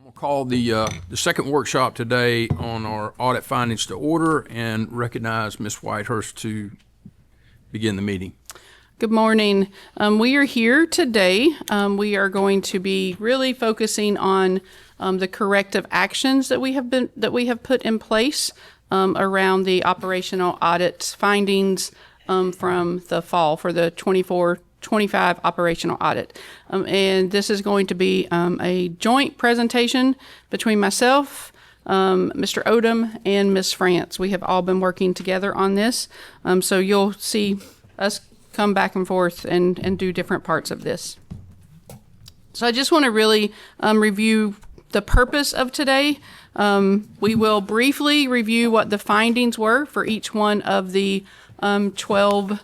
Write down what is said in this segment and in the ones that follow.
We'll call the second workshop today on our audit findings to order and recognize Ms. Whitehurst to begin the meeting. Good morning. We are here today. We are going to be really focusing on the corrective actions that we have put in place around the operational audit findings from the fall for the 24-25 operational audit. And this is going to be a joint presentation between myself, Mr. Odom, and Ms. France. We have all been working together on this. So you'll see us come back and forth and do different parts of this. So I just want to really review the purpose of today. We will briefly review what the findings were for each one of the 12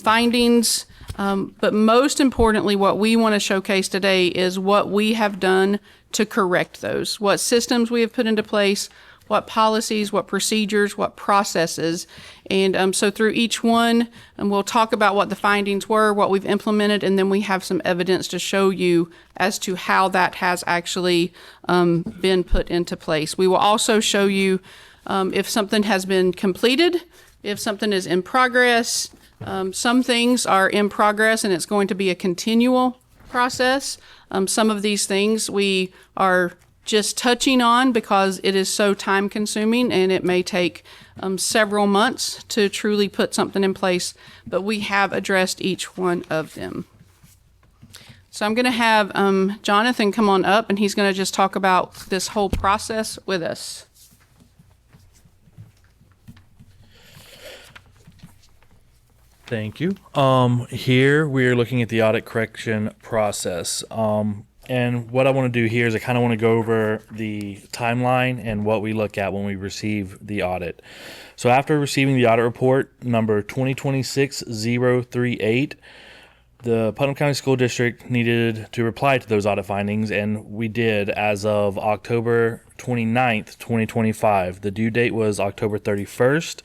findings. But most importantly, what we want to showcase today is what we have done to correct those, what systems we have put into place, what policies, what procedures, what processes. And so through each one, we'll talk about what the findings were, what we've implemented, and then we have some evidence to show you as to how that has actually been put into place. We will also show you if something has been completed, if something is in progress. Some things are in progress and it's going to be a continual process. Some of these things we are just touching on because it is so time consuming and it may take several months to truly put something in place, but we have addressed each one of them. So I'm going to have Jonathan come on up and he's going to just talk about this whole process with us. Thank you. Here we are looking at the audit correction process. And what I want to do here is I kind of want to go over the timeline and what we look at when we receive the audit. So after receiving the audit report number 2026-038, the Putnam County School District needed to reply to those audit findings, and we did as of October 29th, 2025. The due date was October 31st.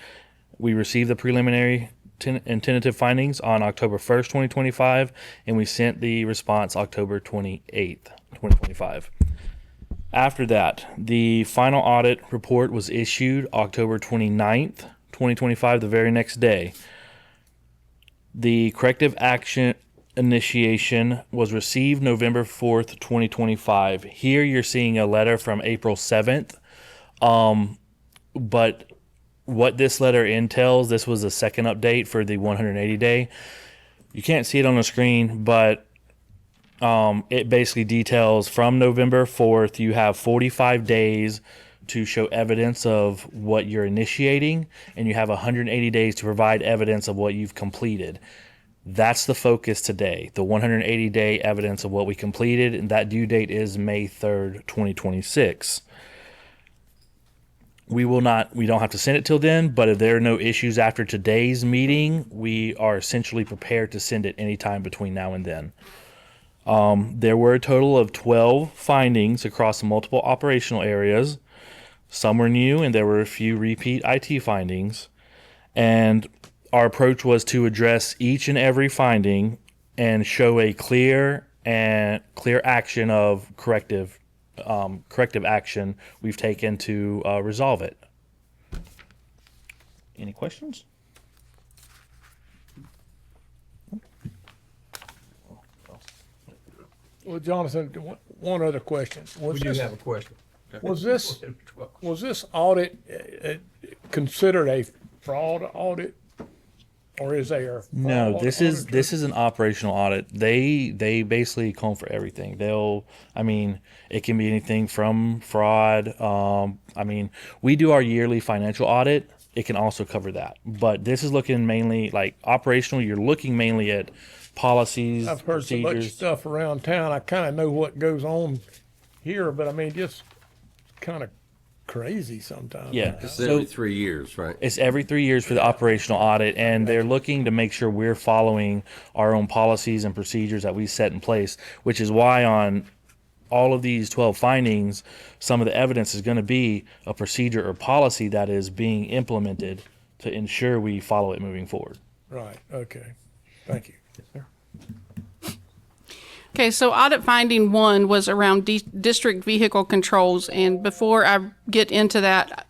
We received the preliminary and tentative findings on October 1st, 2025, and we sent the response October 28th, 2025. After that, the final audit report was issued October 29th, 2025, the very next day. The corrective action initiation was received November 4th, 2025. Here you're seeing a letter from April 7th, but what this letter entails, this was the second update for the 180 day. You can't see it on the screen, but it basically details from November 4th, you have 45 days to show evidence of what you're initiating, and you have 180 days to provide evidence of what you've completed. That's the focus today, the 180 day evidence of what we completed, and that due date is May 3rd, 2026. We don't have to send it till then, but if there are no issues after today's meeting, we are essentially prepared to send it anytime between now and then. There were a total of 12 findings across multiple operational areas. Some were new and there were a few repeat IT findings. And our approach was to address each and every finding and show a clear action of corrective action we've taken to resolve it. Any questions? Well, Jonathan, one other question. We do have a question. Was this audit considered a fraud audit, or is there? No, this is an operational audit. They basically comb for everything. It can be anything from fraud. We do our yearly financial audit. It can also cover that. But this is looking mainly like operational. You're looking mainly at policies, I've heard procedures. so much stuff around town. I kind of know what goes on here, but just kind of crazy sometimes. Yeah. It's every 3 years, right? It's every 3 years for the operational audit, and they're looking to make sure we're following our own policies and procedures that we set in place, which is why on all of these 12 findings, some of the evidence is going to be a procedure or policy that is being implemented to ensure we follow it moving forward. Right. Okay. Thank you. Yes, sir. Okay, so audit finding 1 was around district vehicle controls, and before I get into that,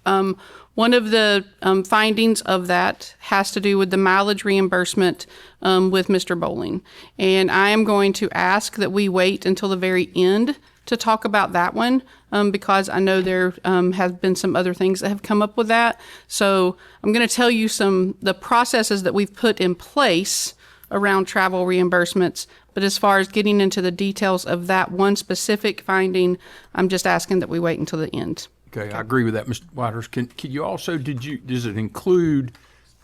one of the findings of that has to do with the mileage reimbursement with Mr. Bowling. And I am going to ask that we wait until the very end to talk about that one because I know there have been some other things that have come up with that. So I'm going to tell you the processes that we've put in place around travel reimbursements. But as far as getting into the details of that one specific finding, I'm just asking that we wait until the end. Okay, I agree with that, Mr. Whitehurst. Can you also, does it include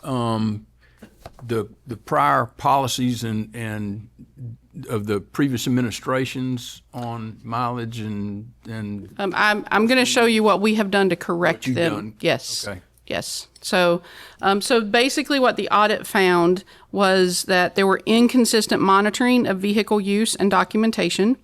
the prior policies and of the previous administrations on mileage and I'm going to show you what we have done to correct you've them. done? Yes. Okay. Yes. So, so basically what the audit found was that there were inconsistent monitoring of vehicle use and documentation,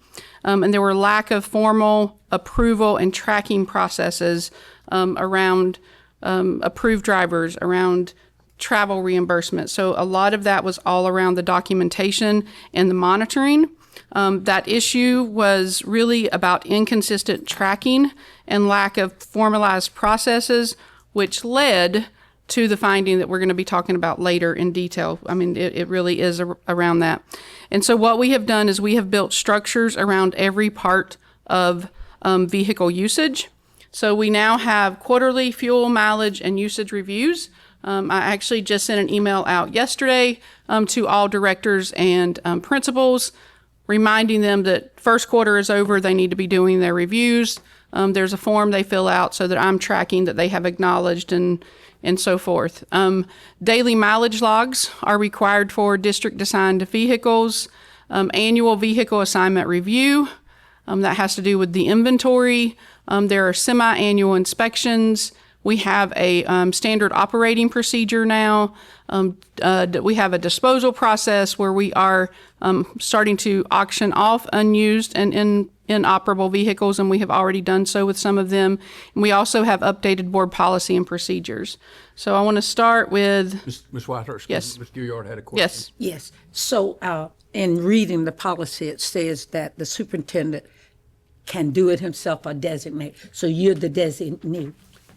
and there were lack of formal approval and tracking processes around approved drivers, around travel reimbursement. So a lot of that was all around the documentation and the monitoring. That issue was really about inconsistent tracking and lack of formalized processes, which led to the finding that we're going to be talking about later in detail. I mean, it really is around that. And so what we have done is we have built structures around every part of vehicle usage. So we now have quarterly fuel mileage and usage reviews. I actually just sent an email out yesterday to all directors and principals, reminding them that first quarter is over, they need to be doing their reviews. There's a form they fill out so that I'm tracking that they have acknowledged and so forth. Daily mileage logs are required for district assigned vehicles. Annual vehicle assignment review, that has to do with the inventory. There are semi-annual inspections. We have a standard operating procedure now. We have a disposal process where we are starting to auction off unused and inoperable vehicles, and we have already done so with some of them. And we also have updated board policy and procedures. So I want to start with, Ms. Whitehurst? Yes. Ms. Gilliard had a question. yes, Yes. So in reading the policy, it says that the superintendent can do it himself or designate. So you're the designee.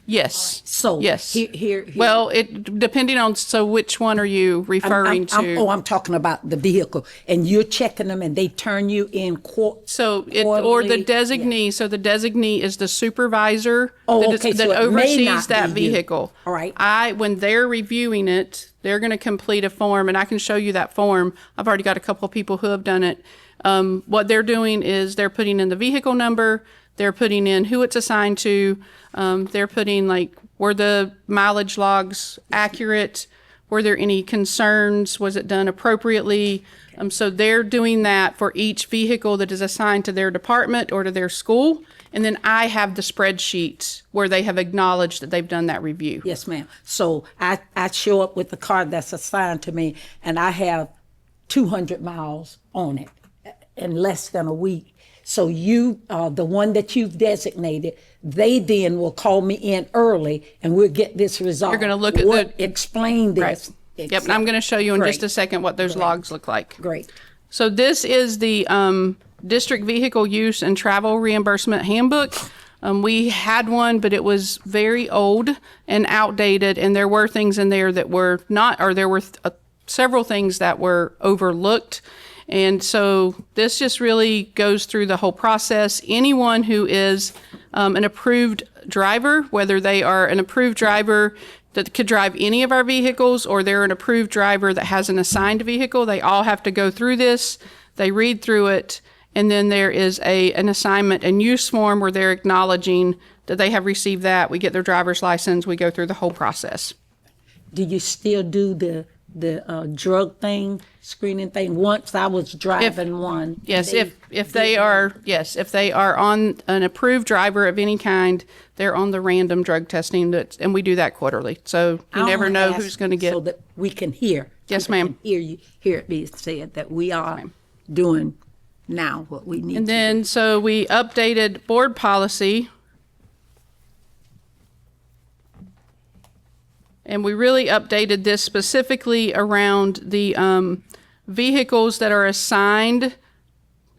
yes. So yes. here. Well, it depending on, so which one are you referring to? I'm talking about the vehicle, and you're checking them, and they turn you in court. So or the quarterly, designee. yeah. So the designee is the supervisor Oh, that, okay, that so it may oversees not that be you. vehicle. All right. When they're reviewing it, they're going to complete a form, and I can show you that form. I've already got a couple of people who have done it. What they're doing is they're putting in the vehicle number. They're putting in who it's assigned to. They're putting like, were the mileage logs accurate? Were there any concerns? Was it done appropriately? So they're doing that for each vehicle that is assigned to their department or to their school. And then I have the spreadsheets where they have acknowledged that they've done that review. Yes, ma'am. So I show up with the car that's assigned to me, and I have 200 miles on it in less than a week. So you, the one that you've designated, they then will call me in early, and we'll get this resolved. You're gonna look at explain this. Right. Yep, and I'm going to show you in just a Great. second what those logs look like. Great. So this is the District Vehicle Use and Travel Reimbursement Handbook. We had one, but it was very old and outdated, and there were things in there that were not, or there were several things that were overlooked. And so this just really goes through the whole process. Anyone who is an approved driver, whether they are an approved driver that could drive any of our vehicles or they're an approved driver that has an assigned vehicle, they all have to go through this. They read through it, and then there is an assignment and use form where they're acknowledging that they have received that. We get their driver's license. We go through the whole process. Do you still do the drug thing, screening thing? Once I was driving one. Yes, if they are on an approved driver of any kind, they're on the random drug testing, and we do that quarterly. So you never know who's going to get. So that we can hear. Yes, we can ma'am. Hear it being said that we are doing now what we need And to then, so we updated board policy. And we really updated this specifically around the vehicles that are assigned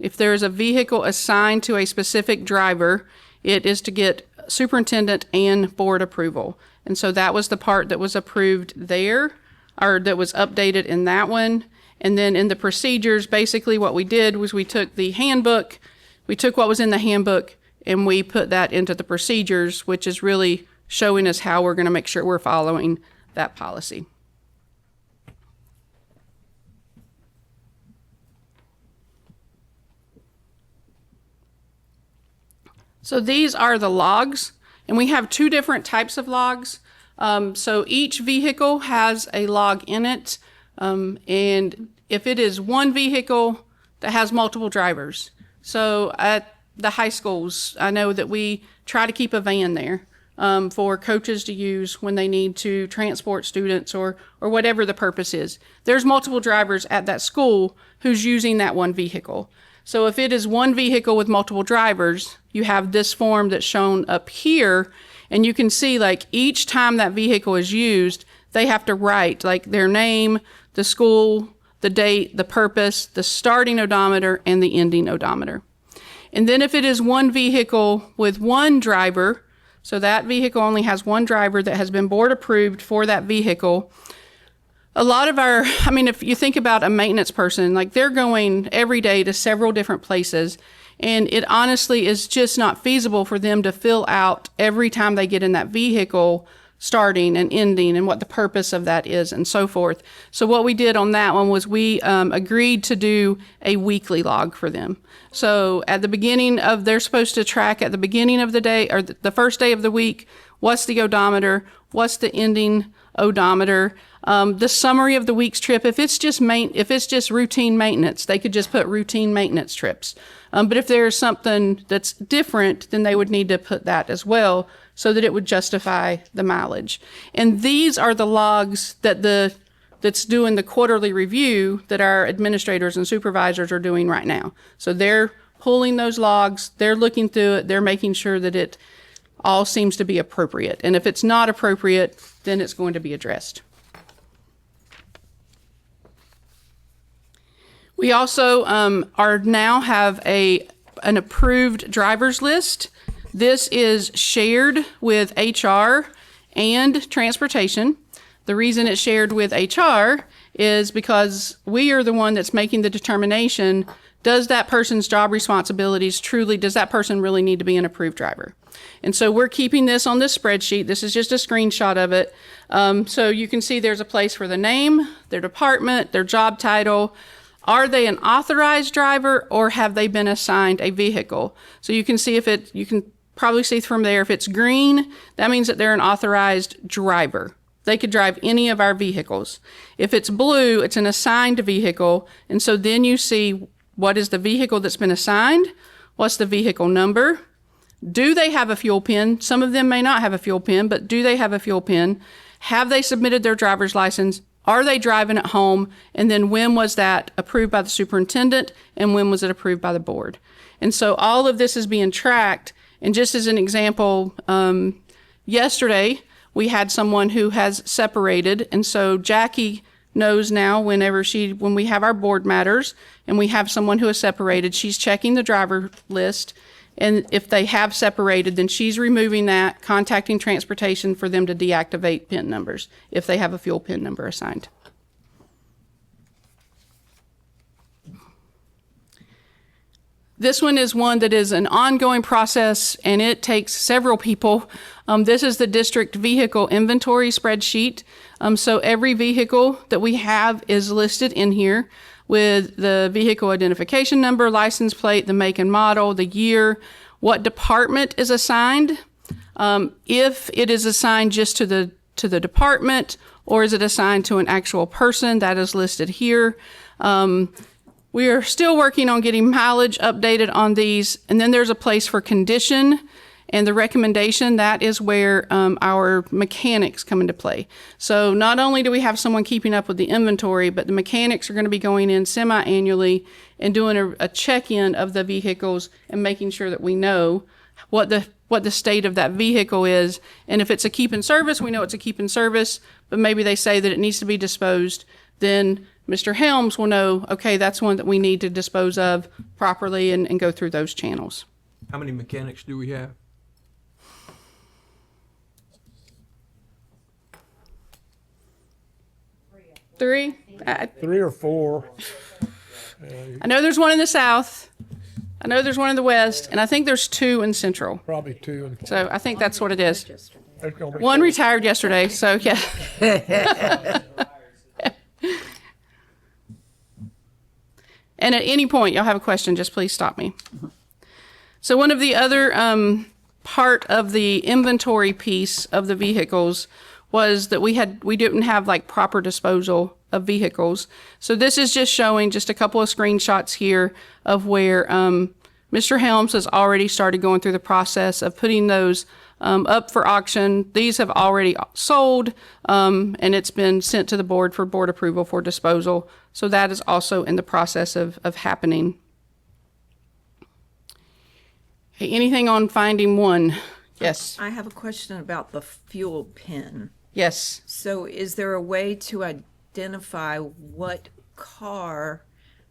If there is a vehicle assigned to a specific driver, it is to get superintendent and board approval. And so that was the part that was approved there, or that was updated in that one. And then in the procedures, basically what we did was we took the handbook, we took what was in the handbook, and we put that into the procedures, which is really showing us how we're going to make sure we're following that policy. So these are the logs, and we have two different types of logs. So each vehicle has a log in it, and if it is one vehicle that has multiple drivers. So at the high schools, I know that we try to keep a van there for coaches to use when they need to transport students or whatever the purpose is. There's multiple drivers at that school who's using that one vehicle. So if it is one vehicle with multiple drivers, you have this form that's shown up here, and you can see like each time that vehicle is used, they have to write like their name, the school, the date, the purpose, the starting odometer, and the ending odometer. And then if it is one vehicle with one driver, so that vehicle only has one driver that has been board approved for that vehicle, a lot of our, if you think about a maintenance person, like they're going every day to several different places, and it honestly is just not feasible for them to fill out every time they get in that vehicle, starting and ending and what the purpose of that is and so forth. So what we did on that one was we agreed to do a weekly log for them. So at the beginning of, they're supposed to track at the beginning of the day or the first day of the week, what's the odometer, what's the ending odometer, the summary of the week's trip. If it's just routine maintenance, they could just put routine maintenance trips. But if there's something that's different, then they would need to put that as well so that it would justify the mileage. And these are the logs that's doing the quarterly review that our administrators and supervisors are doing right now. So they're pulling those logs, they're looking through it, they're making sure that it all seems to be appropriate. And if it's not appropriate, then it's going to be addressed. We also have an approved driver's list. This is shared with HR and transportation. The reason it's shared with HR is because we are the one that's making the determination, does that person's job responsibilities does that person really need to be an approved driver? And so we're keeping this on this spreadsheet. This is just a screenshot of it. So you can see there's a place for the name, their department, their job title. Are they an authorized driver or have they been assigned a vehicle? So you can see you can probably see from there, if it's green, that means that they're an authorized driver. They could drive any of our vehicles. If it's blue, it's an assigned vehicle. And so then you see what is the vehicle that's been assigned, what's the vehicle number, do they have a fuel pin? Some of them may not have a fuel pin, but do they have a fuel pin? Have they submitted their driver's license? Are they driving at home? And then when was that approved by the superintendent and when was it approved by the board? And so all of this is being tracked. And just as an example, yesterday we had someone who has separated. And so Jackie knows now when we have our board matters and we have someone who has separated, she's checking the driver list. And if they have separated, then she's removing that, contacting transportation for them to deactivate PIN numbers if they have a fuel PIN number assigned. This one is one that is an ongoing process, and it takes several people. This is the district vehicle inventory spreadsheet. So every vehicle that we have is listed in here with the vehicle identification number, license plate, the make and model, the year, what department is assigned, if it is assigned just to the department, or is it assigned to an actual person, that is listed here. We are still working on getting mileage updated on these, and then there's a place for condition and the recommendation. That is where our mechanics come into play. So not only do we have someone keeping up with the inventory, but the mechanics are going to be going in semi-annually and doing a check-in of the vehicles and making sure that we know what the state of that vehicle is. And if it's a keep in service, we know it's a keep in service, but maybe they say that it needs to be disposed, then Mr. Helms will know, okay, that's one that we need to dispose of properly and go through those channels. How many mechanics do we have? Three? 3 or 4. I know there's one in the south. I know there's one in the west, and I think there's 2 in central. Probably 2. And So I think that's what it is. there's gonna be One retired yesterday, so yeah. And at any point, y'all have a question, just please stop me. So one of the other part of the inventory piece of the vehicles was that we didn't have like proper disposal of vehicles. So this is just showing just a couple of screenshots here of where Mr. Helms has already started going through the process of putting those up for auction. These have already sold, and it's been sent to the board for board approval for disposal. So that is also in the process of happening. Hey, anything on finding one? Yes. I have a question about the fuel pin. Yes. So is there a way to identify what car,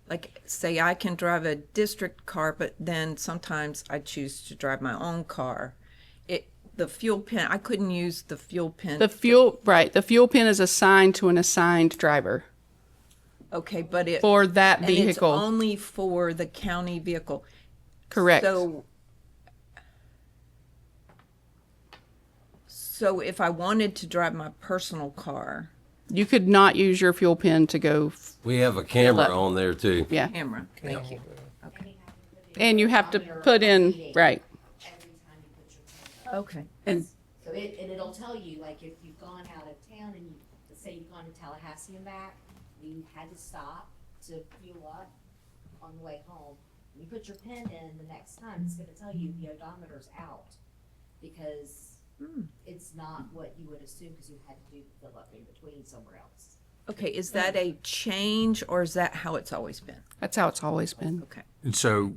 like say I can drive a district car, but then sometimes I choose to drive my own car. The fuel pin, I couldn't use the fuel pin. The fuel pin is assigned to an assigned driver Okay, but it. for that and it's vehicle. only for the county vehicle. Correct. So if I wanted to drive my personal car, You could not use your fuel pin to go, We have a camera Look. on there too. yeah. camera, thank you. And you have to put in, right. Every time you put your pin. Okay. And So it'll tell you, like, if you've gone out of town and let's say you've gone to Tallahassee and back, you had to stop to fuel up on the way home. You put your pin in the next time, it's gonna tell you the odometer's out because it's not what you would assume because you had to do the fill up in between somewhere else. Okay, is that a change or is that how it's always been? That's how it's always been. Okay. And so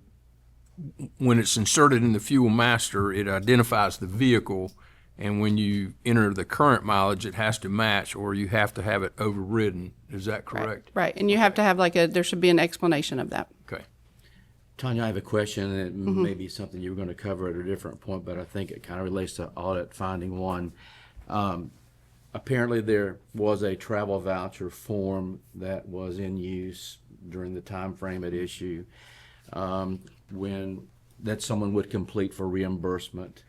when it's inserted in the Fuel Master, it identifies the vehicle, and when you enter the current mileage, it has to match, or you have to have it overridden. Is that correct? Right. And you have to have there should be an explanation of that. Okay. Tanya, I have a question, and it may be something you were going to cover at a different point, but I think it kind of relates to audit finding one. Apparently, there was a travel voucher form that was in use during the time frame at issue when that someone would complete for reimbursement.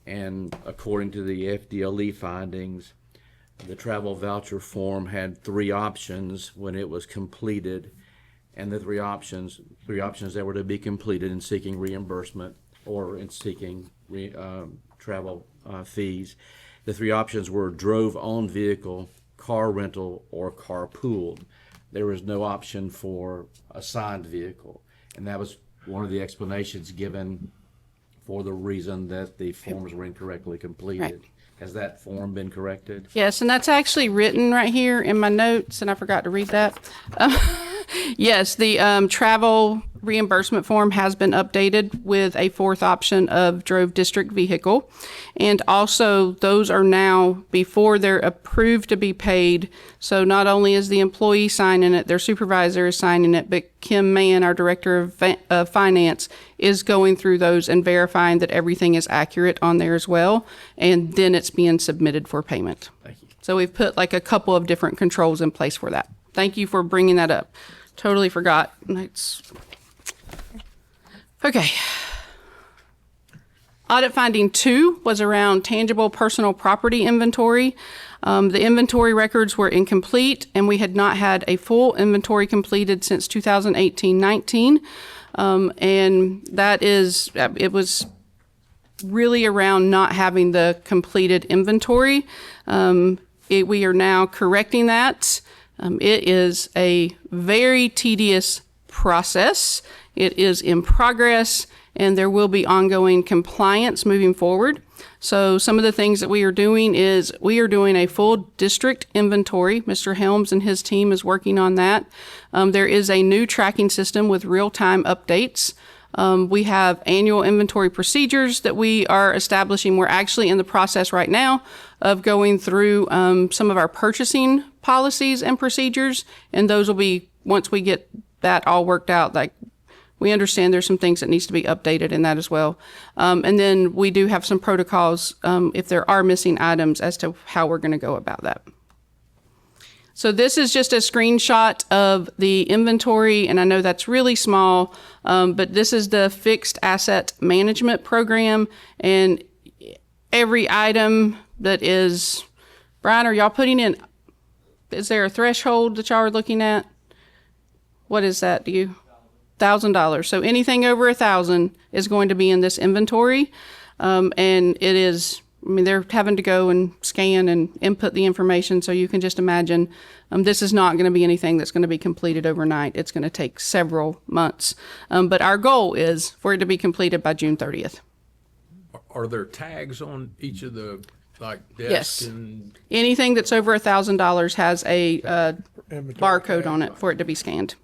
And according to the FDLE findings, the travel voucher form had 3 options when it was completed. And the three options that were to be completed in seeking reimbursement or in seeking travel fees. The 3 options were drove owned vehicle, car rental, or carpooled. There was no option for assigned vehicle. And that was one of the explanations given for the reason that the forms were incorrectly completed. Right. Has that form been corrected? Yes, and that's actually written right here in my notes, and I forgot to read that. Yes, the travel reimbursement form has been updated with a 4th option of drove district vehicle. And also, those are now, before they're approved to be paid, so not only is the employee signing it, their supervisor is signing it, but Kim Mann, our director of finance, is going through those and verifying that everything is accurate on there as well. And then it's being submitted for payment. Thank you. So we've put like a couple of different controls in place for that. Thank you for bringing that up. Totally forgot. Okay. Audit finding 2 was around tangible personal property inventory. The inventory records were incomplete, and we had not had a full inventory completed since 2018-19. And that is, it was really around not having the completed inventory. We are now correcting that. It is a very tedious process. It is in progress, and there will be ongoing compliance moving forward. So some of the things that we are doing is we are doing a full district inventory. Mr. Helms and his team is working on that. There is a new tracking system with real-time updates. We have annual inventory procedures that we are establishing. We're actually in the process right now of going through some of our purchasing policies and procedures, and those will be, once we get that all worked out, like, we understand there's some things that needs to be updated in that as well. And then we do have some protocols, if there are missing items, as to how we're going to go about that. So this is just a screenshot of the inventory, and I know that's really small, but this is the fixed asset management program, and every item that is, Brian, are y'all putting in, is there a threshold that y'all are looking at? What is that? Do you? $1,000. So anything over 1,000 is going to be in this inventory. And it is, I mean, they're having to go and scan and input the information. So you can just imagine, this is not going to be anything that's going to be completed overnight. It's going to take several months. But our goal is for it to be completed by June 30th. Are there tags on each of the, like, Yes. desks and? Anything that's over $1,000 has a Inventory barcode tag. on it for it to be scanned.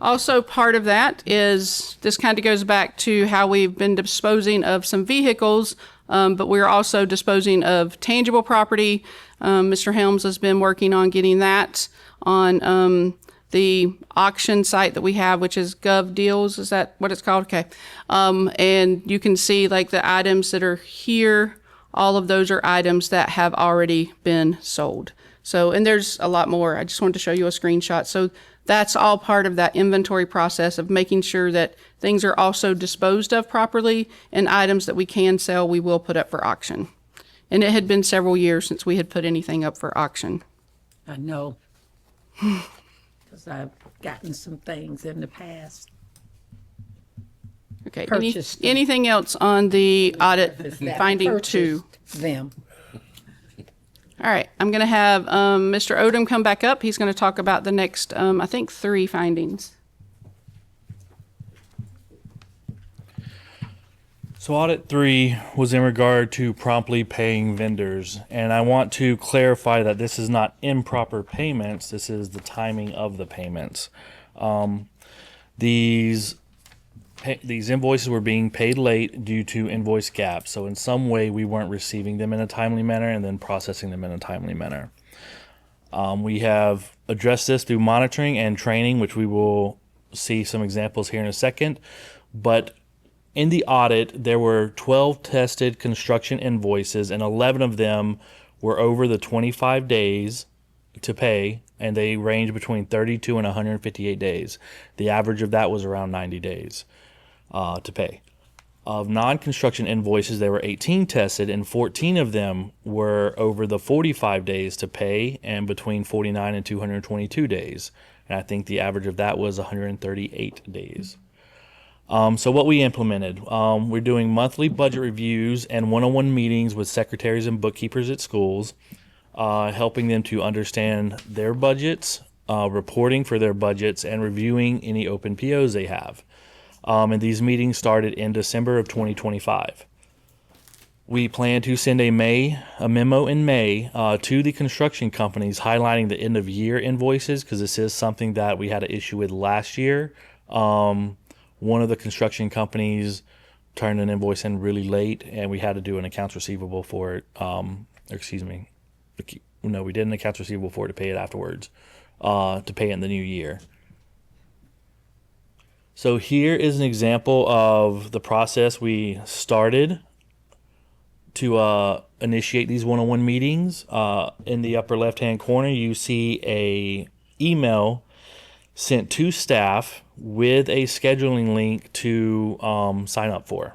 Also, part of that is, this kind of goes back to how we've been disposing of some vehicles, but we're also disposing of tangible property. Mr. Helms has been working on getting that on the auction site that we have, which is Gov Deals. Is that what it's called? Okay. And you can see like the items that are here, all of those are items that have already been sold. So, and there's a lot more. I just wanted to show you a screenshot. So that's all part of that inventory process of making sure that things are also disposed of properly, and items that we can sell, we will put up for auction. And it had been several years since we had put anything up for auction. I know. Because I've gotten some things in the past. Okay. Purchased them. Anything else on the audit that finding two? purchased them. All right, I'm going to have Mr. Odom come back up. He's going to talk about the next, I think, 3 findings. So audit 3 was in regard to promptly paying vendors, and I want to clarify that this is not improper payments, this is the timing of the payments. These invoices were being paid late due to invoice gaps, so in some way we weren't receiving them in a timely manner and then processing them in a timely manner. We have addressed this through monitoring and training, which we will see some examples here in a second, but in the audit, there were 12 tested construction invoices, and 11 of them were over the 25 days to pay, and they range between 32 and 158 days. The average of that was around 90 days to pay. Of non-construction invoices, there were 18 tested, and 14 of them were over the 45 days to pay, and between 49 and 222 days. And I think the average of that was 138 days. So what we implemented, we're doing monthly budget reviews and one-on-one meetings with secretaries and bookkeepers at schools, helping them to understand their budgets, reporting for their budgets, and reviewing any open POs they have. And these meetings started in December of 2025. We plan to send a memo in May to the construction companies highlighting the end of year invoices, because this is something that we had an issue with last year. One of the construction companies turned an invoice in really late, and we had to do an accounts receivable for it. We did an accounts receivable for it to pay it afterwards, to pay it in the new year. So here is an example of the process we started to initiate these one-on-one meetings. In the upper left-hand corner, you see a email sent to staff with a scheduling link to sign up for.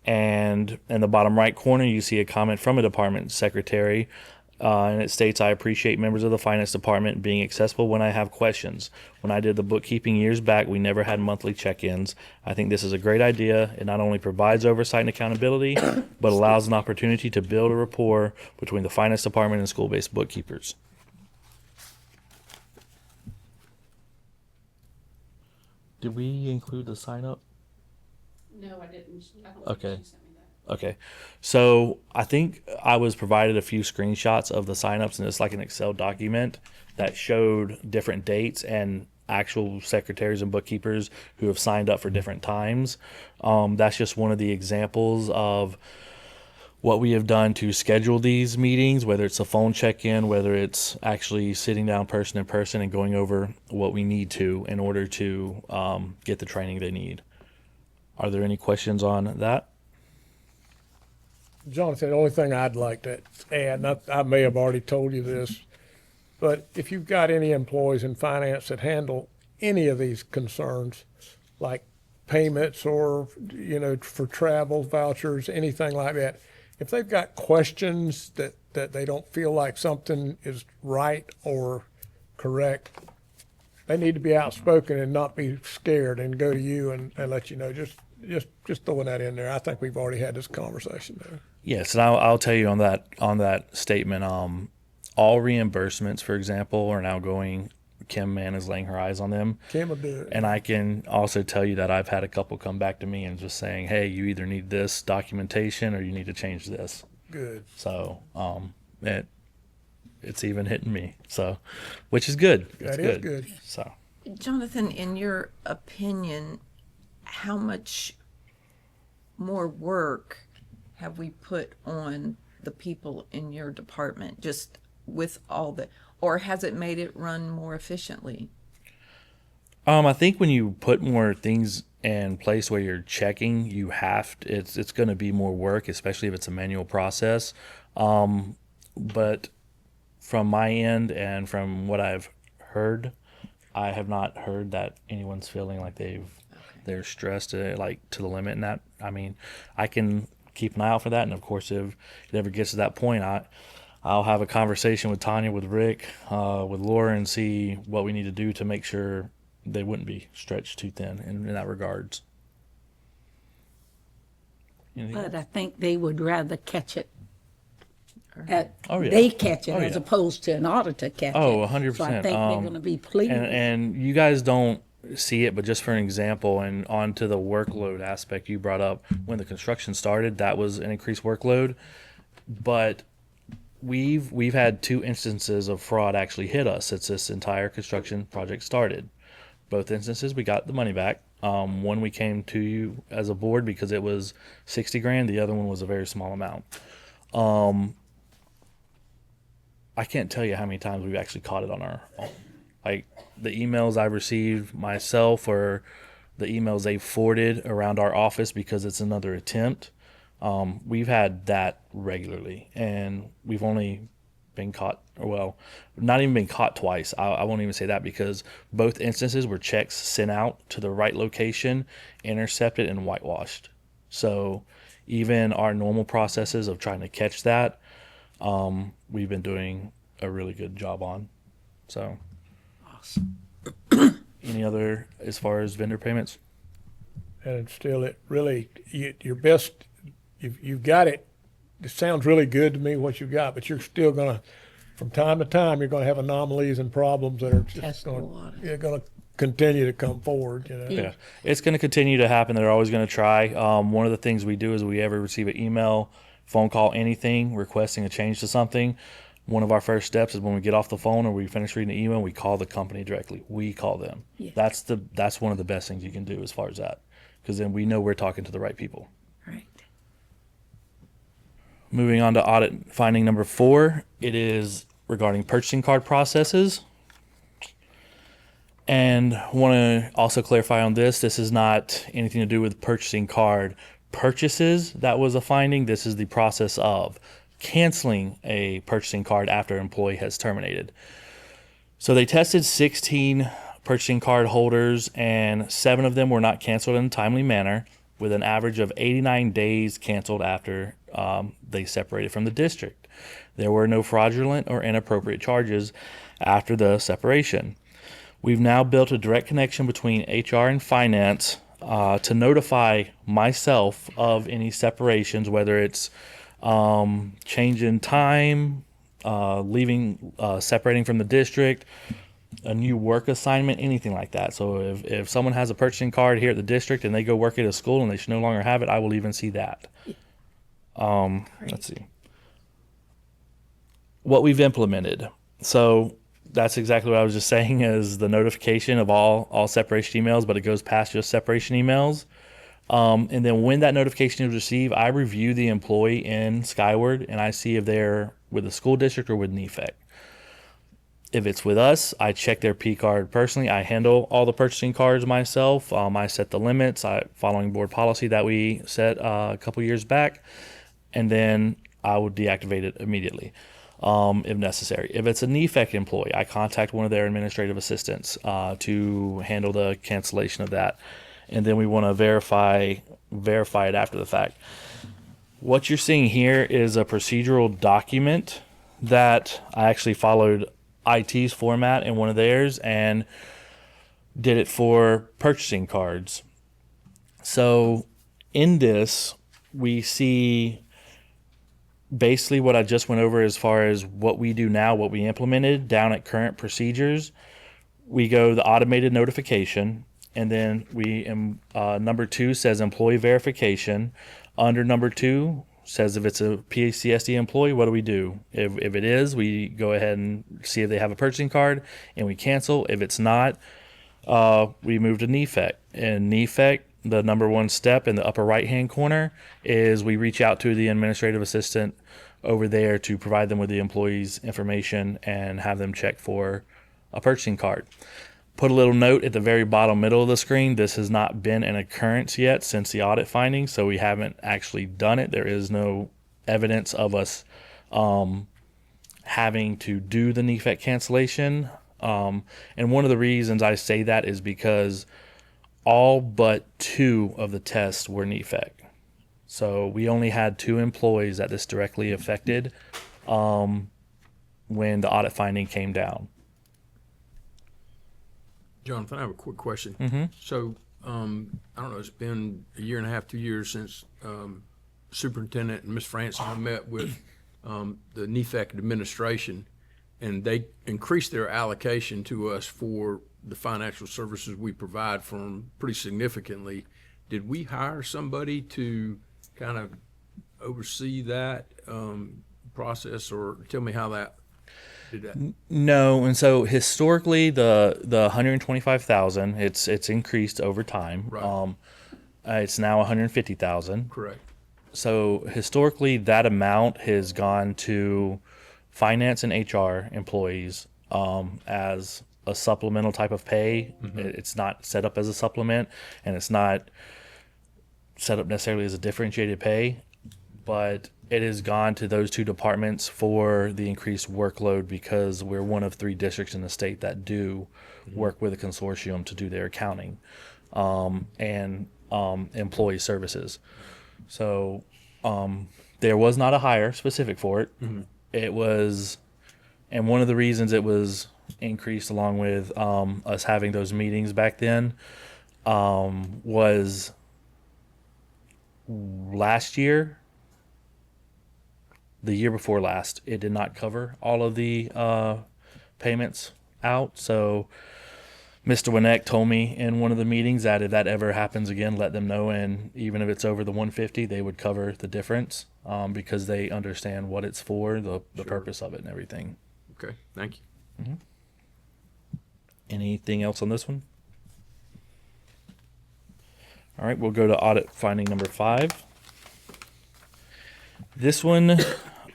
And in the bottom right corner, you see a comment from a department secretary, and it states, "I appreciate members of the finance department being accessible when I have questions. When I did the bookkeeping years back, we never had monthly check-ins. I think this is a great idea. It not only provides oversight and accountability, but allows an opportunity to build a rapport between the finance department and school-based bookkeepers." Did we include the sign up? No, I didn't. Okay. Okay. So I think I was provided a few screenshots of the signups, and it's like an Excel document that showed different dates. And actual secretaries and bookkeepers who have signed up for different times. That's just one of the examples of what we have done to schedule these meetings, whether it's a phone check-in, whether it's actually sitting down person in person and going over what we need to in order to get the training they need. Are there any questions on that? Jonathan, the only thing I'd like to add, and I may have already told you this, but if you've got any employees in finance that handle any of these concerns, like payments or, for travel vouchers, anything like that, if they've got questions that they don't feel like something is right or correct, they need to be outspoken and not be scared and go to you and let you know. Just throwing that in there. I think we've already had this conversation there. Yes, and I'll tell you on that statement. All reimbursements, for example, are now going. Kim Mann is laying her eyes on them. Kim will do it. And I can also tell you that I've had a couple come back to me and just saying, "Hey, you either need this documentation or you need to change this." Good. So it's even hitting me. So, which is good. It's That is good. So. Jonathan, in your opinion, how much more work have we put on the people in your department just with all the, or has it made it run more efficiently? I think when you put more things in place where you're checking, it's going to be more work, especially if it's a manual process. But from my end and from what I've heard, I have not heard that anyone's feeling like they're stressed like to the limit. And that, I mean, I can keep an eye out for that. And of course, if it ever gets to that point, I'll have a conversation with Tanya, with Rick, with Laura, and see what we need to do to make sure they wouldn't be stretched too thin in that regards. Anything But else? I think they would rather catch it. Oh, yeah. They catch it Oh, as yeah. opposed to an auditor catch it. Oh, 100%. So I think they're going to be pleased. And you guys don't see it, but just for an example, and onto the workload aspect you brought up, when the construction started, that was an increased workload. But we've had 2 instances of fraud actually hit us since this entire construction project started. Both instances, we got the money back. One we came to you as a board because it was $60,000. The other one was a very small amount. I can't tell you how many times we've actually caught it on our own. Like the emails I received myself or the emails they forwarded around our office because it's another attempt. We've had that regularly, and we've only been caught, well, not even been caught twice. I won't even say that because both instances were checks sent out to the right location, intercepted, and whitewashed. So even our normal processes of trying to catch that, we've been doing a really good job on. So, Awesome. any other as far as vendor payments? And still, it really, your best, you've got it. It sounds really good to me what you've got, but you're still going to, from time to time, you're going to have anomalies and problems that are Test just the going water. to continue to come forward. Yeah, it's going to continue to happen. They're always going to try. One of the things we do is we ever receive an email, phone call, anything requesting a change to something. One of our first steps is when we get off the phone or we finish reading the email, we call the company directly. We call them. Yeah. That's one of the best things you can do as far as that, because then we know we're talking to the right people. Right. Moving on to audit finding number 4, it is regarding purchasing card processes. And want to also clarify on this is not anything to do with purchasing card purchases. That was a finding. This is the process of canceling a purchasing card after an employee has terminated. So they tested 16 purchasing card holders, and 7 of them were not canceled in a timely manner, with an average of 89 days canceled after they separated from the district. There were no fraudulent or inappropriate charges after the separation. We've now built a direct connection between HR and finance to notify myself of any separations, whether it's change in time, leaving, separating from the district, a new work assignment, anything like that. So if someone has a purchasing card here at the district and they go work at a school and they should no longer have it, I will even see that. Let's see. What we've implemented. So That's exactly what I was just saying, is the notification of all separation emails, but it goes past just separation emails. And then when that notification is received, I review the employee in Skyward and I see if they're with the school district or with NEFAC. If it's with us, I check their P card personally. I handle all the purchasing cards myself. I set the limits, following board policy that we set a couple years back, and then I would deactivate it immediately if necessary. If it's a NEFAC employee, I contact one of their administrative assistants to handle the cancellation of that, and then we want to verify it after the fact. What you're seeing here is a procedural document that I actually followed IT's format in one of theirs and did it for purchasing cards. So in this, we see basically what I just went over as far as what we do now, what we implemented down at current procedures. We go the automated notification, and then number 2 says employee verification. Under number 2 says if it's a PCSD employee, what do we do? If it is, we go ahead and see if they have a purchasing card and we cancel. If it's not, we move to NEFAC. And NEFAC, the number 1 step in the upper right hand corner is we reach out to the administrative assistant over there to provide them with the employee's information and have them check for a purchasing card. Put a little note at the very bottom middle of the screen. This has not been an occurrence yet since the audit findings, so we haven't actually done it. There is no evidence of us having to do the NEFAC cancellation. And one of the reasons I say that is because all but 2 of the tests were NEFAC. So we only had 2 employees that this directly affected when the audit finding came down. Jonathan, I have a quick question. Mm-hmm. So, I don't know, it's been a year and a half, 2 years since Superintendent and Ms. France and I met with the NEFAC administration, and they increased their allocation to us for the financial services we provide for them pretty significantly. Did we hire somebody to kind of oversee that process, or tell me how that did that? No, and so historically the 125,000, it's increased over time. Right. It's now 150,000. Correct. So historically that amount has gone to finance and HR employees as a supplemental type of pay. Mm-hmm. It's not set up as a supplement, and it's not set up necessarily as a differentiated pay, but it has gone to those 2 departments for the increased workload because we're one of 3 districts in the state that do work with a consortium to do their accounting and employee services. So there was not a hire specific for it. Mm-hmm. It was, and one of the reasons it was increased along with us having those meetings back then was last year, the year before last, it did not cover all of the payments out. So Mr. Winnick told me in one of the meetings that if that ever happens again, let them know. And even if it's over the 150, they would cover the difference because they understand what it's for, the purpose of it and everything. Okay, thank you. Mm-hmm. Anything else on this one? All right, we'll go to audit finding number 5. This one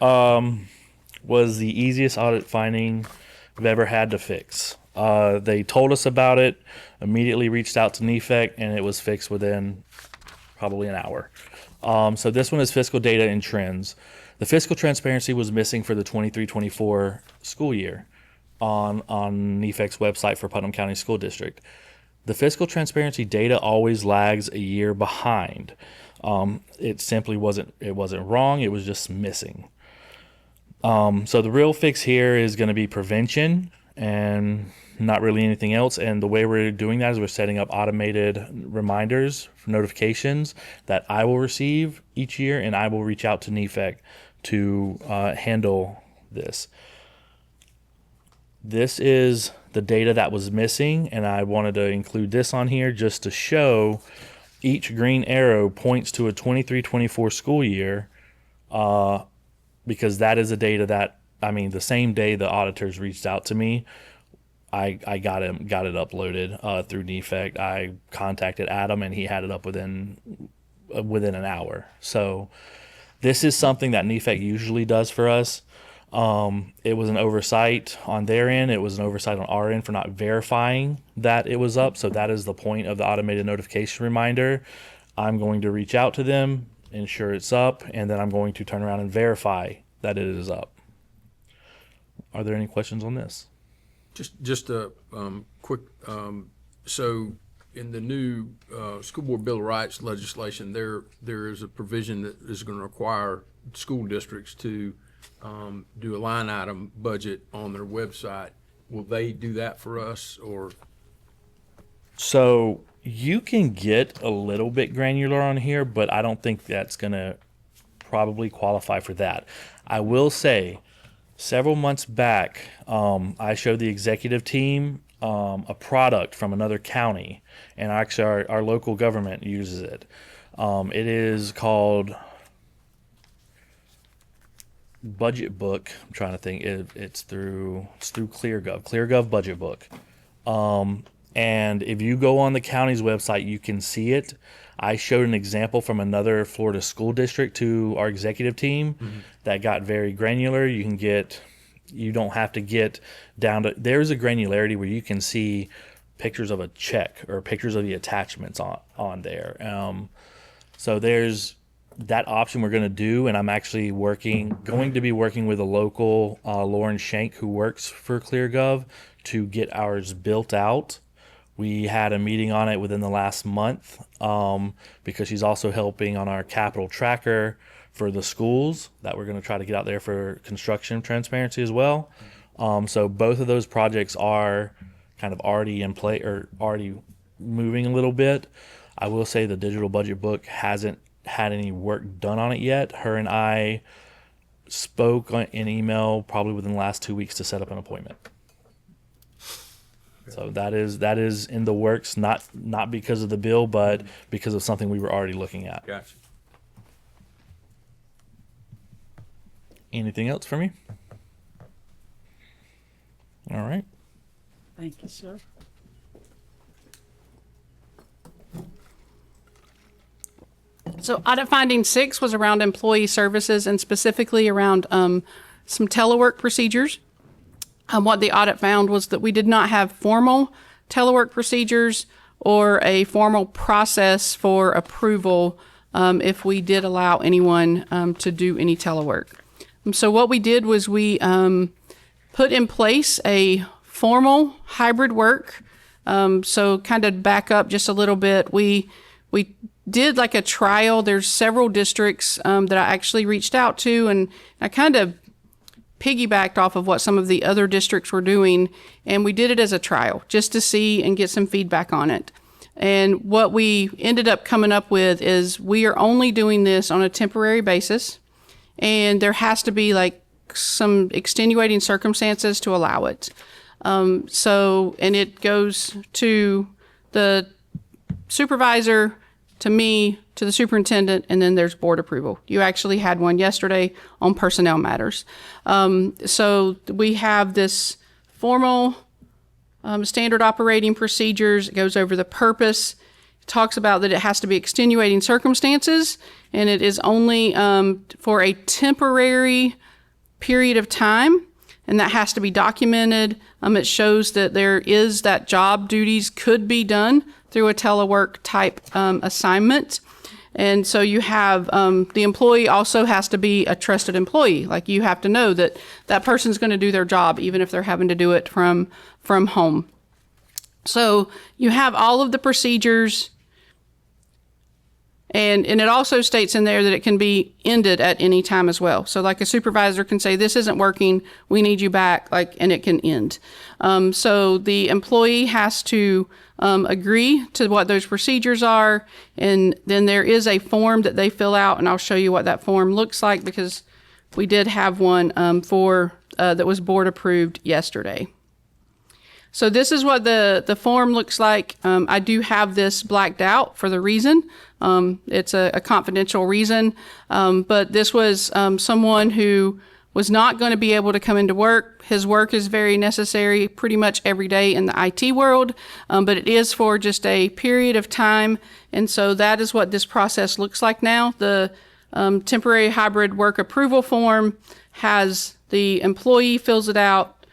was the easiest audit finding I've ever had to fix. They told us about it, immediately reached out to NEFAC, and it was fixed within probably an hour. So this one is fiscal data and trends. The fiscal transparency was missing for the 23-24 school year on NEFAC's website for Putnam County School District. The fiscal transparency data always lags a year behind. It simply wasn't wrong, it was just missing. So the real fix here is going to be prevention and not really anything else. And the way we're doing that is we're setting up automated reminders, notifications that I will receive each year, and I will reach out to NEFAC to handle this. This is the data that was missing, and I wanted to include this on here just to show each green arrow points to a 23-24 school year because that is the data that I mean, the same day the auditors reached out to me, I got it uploaded through Defect. I contacted Adam, and he had it up within an hour. So this is something that Defect usually does for us. It was an oversight on their end. It was an oversight on our end for not verifying that it was up. So that is the point of the automated notification reminder. I'm going to reach out to them, ensure it's up, and then I'm going to turn around and verify that it is up. Are there any questions on this? Just a quick, so in the new School Board Bill of Rights legislation, there is a provision that is going to require school districts to do a line item budget on their website. Will they do that for us, or? So you can get a little bit granular on here, but I don't think that's going to probably qualify for that. I will say, several months back, I showed the executive team a product from another county, and actually our local government uses it. It is called Budget Book. I'm trying to think. It's through ClearGov Budget Book. And if you go on the county's website, you can see it. I showed an example from another Florida school district to our executive team that got very granular. You don't have to get down to, there's a granularity where you can see pictures of a check or pictures of the attachments on there. So there's that option we're going to do, and I'm actually going to be working with a local, Lauren Shank, who works for ClearGov, to get ours built out. We had a meeting on it within the last month because she's also helping on our capital tracker for the schools that we're going to try to get out there for construction transparency as well. So both of those projects are kind of already in play or already moving a little bit. I will say the digital budget book hasn't had any work done on it yet. Her and I spoke in email probably within the last 2 weeks to set up an appointment. So that is in the works, not because of the bill, but because of something we were already looking at. Gotcha. Anything else for me? All right. Thank you, sir. So audit finding 6 was around employee services and specifically around some telework procedures. What the audit found was that we did not have formal telework procedures or a formal process for approval if we did allow anyone to do any telework. So what we did was we put in place a formal hybrid work. So kind of back up just a little bit, we did like a trial. There's several districts that I actually reached out to, and I kind of piggybacked off of what some of the other districts were doing, and we did it as a trial just to see and get some feedback on it. And what we ended up coming up with is we are only doing this on a temporary basis, and there has to be like some extenuating circumstances to allow it. And it goes to the supervisor, to me, to the superintendent, and then there's board approval. You actually had one yesterday on personnel matters. So we have this formal standard operating procedures. It goes over the purpose. It talks about that it has to be extenuating circumstances, and it is only for a temporary period of time, and that has to be documented. It shows that that job duties could be done through a telework type assignment. And so you have the employee also has to be a trusted employee. Like you have to know that that person's going to do their job, even if they're having to do it from home. So you have all of the procedures. And it also states in there that it can be ended at any time as well. So like a supervisor can say, this isn't working, we need you back, and it can end. So the employee has to agree to what those procedures are. And then there is a form that they fill out, and I'll show you what that form looks like because we did have one that was board approved yesterday. So this is what the form looks like. I do have this blacked out for the reason. It's a confidential reason. But this was someone who was not going to be able to come into work. His work is very necessary pretty much every day in the IT world, but it is for just a period of time. And so that is what this process looks like now. The temporary hybrid work approval form has the employee fills it out,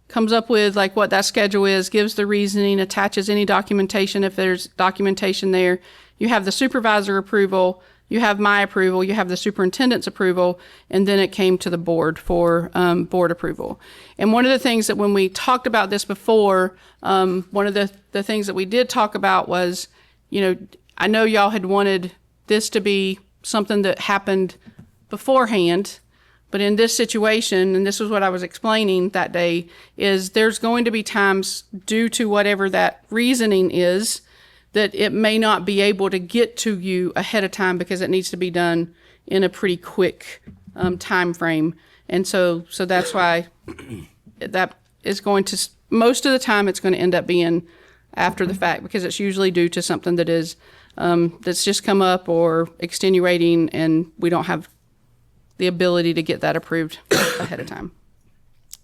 comes up with like what that schedule is, gives the reasoning, attaches any documentation if there's documentation there. You have the supervisor approval, you have my approval, you have the superintendent's approval, and then it came to the board for board approval. And one of the things that when we talked about this before, one of the things that we did talk about was, you know, I know y'all had wanted this to be something that happened beforehand, but in this situation, and this was what I was explaining that day, is there's going to be times due to whatever that reasoning is that it may not be able to get to you ahead of time because it needs to be done in a pretty quick time frame. And so that's why that is going to, most of the time it's going to end up being after the fact, because it's usually due to something that is, that's just come up or extenuating, and we don't have the ability to get that approved ahead of time.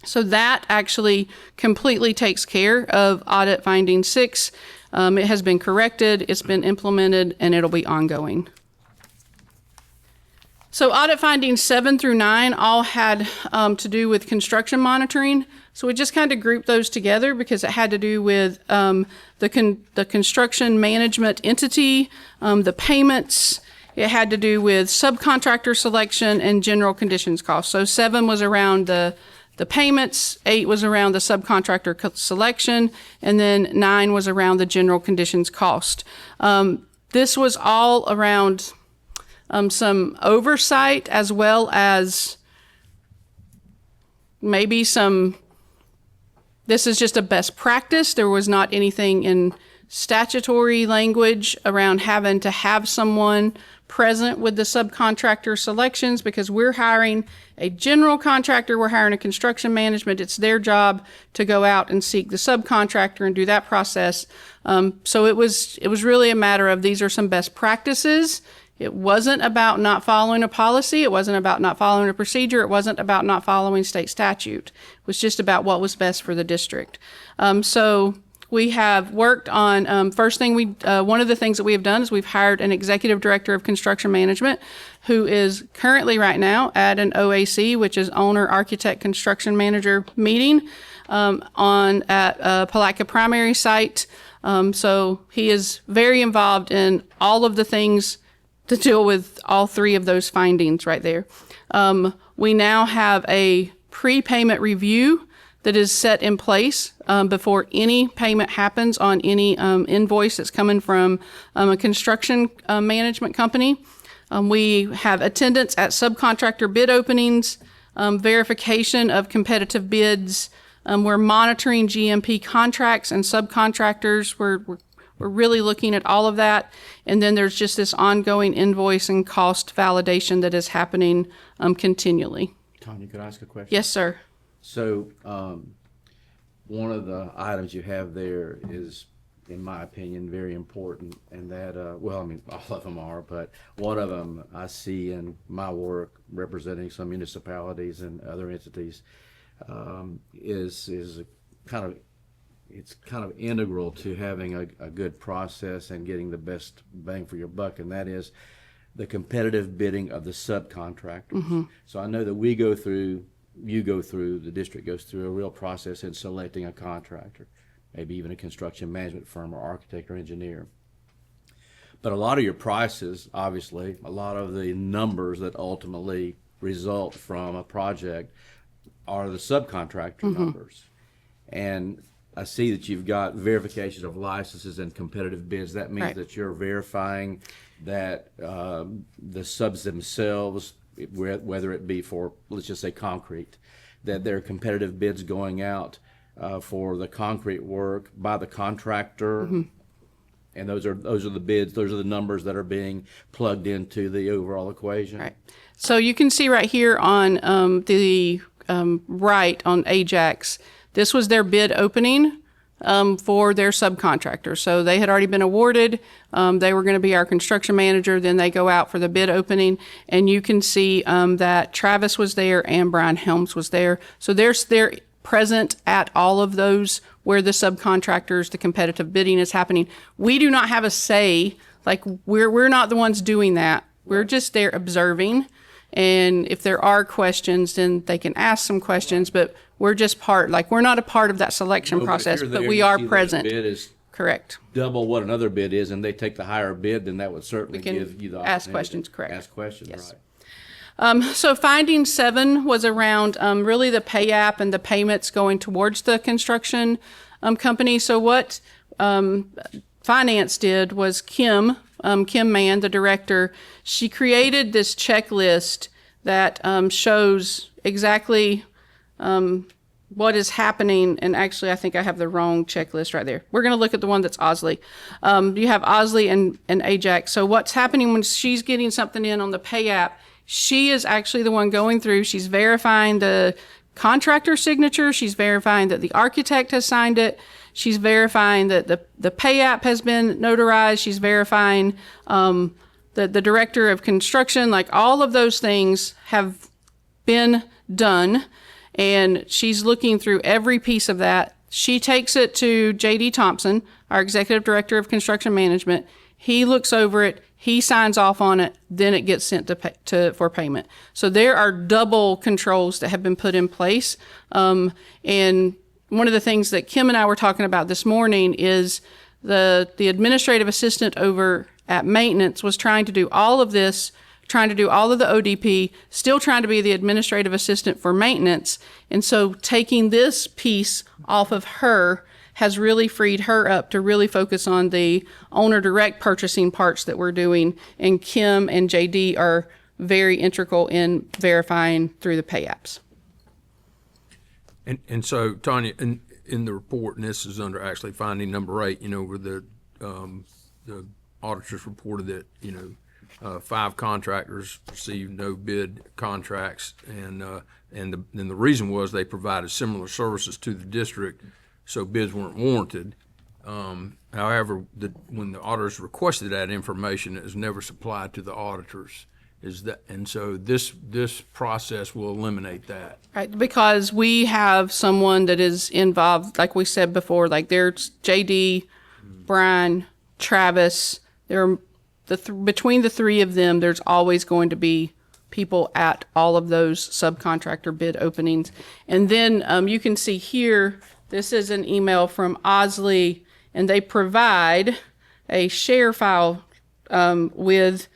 So that actually completely takes care of audit finding 6. It has been corrected, it's been implemented, and it'll be ongoing. So audit findings 7 through 9 all had to do with construction monitoring. So we just kind of grouped those together because it had to do with the construction management entity, the payments. It had to do with subcontractor selection and general conditions costs. So 7 was around the payments, 8 was around the subcontractor selection, and then 9 was around the general conditions cost. This was all around some oversight, as well as maybe this is just a best practice. There was not anything in statutory language around having to have someone present with the subcontractor selections, because we're hiring a general contractor, we're hiring a construction management. It's their job to go out and seek the subcontractor and do that process. So it was really a matter of, these are some best practices. It wasn't about not following a policy. It wasn't about not following a procedure. It wasn't about not following state statute. It was just about what was best for the district. So we have worked on, one of the things that we have done is we've hired an executive director of construction management who is currently right now at an OAC, which is owner architect construction manager meeting at Palatka Primary Site. So he is very involved in all of the things to deal with all 3 of those findings right there. We now have a prepayment review that is set in place before any payment happens on any invoice that's coming from a construction management company. We have attendance at subcontractor bid openings, verification of competitive bids. We're monitoring GMP contracts and subcontractors. We're really looking at all of that. And then there's just this ongoing invoice and cost validation that is happening continually. Tanya, could I ask a question? Yes, sir. So, one of the items you have there is, in my opinion, very important, and that, all of them are, but one of them I see in my work representing some municipalities and other entities, is kind of integral to having a good process and getting the best bang for your buck, and that is the competitive bidding of the subcontractors. Mm-hmm. So I know that the district goes through a real process in selecting a contractor, maybe even a construction management firm or architect or engineer. But a lot of your prices, obviously, a lot of the numbers that ultimately result from a project are the subcontractor numbers. And I see that you've got verification of licenses and competitive bids. That means that you're verifying that the subs themselves, whether it be for, let's just say, concrete, that there are competitive bids going out for the concrete work by the contractor, and those are the bids, those are the numbers that are being plugged into the overall equation. Right. So you can see right here on the right on Ajax, this was their bid opening for their subcontractor. So they had already been awarded. They were going to be our construction manager. Then they go out for the bid opening, and you can see that Travis was there and Brian Helms was there. So they're present at all of those where the subcontractors, the competitive bidding is happening. We do not have a say. Like we're not the ones doing that. We're just there observing. And if there are questions, then they can ask some questions, but we're just we're not a part of that selection No, if process, you're but there, we you are see that a present. Bid is Correct. double what another bid is, and they take the higher bid, then that would certainly We can give you the ask opportunity questions, to correct. Ask questions, Yes. right. So finding 7 was around really the pay app and the payments going towards the construction company. So what finance did was Kim Mann, the director, she created this checklist that shows exactly what is happening. And actually, I think I have the wrong checklist right there. We're going to look at the one that's Osley. You have Osley and Ajax. So what's happening when she's getting something in on the pay app, she is actually the one going through. She's verifying the contractor signature. She's verifying that the architect has signed it. She's verifying that the pay app has been notarized. She's verifying the director of construction. Like all of those things have been done. And she's looking through every piece of that. She takes it to J.D. Thompson, our executive director of construction management. He looks over it. He signs off on it. Then it gets sent for payment. So there are double controls that have been put in place. And one of the things that Kim and I were talking about this morning is the administrative assistant over at maintenance was trying to do all of this, trying to do all of the ODP, still trying to be the administrative assistant for maintenance. And so taking this piece off of her has really freed her up to really focus on the owner direct purchasing parts that we're doing. And Kim and JD are very integral in verifying through the pay apps. And so, Tanya, in the report, and this is under actually finding number 8, where the auditors reported that, 5 contractors received no bid contracts, and the reason was they provided similar services to the district, so bids weren't warranted. However, when the auditors requested that information, it was never supplied to the auditors. And so this process will eliminate that. Right, because we have someone that is involved, like we said before, like there's JD, Brian, Travis. Between the 3 of them, there's always going to be people at all of those subcontractor bid openings. And then you can see here, this is an email from Osley, and they provide a share file with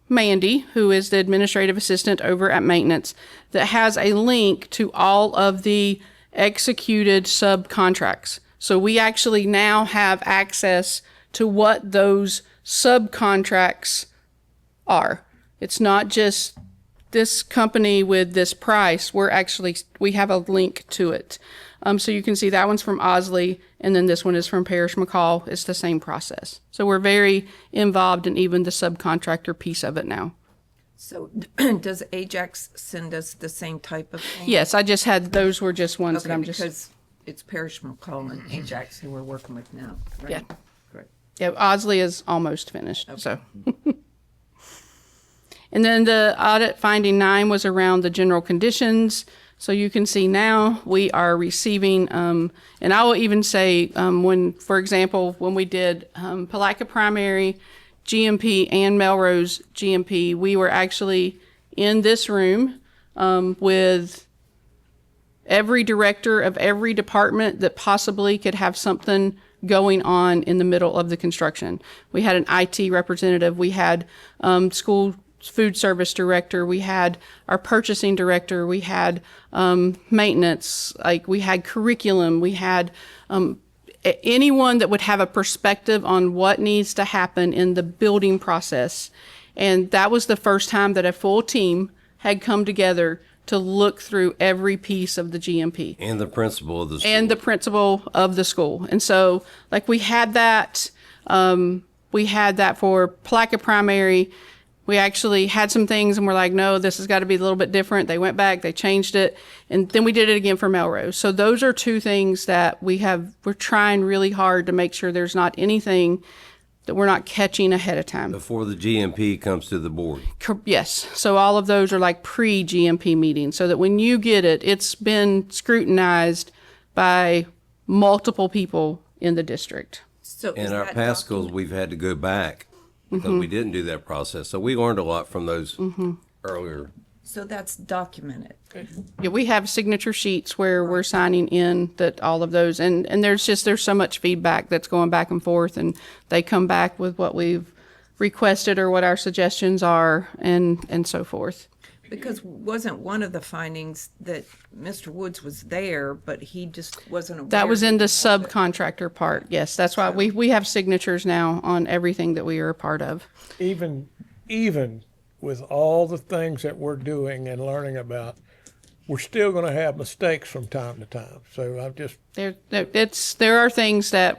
Mandy, who is the administrative assistant over at maintenance, that has a link to all of the executed subcontracts. So we actually now have access to what those subcontracts are. It's not just this company with this price. We have a link to it. So you can see that one's from Osley, and then this one is from Parrish McCall. It's the same process. So we're very involved in even the subcontractor piece of it now. So does Ajax send us the same type of thing? Yes, those were just ones that Okay, I'm just. because it's Parrish McCall and Ajax who we're working with now, right? Yeah. Great. Yeah, Osley is almost finished, so. And then the audit finding 9 was around the general conditions. So you can see now we are receiving, and I will even say for example, when we did Palatka Primary, GMP, and Melrose GMP, we were actually in this room with every director of every department that possibly could have something going on in the middle of the construction. We had an IT representative, we had school food service director, we had our purchasing director, we had maintenance, like we had curriculum, we had anyone that would have a perspective on what needs to happen in the building process. And that was the first time that a full team had come together to look through every piece of the GMP. And the principal of the school. And the principal of the school. And so, like, we had that for Palatka Primary. We actually had some things and we're like, no, this has got to be a little bit different. They went back, they changed it, and then we did it again for Melrose. So those are two things that we're trying really hard to make sure there's not anything that we're not catching ahead of time. Before the GMP comes to the board. Yes. So all of those are like pre-GMP meetings, so that when you get it, it's been scrutinized by multiple people in the district. So is In our that past document- schools, we've had to go back because we didn't do that process. So we learned a lot from those earlier. So that's documented. Yeah, we have signature sheets where we're signing in that all of those, and there's so much feedback that's going back and forth, and they come back with what we've requested or what our suggestions are, and so forth. Because wasn't one of the findings that Mr. Woods was there, but he just wasn't aware? That was in the he had it? subcontractor part. Yes, that's why we have signatures now on everything that we are a part of. Even with all the things that we're doing and learning about, we're still going to have mistakes from time to time. So I've just There are things that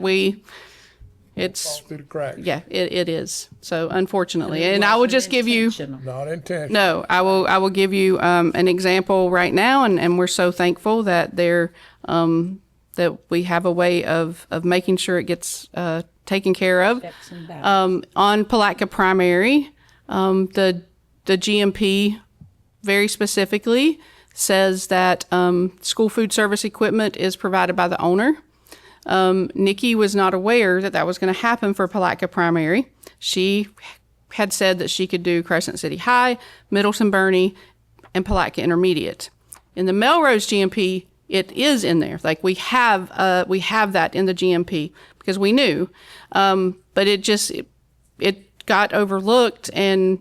it's through the cracks. yeah, it is. So unfortunately, and I will just give you. Intentional. Not intentional. No, I will give you an example right now, and we're so thankful that that we have a way of making sure it gets taken care of. Checks and balances. On Palatka Primary, the GMP very specifically says that school food service equipment is provided by the owner. Nikki was not aware that was going to happen for Palatka Primary. She had said that she could do Crescent City High, Middleton Burney, and Palatka Intermediate. In the Melrose GMP, it is in there. Like we have that in the GMP because we knew, but it got overlooked, and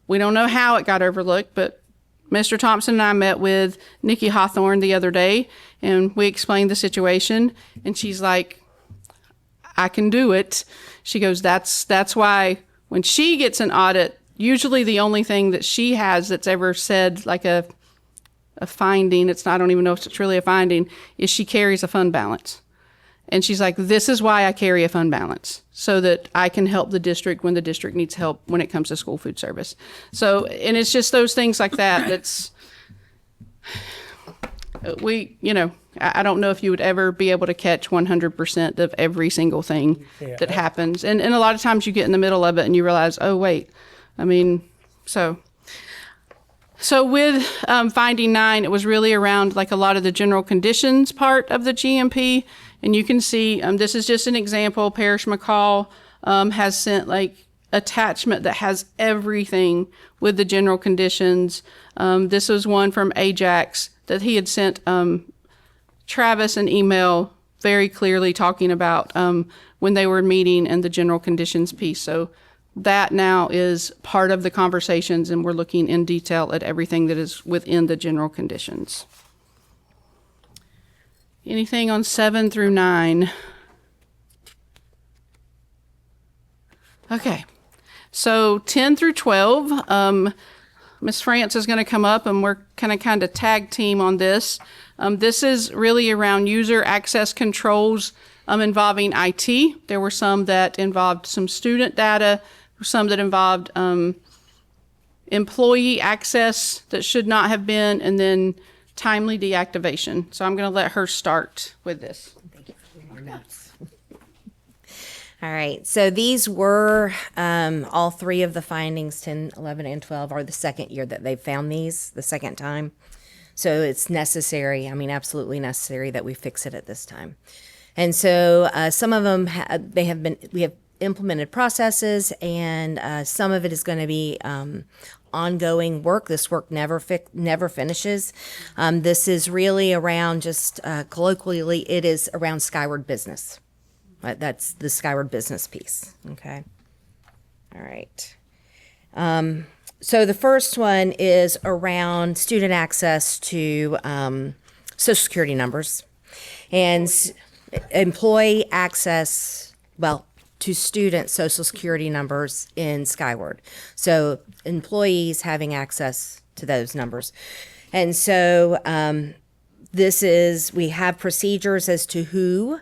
we don't know how it got overlooked. But Mr. Thompson and I met with Nikki Hawthorne the other day, and we explained the situation, and she's like, I can do it. She goes, that's why when she gets an audit, usually the only thing that she has that's ever said like a finding, I don't even know if it's really a finding, is she carries a fund balance. And she's like, this is why I carry a fund balance, so that I can help the district when the district needs help when it comes to school food service. So, and it's just those things like that I don't know if you would ever be able to catch 100% of every single thing that happens. And a lot of times you get in the middle of it and you realize, oh, wait, so with finding 9, it was really around like a lot of the general conditions part of the GMP. And you can see, this is just an example. Parish McCall has sent like attachment that has everything with the general conditions. This was one from Ajax that he had sent Travis an email very clearly talking about when they were meeting and the general conditions piece. So that now is part of the conversations, and we're looking in detail at everything that is within the general conditions. Anything on 7 through 9? Okay. So 10 through 12, Ms. France is going to come up, and we're kind of tag team on this. This is really around user access controls involving IT. There were some that involved some student data, some that involved employee access that should not have been, and then timely deactivation. So I'm going to let her start with this. All right, so these were all 3 of the findings, 10, 11, and 12, are the second year that they've found these, the second time. So it's necessary, absolutely necessary that we fix it at this time. And so some of them, we have implemented processes, and some of it is going to be ongoing work. This work never finishes. This is really around just colloquially, it is around Skyward Business. That's the Skyward Business piece. Okay. All right. So the first one is around student access to Social Security numbers and employee access, to student Social Security numbers in Skyward. So employees having access to those numbers. And so we have procedures as to who,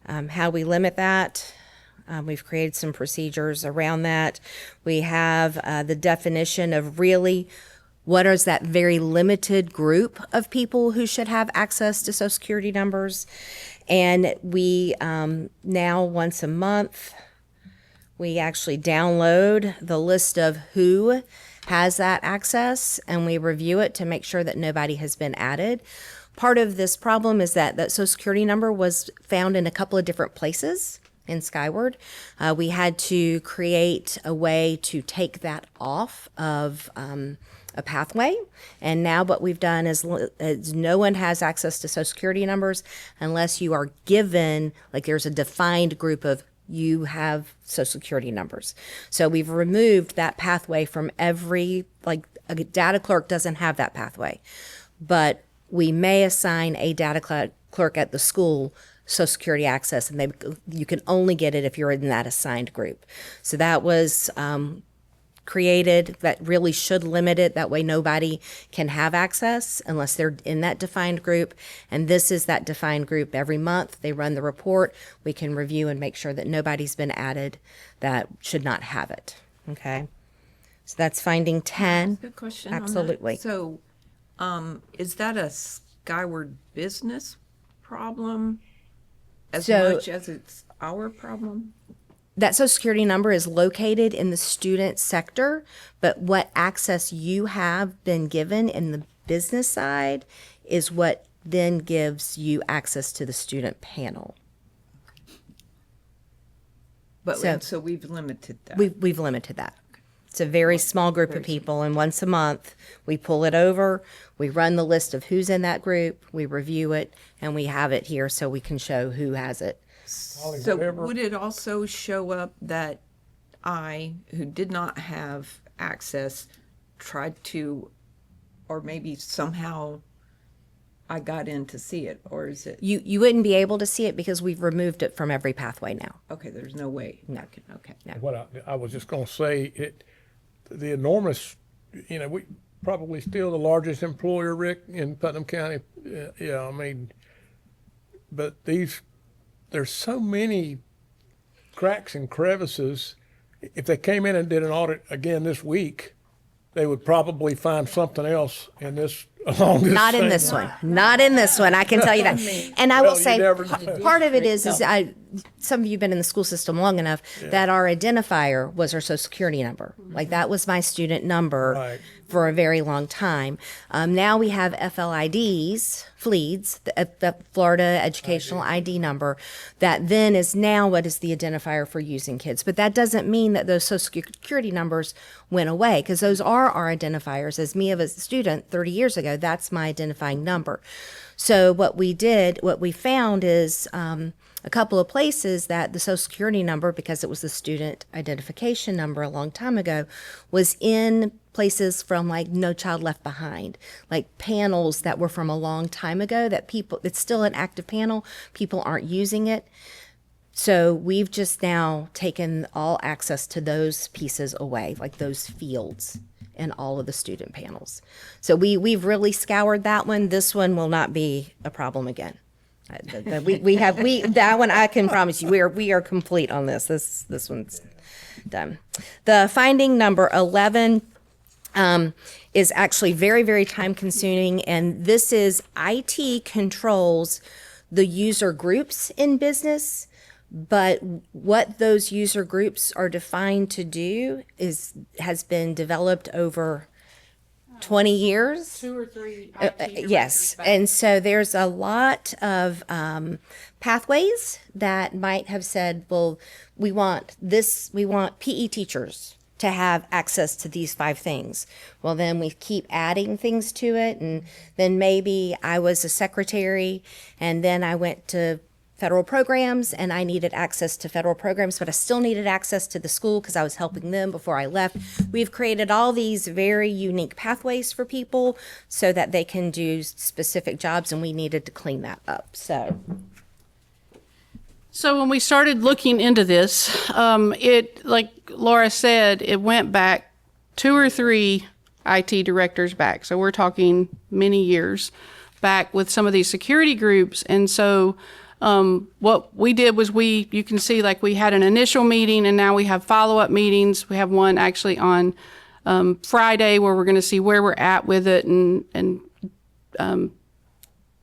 how we limit that. We've created some procedures around that. We have the definition of really what is that very limited group of people who should have access to Social Security numbers. And we now, once a month, we actually download the list of who has that access, and we review it to make sure that nobody has been added. Part of this problem is that that Social Security number was found in a couple of different places in Skyward. We had to create a way to take that off of a pathway. And now what we've done is no one has access to Social Security numbers unless you are given, like there's a defined group of you have Social Security numbers. So we've removed that pathway from every, like a data clerk doesn't have that pathway, but we may assign a data clerk at the school Social Security access, and you can only get it if you're in that assigned group. So that was created, that really should limit it. That way nobody can have access unless they're in that defined group. And this is that defined group. Every month they run the report. We can review and make sure that nobody's been added that should not have it. Okay. So that's finding 10. Good question. on that. Absolutely. So, is that a Skyward business problem as So- much as it's our problem? That Social Security number is located in the student sector, but what access you have been given in the business side is what then gives you access to the student panel. But So- and so we've limited that. We've limited that. It's a very small group of people, and once a month, we pull it over, we run the list of who's in that group, we review it, and we have it here so we can show who has it. So would it also show up that I, who did not have access, tried to, or maybe somehow I got in to see it, or is it, You wouldn't be able to see it because we've removed it from every pathway now. okay, there's no way. No. Okay. What I was just gonna say, the enormous, we probably still the largest employer, Rick, in Putnam County. Yeah, I mean, but there's so many cracks and crevices. If they came in and did an audit again this week, they would probably find something else in this along this. Not in same this line. one. Not in this one. I can tell you that. And I will Well, you say, never know. part of it is some of you have been in the school system long enough that our identifier was our Social Security number. Like that was my student number Right. for a very long time. Now we have FLIDs, FLEEDs, the Florida Educational ID number, that then is now what is the identifier for using kids. But that doesn't mean that those Social Security numbers went away, because those are our identifiers. As me as a student 30 years ago, that's my identifying number. So what we found is a couple of places that the Social Security number, because it was the student identification number a long time ago, was in places from like No Child Left Behind, like panels that were from a long time ago that it's still an active panel, people aren't using it. So we've just now taken all access to those pieces away, like those fields in all of the student panels. So we've really scoured that one. This one will not be a problem again. That one I can promise you we are complete on this. This one's done. The finding number 11 is actually very, very time consuming, and this is IT controls the user groups in business. But what those user groups are defined to do has been developed over 20 years. 2 or 3 Yes. And so there's a lot of pathways that might have said, well, we want PE teachers to have access to these 5 things. Well, then we keep adding things to it. And then maybe I was a secretary and then I went to federal programs and I needed access to federal programs, but I still needed access to the school because I was helping them before I left. We've created all these very unique pathways for people so that they can do specific jobs, and we needed to clean that up. So when we started looking into this, it, like Laura said, it went back 2 or 3 IT directors back. So we're talking many years back with some of these security groups. And so what we did was you can see like we had an initial meeting and now we have follow-up meetings. We have one actually on Friday where we're going to see where we're at with it, and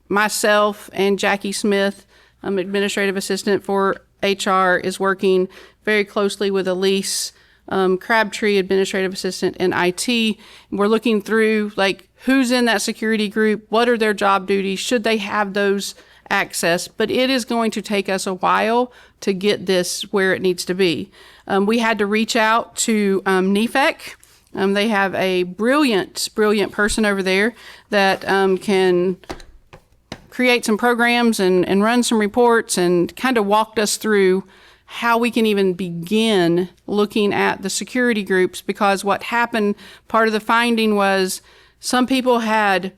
myself and Jackie Smith, administrative assistant for HR, is working very closely with Elise Crabtree, administrative assistant in IT. And we're looking through like who's in that security group, what are their job duties, should they have those access, but it is going to take us a while to get this where it needs to be. We had to reach out to NEFAC. They have a brilliant person over there that can create some programs and run some reports, and kind of walked us through how we can even begin looking at the security groups, because what happened, part of the finding was some people had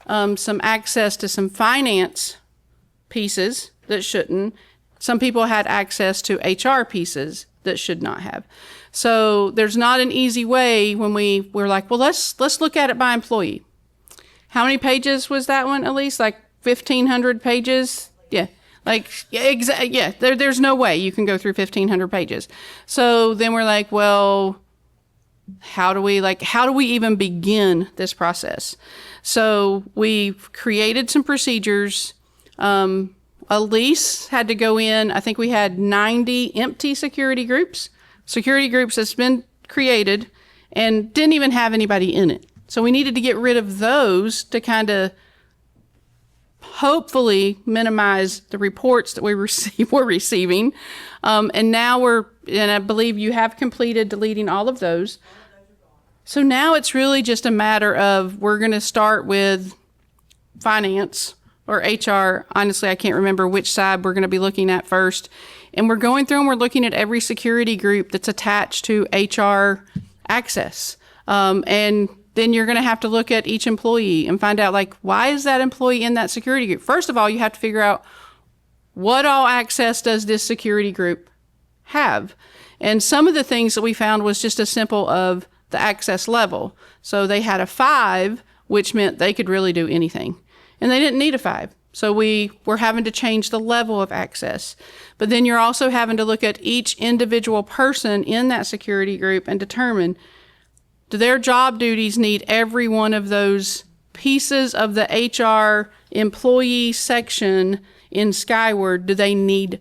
some access to some finance pieces that shouldn't. Some people had access to HR pieces that should not have. So there's not an easy way when we're like, well, let's look at it by employee. How many pages was that one, Elise? Like 1,500 pages? Yeah. Like, yeah, there's no way you can go through 1,500 pages. So then we're like, well, how do we even begin this process? So we created some procedures. Elise had to go in. I think we had 90 empty security groups that's been created and didn't even have anybody in it. So we needed to get rid of those to kind of hopefully minimize the reports that we're receiving. And now and I believe you have completed deleting all of those. So now it's really just a matter of, we're going to start with finance or HR. Honestly, I can't remember which side we're going to be looking at first. And we're going through and we're looking at every security group that's attached to HR access. And then you're going to have to look at each employee and find out, like, why is that employee in that security group? First of all, you have to figure out what all access does this security group have. And some of the things that we found was just as simple of the access level. So they had a 5, which meant they could really do anything. And they didn't need a 5. So we were having to change the level of access. But then you're also having to look at each individual person in that security group and determine, do their job duties need every one of those pieces of the HR employee section in Skyward? Do they need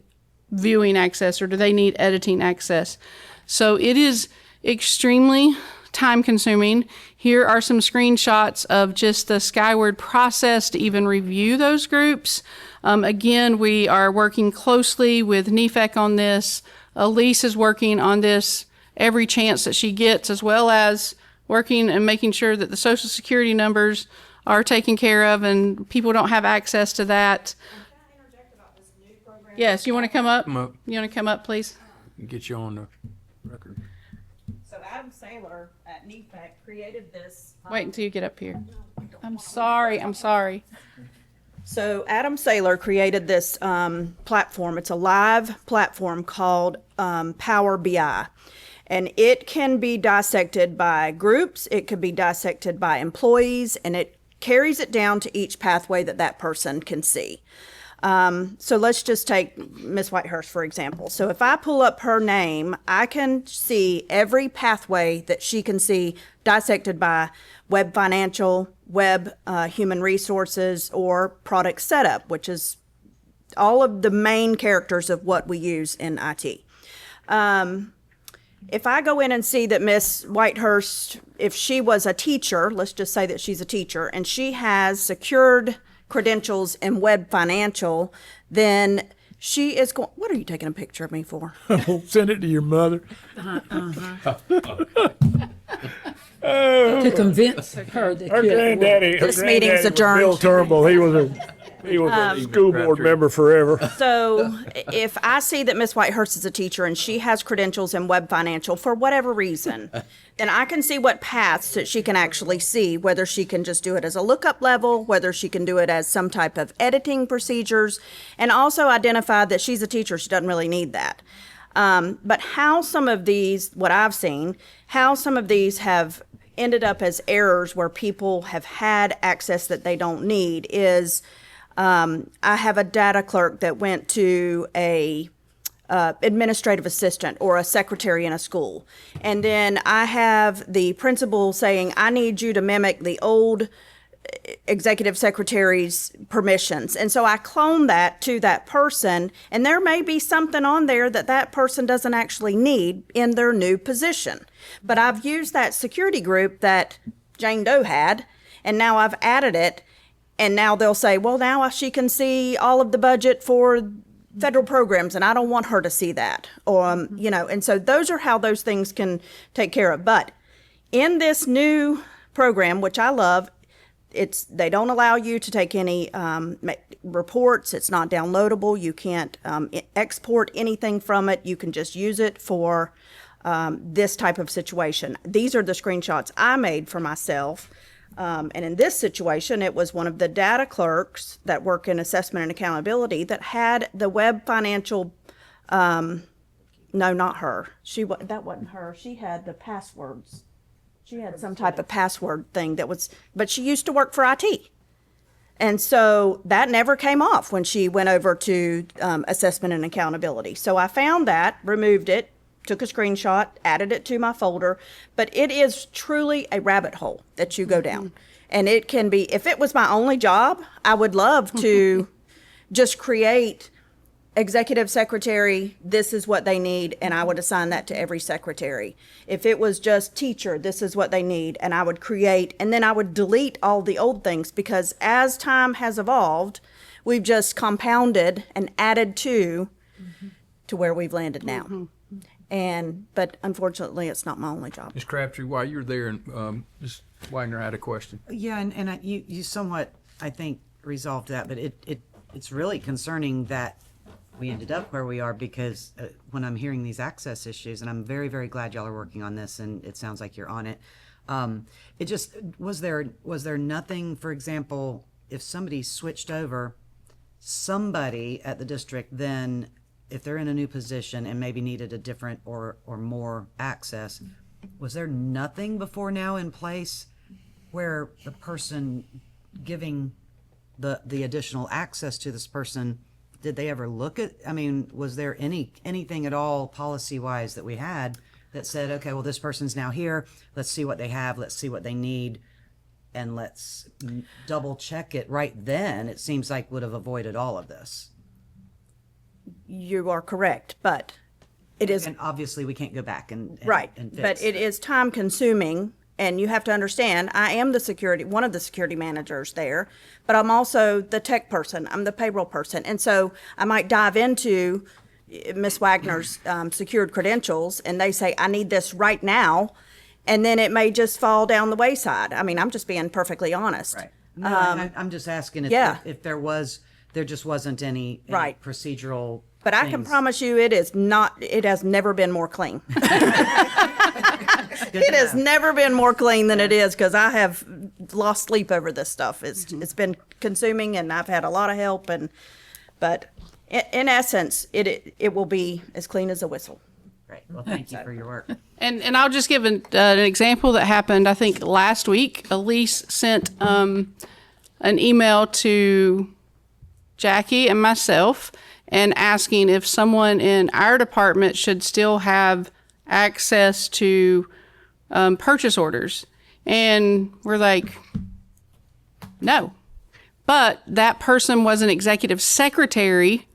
viewing access, or do they need editing access? So it is extremely time consuming. Here are some screenshots of just the Skyward process to even review those groups. Again, we are working closely with NEFAC on this. Elise is working on this every chance that she gets, as well as working and making sure that the Social Security numbers are taken care of and people don't have access to that. Yes, you want to come up? Come up. You want to come up, please? Get you on the record. So Adam Saylor at NEFAC created this. Wait until you get up here. I'm sorry. So Adam Saylor created this platform. It's a live platform called Power BI. And it can be dissected by groups, it could be dissected by employees, and it carries it down to each pathway that person can see. So let's just take Ms. Whitehurst, for example. So if I pull up her name, I can see every pathway that she can see dissected by web financial, web human resources, or product setup, which is all of the main characters of what we use in IT. If I go in and see that Ms. Whitehurst, if she was a teacher, let's just say that she's a teacher, and she has secured credentials in web financial, then she is going, what are you taking a picture of me for? Send it to your mother. To convince her that Her granddaddy This meeting's was adjourned. Bill Turnbull. He was a school board member forever. So if I see that Ms. Whitehurst is a teacher and she has credentials in web financial for whatever reason, then I can see what paths that she can actually see, whether she can just do it as a lookup level, whether she can do it as some type of editing procedures, and also identify that she's a teacher, she doesn't really need that. But how some of these, what I've seen, how some of these have ended up as errors where people have had access that they don't need is I have a data clerk that went to a administrative assistant or a secretary in a school. And then I have the principal saying, I need you to mimic the old executive secretary's permissions. And so I clone that to that person, and there may be something on there that that person doesn't actually need in their new position. But I've used that security group that Jane Doe had, and now I've added it, and now they'll say, well, now she can see all of the budget for federal programs, and I don't want her to see that. Or, you know, and so those are how those things can take care of. But in this new program, which I love, they don't allow you to take any reports. It's not downloadable. You can't export anything from it. You can just use it for this type of situation. These are the screenshots I made for myself. And in this situation, it was one of the data clerks that work in assessment and accountability that had the web financial, no, not her. That wasn't her. She had the passwords. She had some type of password thing but she used to work for IT. And so that never came off when she went over to assessment and accountability. So I found that, removed it, took a screenshot, added it to my folder. But it is truly a rabbit hole that you go down. And it can be, if it was my only job, I would love to just create executive secretary, this is what they need, and I would assign that to every secretary. If it was just teacher, this is what they need, and I would create, and then I would delete all the old things, because as time has evolved, we've just compounded and added to where we've landed now. But unfortunately, it's not my only job. Ms. Crabtree, while you're there, and Ms. Wagner had a question. Yeah, and you somewhat, I think, resolved that, but it's really concerning that we ended up where we are, because when I'm hearing these access issues, and I'm very, very glad y'all are working on this, and it sounds like you're on it. It just, was there nothing, for example, if somebody switched over, somebody at the district then, if they're in a new position and maybe needed a different or more access, was there nothing before now in place where the person giving the additional access to this person, did they ever look at, I mean, was there anything at all policy-wise that we had that said, okay, well, this person's now here, let's see what they have, let's see what they need, and let's double check it right then? It seems like would have avoided all of this. You are correct, but it is... And obviously, we can't go back and Right, and fix but it is time consuming, and you have to understand, I am one of the security managers there, but I'm also the tech person, I'm the payroll person, and so I might dive into Ms. Wagner's secured credentials, and they say, I need this right now, and then it may just fall down the wayside. I mean, I'm just being perfectly honest. Right. No, I'm just asking if there just wasn't any Right. procedural But I can promise you it has never been more clean. It has never been more clean than it is, because I have lost sleep over this stuff. It's been consuming, and I've had a lot of help, but in essence, it will be as clean as a whistle. Great. Well, thank you for your work. And I'll just give an example that happened, I think, last week. Elise sent an email to Jackie and myself and asking if someone in our department should still have access to purchase orders. And we're like, no. But that person was an executive secretary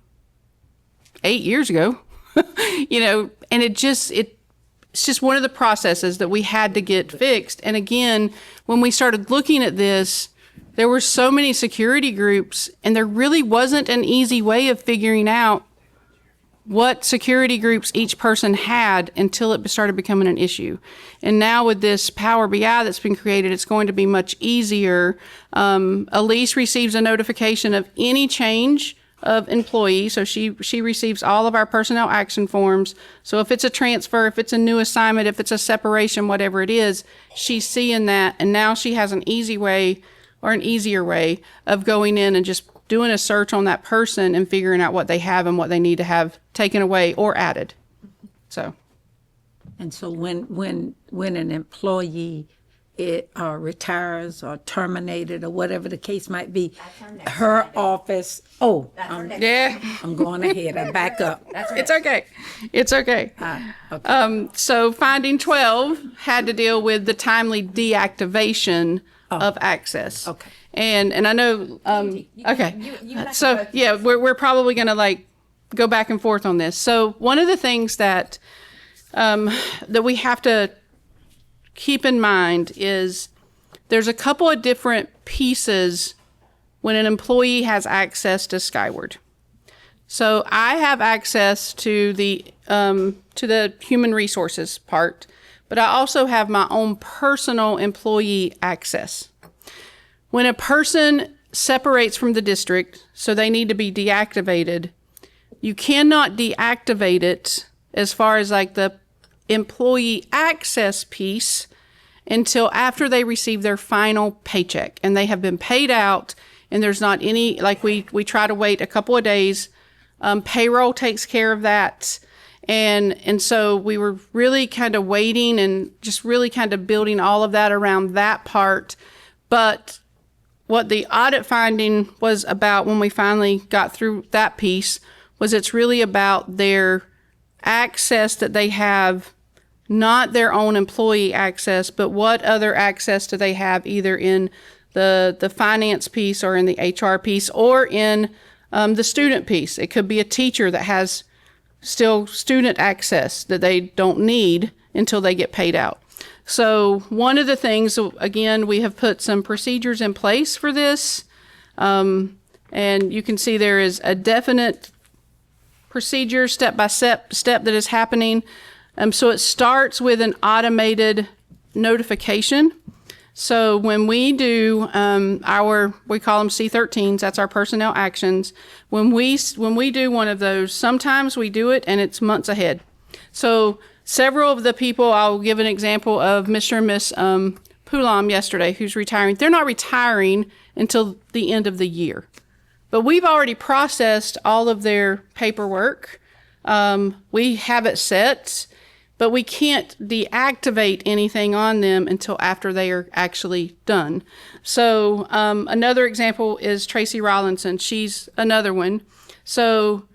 8 years ago, and it's just one of the processes that we had to get fixed. And again, when we started looking at this, there were so many security groups, and there really wasn't an easy way of figuring out what security groups each person had until it started becoming an issue. And now with this Power BI that's been created, it's going to be much easier. Elise receives a notification of any change of employee. So she receives all of our personnel action forms. So if it's a transfer, if it's a new assignment, if it's a separation, whatever it is, she's seeing that. And now she has an easier way of going in and just doing a search on that person and figuring out what they have and what they need to have taken away or added. So. And so when an employee it retires or terminated or whatever the case might be, her office, Yeah, I'm going ahead, I back up. it's okay. It's okay. So finding 12 had to deal with the timely deactivation of access. Okay. And I know, okay. So yeah, we're probably going to like go back and forth on this. So one of the things that that we have to keep in mind is there's a couple of different pieces when an employee has access to Skyward. So I have access to the human resources part, but I also have my own personal employee access. When a person separates from the district, so they need to be deactivated, you cannot deactivate it as far as like the employee access piece until after they receive their final paycheck and they have been paid out and there's not any, like we try to wait a couple of days. Payroll takes care of that. And so we were really kind of waiting and just really kind of building all of that around that part. But what the audit finding was about when we finally got through that piece was it's really about their access that they have, not their own employee access, but what other access do they have either in the finance piece or in the HR piece or in the student piece. It could be a teacher that has still student access that they don't need until they get paid out. So one of the things, again, we have put some procedures in place for this. And you can see there is a definite procedure, step-by-step that is happening. So it starts with an automated notification. So when we do we call them C13s, that's our personnel actions. When we do one of those, sometimes we do it and it's months ahead. So several of the people, I'll give an example of Mr. and Miss Poulam yesterday, who's retiring. They're not retiring until the end of the year. But we've already processed all of their paperwork. We have it set, but we can't deactivate anything on them until after they are actually done. So another example is Tracy Rollinson. She's another one. So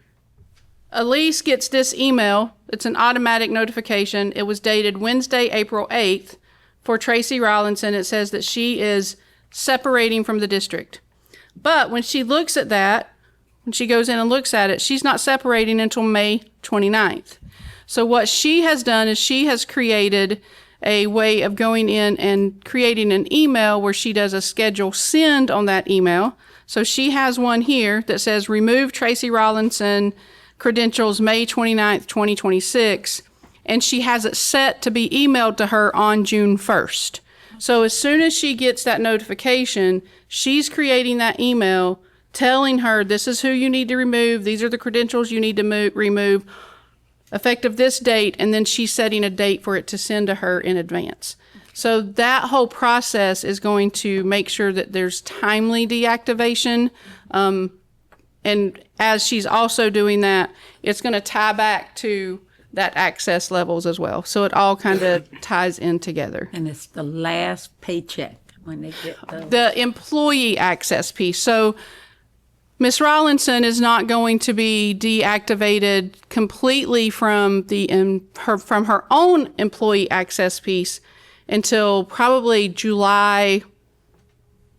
Elise gets this email. It's an automatic notification. It was dated Wednesday, April 8th for Tracy Rollinson. It says that she is separating from the district. But when she looks at that, when she goes in and looks at it, she's not separating until May 29th. So what she has done is she has created a way of going in and creating an email where she does a schedule send on that email. So she has one here that says remove Tracy Rollinson credentials May 29th, 2026. And she has it set to be emailed to her on June 1st. So as soon as she gets that notification, she's creating that email telling her this is who you need to remove. These are the credentials you need to remove effective this date. And then she's setting a date for it to send to her in advance. So that whole process is going to make sure that there's timely deactivation. And as she's also doing that, it's going to tie back to that access levels as well. So it all kind of ties in together. And it's the last paycheck when they get the employee access piece. So Ms. Rollinson is not going to be deactivated completely from from her own employee access piece until probably July,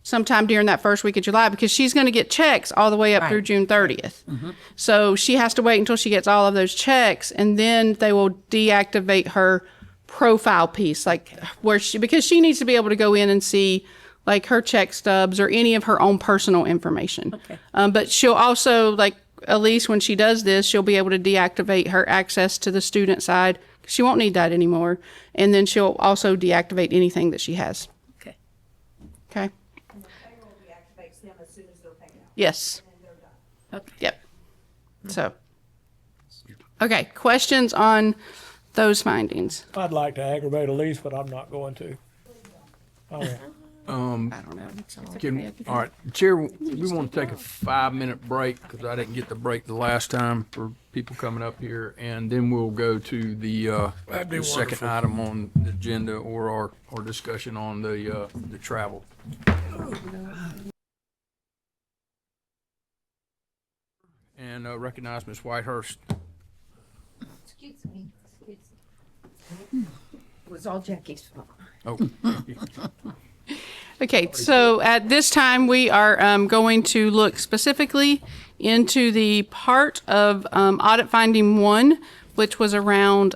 sometime during that first week of July, because she's going to get checks all the way up through June 30th. Mm-hmm. So she has to wait until she gets all of those checks, and then they will deactivate her profile piece, like because she needs to be able to go in and see like her check stubs or any of her own personal information. Okay. But she'll also, like Elise, when she does this, she'll be able to deactivate her access to the student side. She won't need that anymore. And then she'll also deactivate anything that she has. Okay. Okay. And the payroll deactivates them as soon as they're paid out. Yes. And then they're done. Okay. Yep. So, okay, questions on those findings? I'd like to aggravate Elise, but I'm not going to. I won't. I don't know. It's all All right, Chair, we want to take a 5-minute break because I didn't get the break the last time for people coming up here, and then we'll go to the second item on the agenda or our discussion on the travel. And recognize Ms. Whitehurst. Excuse me. It was all Jackie's fault. Oh, Okay, so at this time, we are going to look specifically into the part of audit finding 1, which was around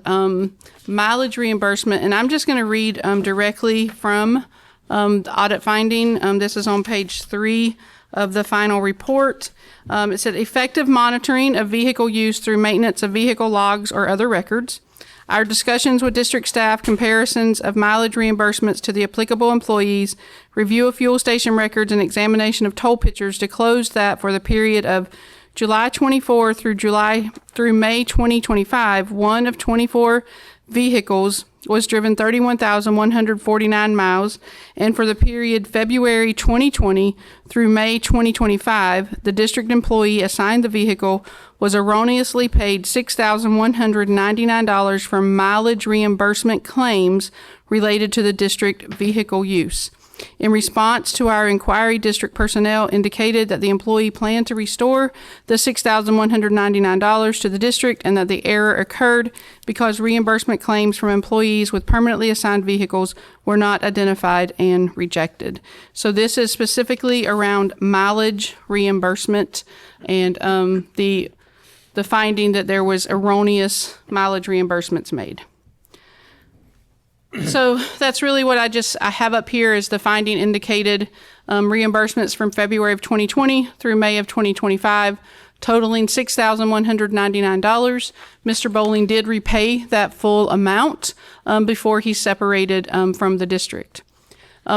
mileage reimbursement. And I'm just going to read directly from the audit finding. This is on page 3 of the final report. It said effective monitoring of vehicle use through maintenance of vehicle logs or other records. Our discussions with district staff, comparisons of mileage reimbursements to the applicable employees, review of fuel station records, and examination of toll pictures disclosed that for the period of July 24 through May 2025, one of 24 vehicles was driven 31,149 miles, and for the period February 2020 through May 2025, the district employee assigned the vehicle was erroneously paid $6,199 for mileage reimbursement claims related to the district vehicle use. In response to our inquiry, district personnel indicated that the employee planned to restore the $6,199 to the district and that the error occurred because reimbursement claims from employees with permanently assigned vehicles were not identified and rejected. So this is specifically around mileage reimbursement and the finding that there was erroneous mileage reimbursements made. So that's really what I have up here is the finding indicated reimbursements from February of 2020 through May of 2025, totaling $6,199. Mr. Bowling did repay that full amount before he separated from the district.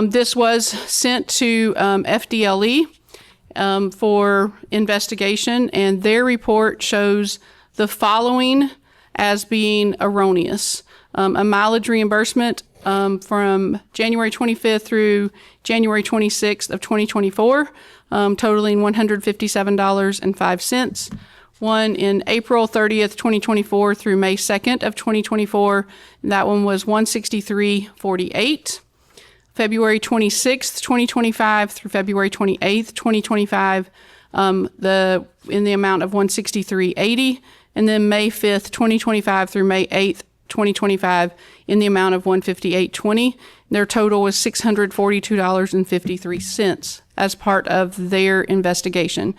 This was sent to FDLE for investigation, and their report shows the following as being erroneous. A mileage reimbursement from January 25th through January 26th of 2024, totaling $157.05. One in April 30th, 2024 through May 2nd of 2024, that one was $163.48. February 26th, 2025 through February 28th, 2025, in the amount of $163.80. And then May 5th, 2025 through May 8th, 2025 in the amount of $158.20. Their total was $642.53 as part of their investigation.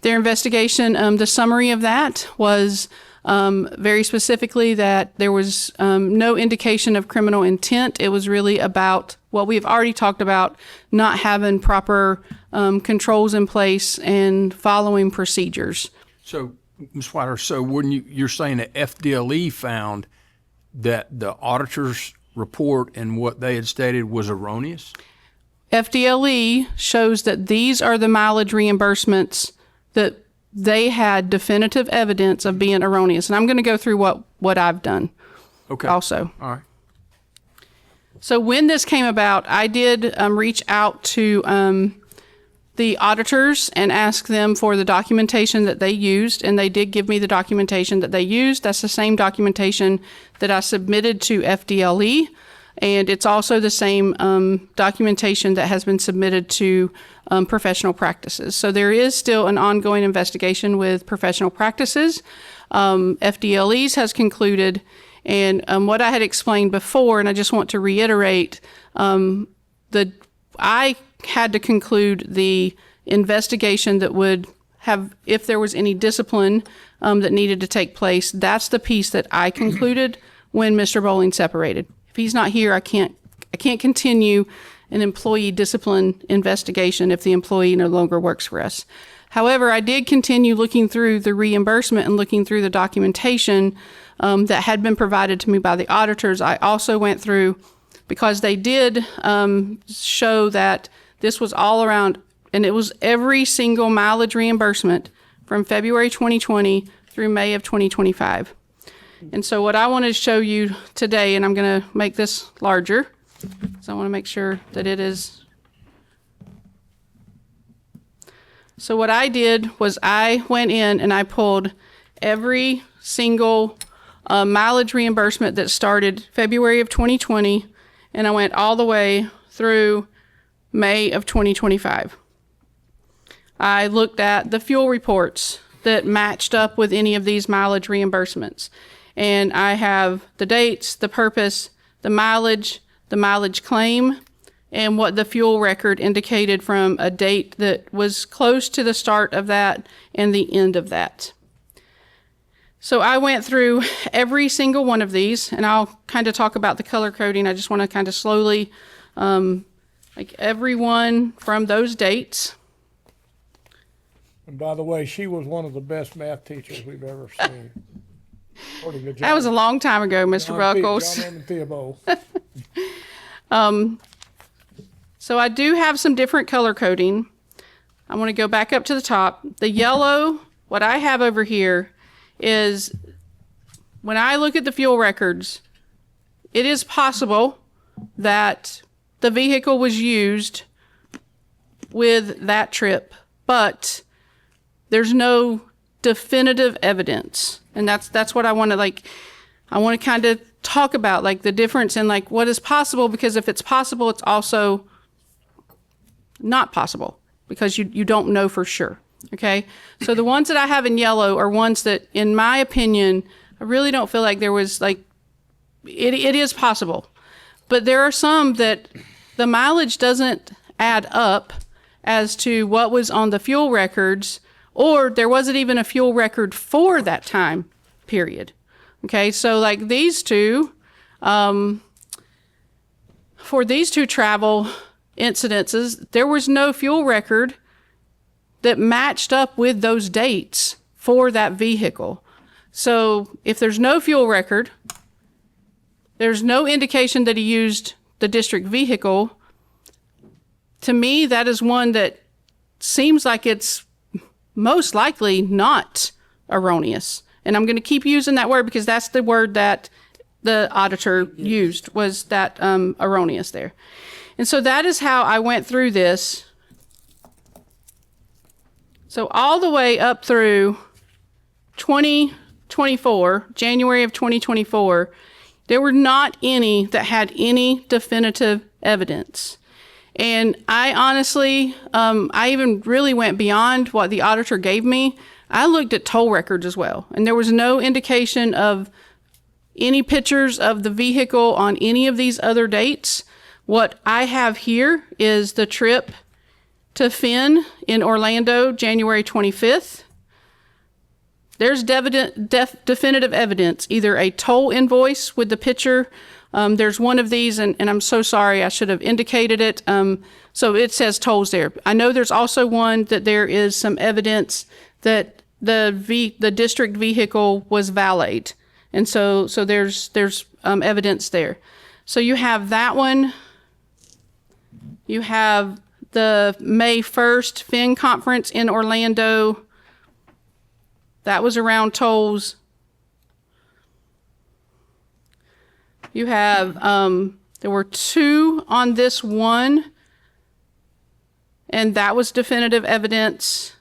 Their investigation, the summary of that was very specifically that there was no indication of criminal intent. It was really about what we've already talked about, not having proper controls in place and following procedures. so Ms. Whiter, so when you're saying that FDLE found that the auditor's report and what they had stated was erroneous? FDLE shows that these are the mileage reimbursements that they had definitive evidence of being erroneous. And I'm going to go through what I've done also. All right. So when this came about, I did reach out to the auditors and ask them for the documentation that they used, and they did give me the documentation that they used. That's the same documentation that I submitted to FDLE, and it's also the same documentation that has been submitted to professional practices. So there is still an ongoing investigation with professional practices. FDLE's has concluded, and what I had explained before, and I just want to reiterate, I had to conclude the investigation that would have, if there was any discipline that needed to take place, that's the piece that I concluded when Mr. Bowling separated. If he's not here, I can't continue an employee discipline investigation if the employee no longer works for us. However, I did continue looking through the reimbursement and looking through the documentation that had been provided to me by the auditors. I also went through, because they did show that this was all around, and it was every single mileage reimbursement from February 2020 through May of 2025. And so what I want to show you today, and I'm going to make this larger, so I want to make sure that it is So what I did was I went in and I pulled every single mileage reimbursement that started February of 2020, and I went all the way through May of 2025. I looked at the fuel reports that matched up with any of these mileage reimbursements. And I have the dates, the purpose, the mileage claim, and what the fuel record indicated from a date that was close to the start of that and the end of that. So I went through every single one of these, and I'll kind of talk about the color coding. I just want to kind of slowly, like every one from those dates. And by the way, she was one of the best math teachers we've ever seen. That was a long time ago, Mr. Buckles. John and Theobald. So I do have some different color coding. I want to go back up to the top. The yellow, what I have over here is when I look at the fuel records, it is possible that the vehicle was used with that trip, but there's no definitive evidence. And that's what I want to I want to kind of talk about, like the difference in like what is possible, because if it's possible, it's also not possible because you don't know for sure. Okay. So the ones that I have in yellow are ones that, in my opinion, I really don't feel like there was it is possible, but there are some that the mileage doesn't add up as to what was on the fuel records, or there wasn't even a fuel record for that time period. Okay. So like these two, for these two travel incidences, there was no fuel record that matched up with those dates for that vehicle. So if there's no fuel record, there's no indication that he used the district vehicle. To me, that is one that seems like it's most likely not erroneous. And I'm going to keep using that word because that's the word that the auditor used, was that erroneous there. And so that is how I went through this. So all the way up through 2024, January of 2024, there were not any that had any definitive evidence. And I honestly, I even really went beyond what the auditor gave me. I looked at toll records as well, and there was no indication of any pictures of the vehicle on any of these other dates. What I have here is the trip to Finn in Orlando, January 25th. There's definitive evidence, either a toll invoice with the picture. There's one of these, and I'm so sorry, I should have indicated it. So it says tolls there. I know there's also one that there is some evidence that the district vehicle was valeted. And so there's evidence there. So you have that one. You have the May 1st Finn conference in Orlando. That was around tolls. You have, there were two on this one, and that was definitive evidence.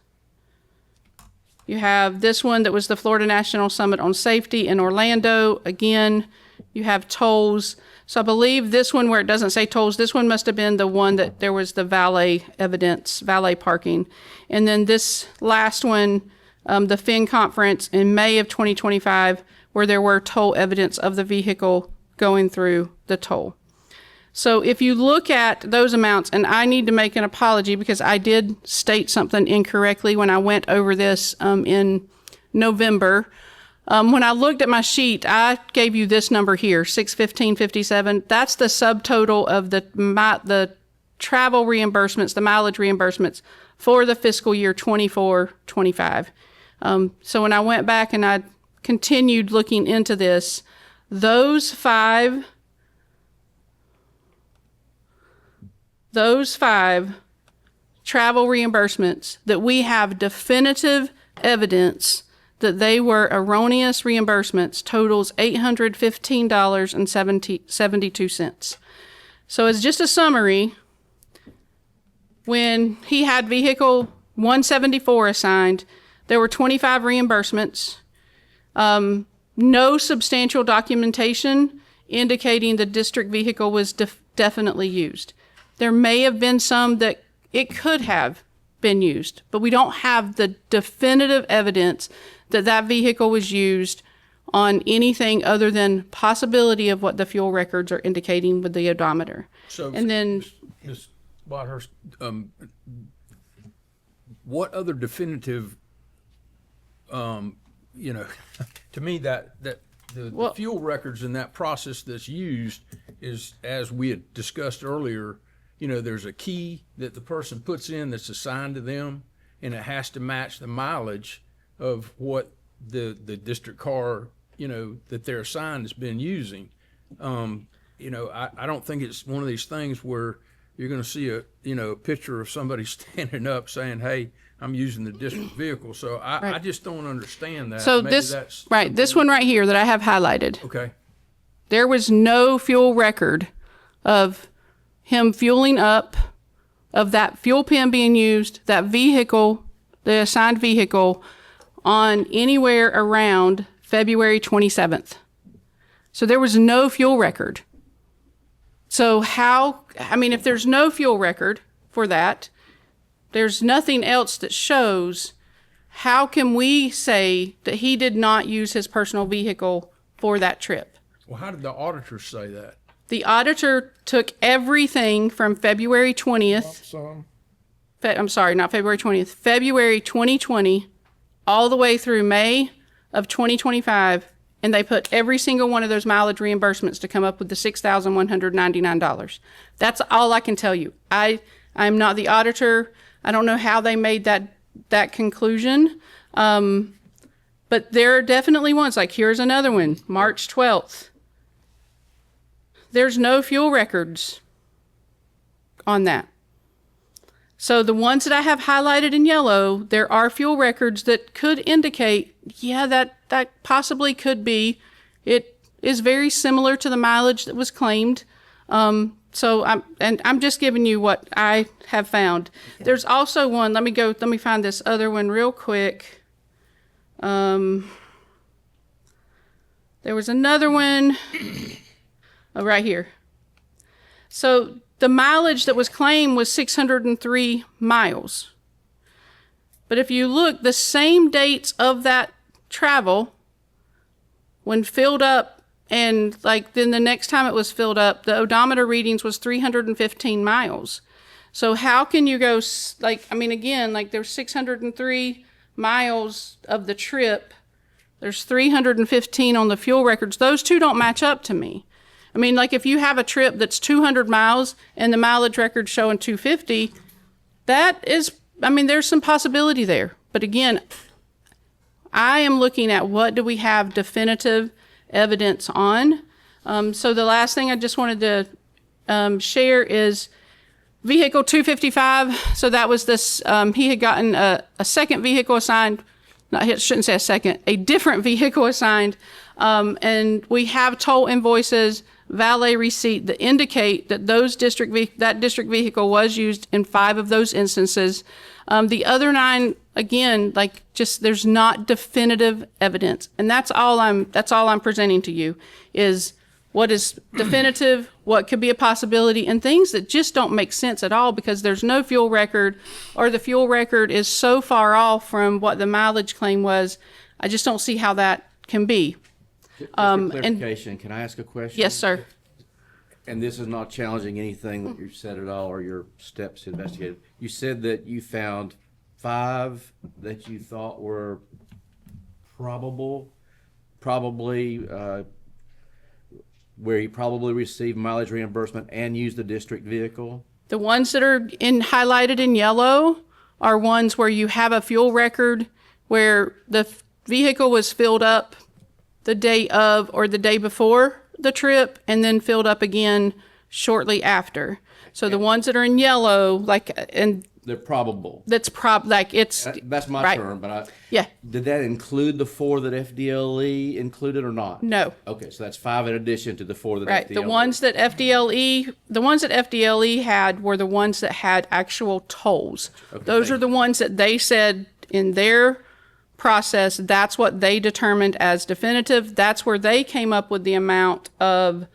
You have this one that was the Florida National Summit on Safety in Orlando. Again, you have tolls. So I believe this one, where it doesn't say tolls, this one must have been the one that there was the valet evidence, valet parking. And then this last one, the Finn conference in May of 2025, where there were toll evidence of the vehicle going through the toll. So if you look at those amounts, and I need to make an apology because I did state something incorrectly when I went over this in November. When I looked at my sheet, I gave you this number here, 615.57. That's the subtotal of the travel reimbursements, the mileage reimbursements for the fiscal year 24-25. So when I went back and I continued looking into this, those five travel reimbursements that we have definitive evidence that they were erroneous reimbursements totals $815.72. So as just a summary, when he had vehicle 174 assigned. There were 25 reimbursements. No substantial documentation indicating the district vehicle was definitely used. There may have been some that it could have been used, but we don't have the definitive evidence that that vehicle was used on anything other than possibility of what the fuel records are indicating with the odometer. So, and then, Ms. Whitehurst, what other definitive, to me that the fuel records in that process that's used is, as we had discussed earlier, there's a key that the person puts in that's assigned to them, and it has to match the mileage of what the district car, that they're assigned has been using. I don't think it's one of these things where you're going to see a picture of somebody standing up saying, "Hey, I'm using the district vehicle." So I just don't understand that. so Maybe this, that's right, this one right here that I have highlighted, okay. there was no fuel record of him fueling up, of that fuel pen being used, that vehicle, the assigned vehicle, on anywhere around February 27th. So there was no fuel record. So if there's no fuel record for that, there's nothing else that shows, how can we say that he did not use his personal vehicle for that trip? Well, how did the auditors say that? The auditor took everything from February 20th. I'm sorry, not February 20th, February 2020, all the way through May of 2025, and they put every single one of those mileage reimbursements to come up with the $6,199. That's all I can tell you. I'm not the auditor. I don't know how they made that conclusion. But there are definitely ones, like here's another one, March 12th. There's no fuel records on that. So the ones that I have highlighted in yellow, there are fuel records that could indicate, yeah, that possibly could be. It is very similar to the mileage that was claimed. So I'm just giving you what I have found. Okay. There's also one, let me find this other one real quick. There was another one. Oh, right here. So the mileage that was claimed was 603 miles. But if you look, the same dates of that travel, when filled up, and then the next time it was filled up, the odometer readings was 315 miles. So how can you go, there's 603 miles of the trip. There's 315 on the fuel records. Those two don't match up to me. If you have a trip that's 200 miles and the mileage record's showing 250, there's some possibility there. But again, I am looking at what do we have definitive evidence on. So the last thing I just wanted to share is vehicle 255. So that was this, he had gotten a second vehicle assigned. I shouldn't say a second, a different vehicle assigned. And we have toll invoices, valet receipt that indicate that that district vehicle was used in 5 of those instances. The other 9, again, there's not definitive evidence, and that's all I'm presenting to you is what is definitive, what could be a possibility, and things that just don't make sense at all because there's no fuel record, or the fuel record is so far off from what the mileage claim was. I just don't see how that can be. For clarification, can I ask a question? Yes, sir. And this is not challenging anything that you've said at all or your steps investigated. You said that you found 5 that you thought were probably where he probably received mileage reimbursement and used the district vehicle? The ones that are highlighted in yellow are ones where you have a fuel record where the vehicle was filled up the day of or the day before the trip and then filled up again shortly after. So the ones that are in yellow, and They're probable. That's like it's That's my right. term, but Yeah. did that include the 4 that FDLE included or not? No. Okay, so that's 5 in addition to the 4 that Right. FDLE. The ones that FDLE had were the ones that had actual tolls. Those are the ones that they said in their process, that's what they determined as definitive. That's where they came up with the amount of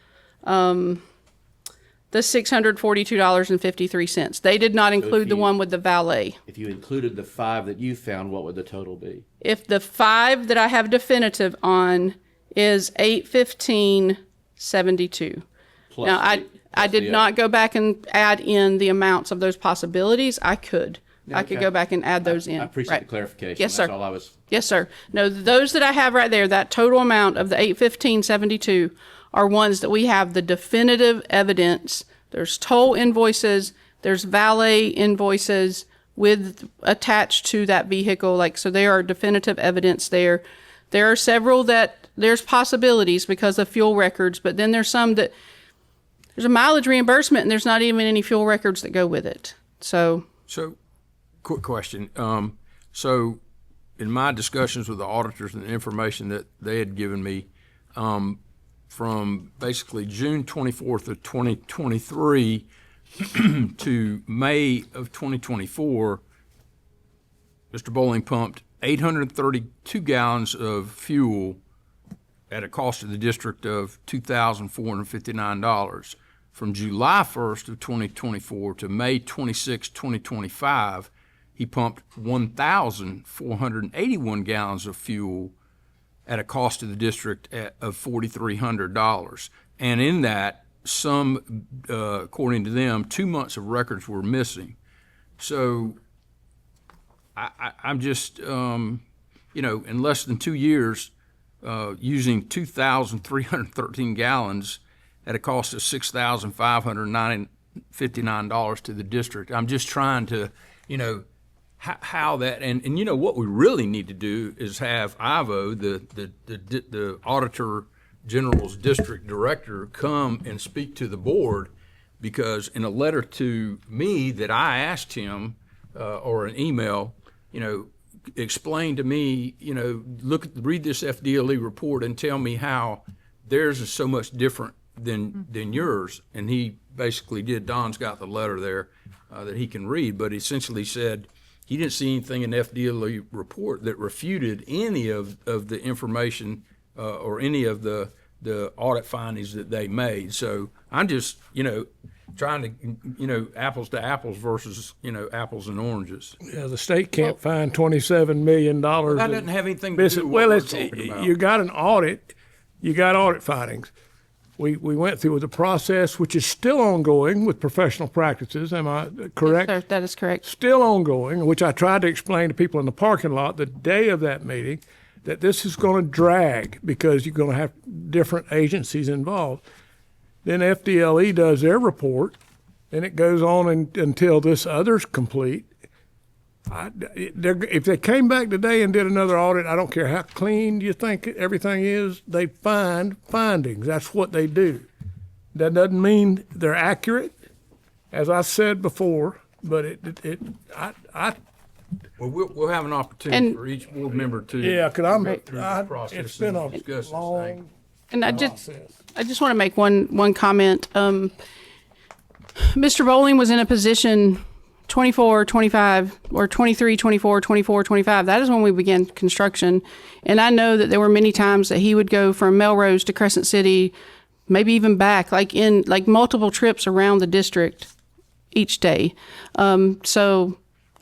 the $642.53. They did not include the one with the valet. If you included the 5 that you found, what would the total be? If the 5 that I have definitive on is $815.72. Plus Now, the- I plus did the not go back and add in the amounts of those possibilities. I could. I could Okay. go back and add those in. I appreciate Right. the clarification. Yes, sir. That's all I was. Yes, sir. No, those that I have right there, that total amount of the $815.72 are ones that we have the definitive evidence. There's toll invoices, there's valet invoices with attached to that vehicle. Like, so there are definitive evidence there. There are several that there's possibilities because of fuel records, but then there's some that there's a mileage reimbursement and there's not even any fuel records that go with it. So Quick question. So in my discussions with the auditors and the information that they had given me, from basically June 24th of 2023 to May of 2024, Mr. Bowling pumped 832 gallons of fuel at a cost to the district of $2,459. From July 1st of 2024 to May 26, 2025, he pumped 1,481 gallons of fuel at a cost to the district of $4,300. And in that, some, according to them, 2 months of records were missing. So I'm just, in less than 2 years, using 2,313 gallons at a cost of $6,559 to the district. I'm just trying to, how that, and what we really need to do is have Ivo, the Auditor General's district director, come and speak to the board, because in a letter to me that I asked him, or an email, explain to me, read this FDLE report and tell me how theirs is so much different than yours. And he basically did. Don's got the letter there that he can read, but essentially said he didn't see anything in the FDLE report that refuted any of the information or any of the audit findings that they made. So I'm just, trying to, apples to apples versus, apples and oranges. Yeah, the state can't find $27 million. That doesn't have anything to do with what we're talking about. You got an audit, you got audit findings. We went through the process, which is still ongoing with professional practices. Am I correct? Yes, sir, that is correct. Still ongoing, which I tried to explain to people in the parking lot the day of that meeting, that this is going to drag because you're going to have different agencies involved. Then FDLE does their report, and it goes on until this other's complete. If they came back today and did another audit, I don't care how clean you think everything is, they find findings. That's what they do. That doesn't mean they're accurate, as I said before, but We'll have an opportunity And- for each board member to yeah, because go through this process it's been a and discuss this thing. long And I process. just want to make one comment. Mr. Bowling was in a position 24, 25, or 23, 24, 24, 25. That is when we began construction. And I know that there were many times that he would go from Melrose to Crescent City, maybe even back, like multiple trips around the district each day. So,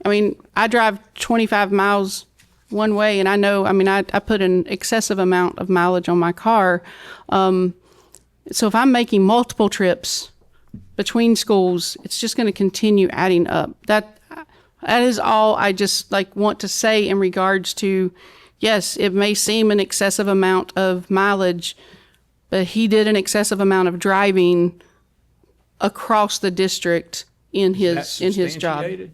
I drive 25 miles one way, and I know, I put an excessive amount of mileage on my car. So if I'm making multiple trips between schools, it's just going to continue adding up. That is all I just want to say in regards to, yes, it may seem an excessive amount of mileage, but he did an excessive amount of driving across the district in his job. Substantiated,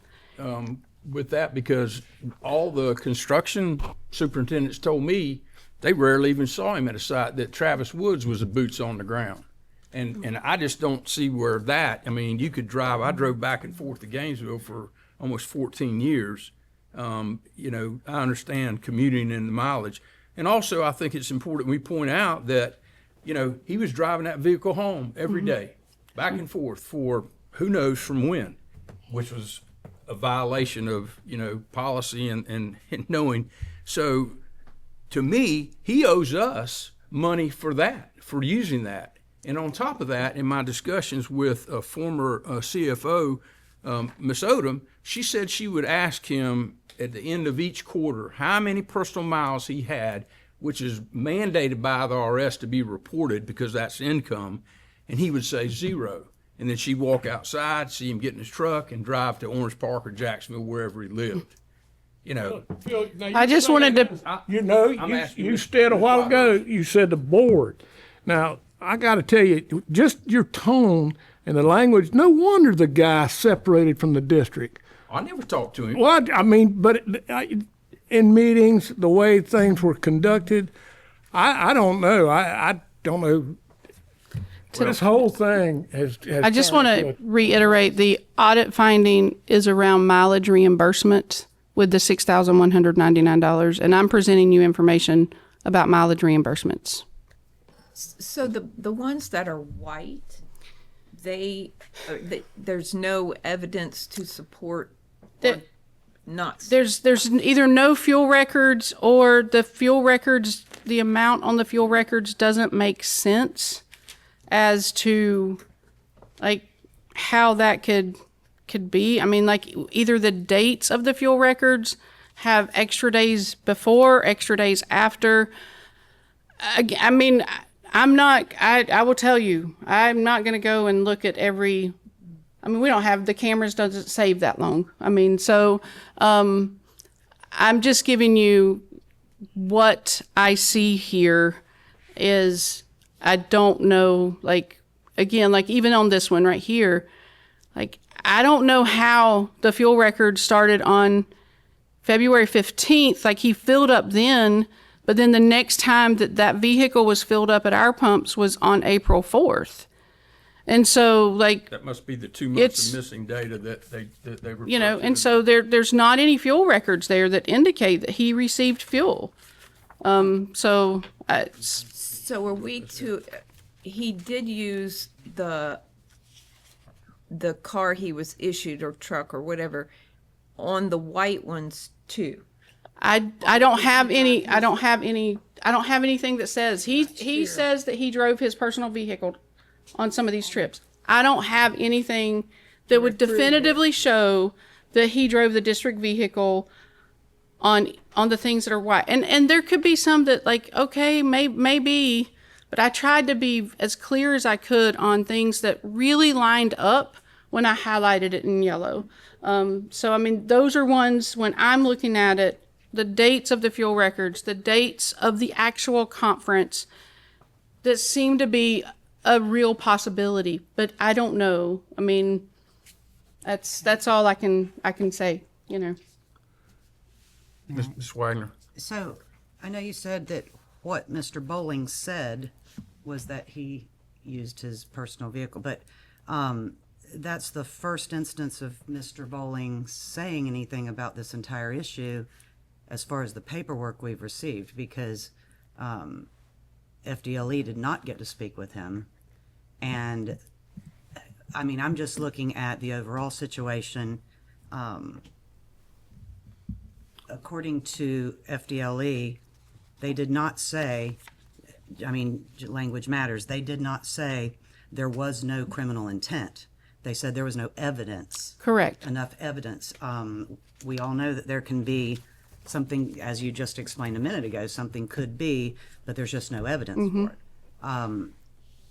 with that, because all the construction superintendents told me they rarely even saw him at a site that Travis Woods was a boots on the ground. And I just don't see where that, you could drive. I drove back and forth to Gainesville for almost 14 years, you know, I understand commuting and the mileage. And also, I think it's important we point out that, you know, he was driving that vehicle home every day, back and forth for who knows from when, which was a violation of, you know, policy and knowing. So to me, he owes us money for that, for using that. And on top of that, in my discussions with a former CFO, Ms. Odom, she said she would ask him at the end of each quarter how many personal miles he had, which is mandated by the IRS to be reported because that's income, and he would say 0. And then she'd walk outside, see him get in his truck, and drive to Orange Park or Jacksonville, wherever he lived. You know, Phil, now you I just say wanted that- to- You know, I'm you, asking you you- said a while ago, you said the board. Now, I got to tell you, just your tone and the language, no wonder the guy separated from the district. I never talked to him. Well, I mean, but in meetings, the way things were conducted, I don't know. I don't know. This whole thing has I just want turned to into reiterate, the audit finding is around mileage reimbursement with the $6,199, and I'm presenting you information about mileage reimbursements. So the ones that are white, there's no evidence to support or not. There's either no fuel records, or the fuel records, the amount on the fuel records doesn't make sense as to like how that could be. I mean, like either the dates of the fuel records have extra days before, extra days after. I mean, I will tell you, I'm not going to go and look at every. I mean, we don't have the cameras doesn't save that long. I mean, so I'm just giving you what I see here is I don't know, like, again, like even on this one right here, like I don't know how the fuel record started on February 15th. Like he filled up then, but then the next time that vehicle was filled up at our pumps was on April 4th. And so, like, That must be the 2 months It's- of missing data that they were. you know, and so there's not any fuel records there that indicate that he received fuel. So So are we to, he did use the car he was issued or truck or whatever on the white ones too? I don't have anything that says he says that he drove his personal vehicle on some of these trips. I don't have anything that would definitively show that he drove the district vehicle on the things that are white. And there could be some that like, okay, maybe, but I tried to be as clear as I could on things that really lined up when I highlighted it in yellow. So, I mean, those are ones when I'm looking at it, the dates of the fuel records, the dates of the actual conference that seem to be a real possibility, but I don't know. I mean, that's all I can say, you know. Ms. Wagner. So, I know you said that what Mr. Bowling said was that he used his personal vehicle, but that's the first instance of Mr. Bowling saying anything about this entire issue as far as the paperwork we've received, because FDLE did not get to speak with him. And, I mean, I'm just looking at the overall situation. According to FDLE, they did not say, I mean, language matters, they did not say there was no criminal intent. They said there was no evidence. Correct. Enough evidence. We all know that there can be something, as you just explained a minute ago, something could be, but there's just no evidence for it.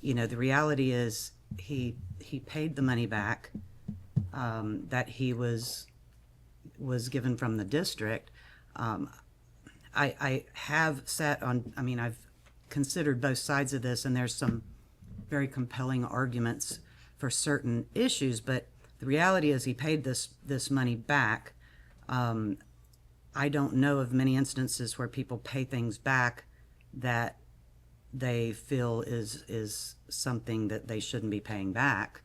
You know, the reality is he paid the money back that he was given from the district. I have sat on, I mean, I've considered both sides of this, and there's some very compelling arguments for certain issues, but the reality is he paid this money back. I don't know of many instances where people pay things back that they feel is something that they shouldn't be paying back.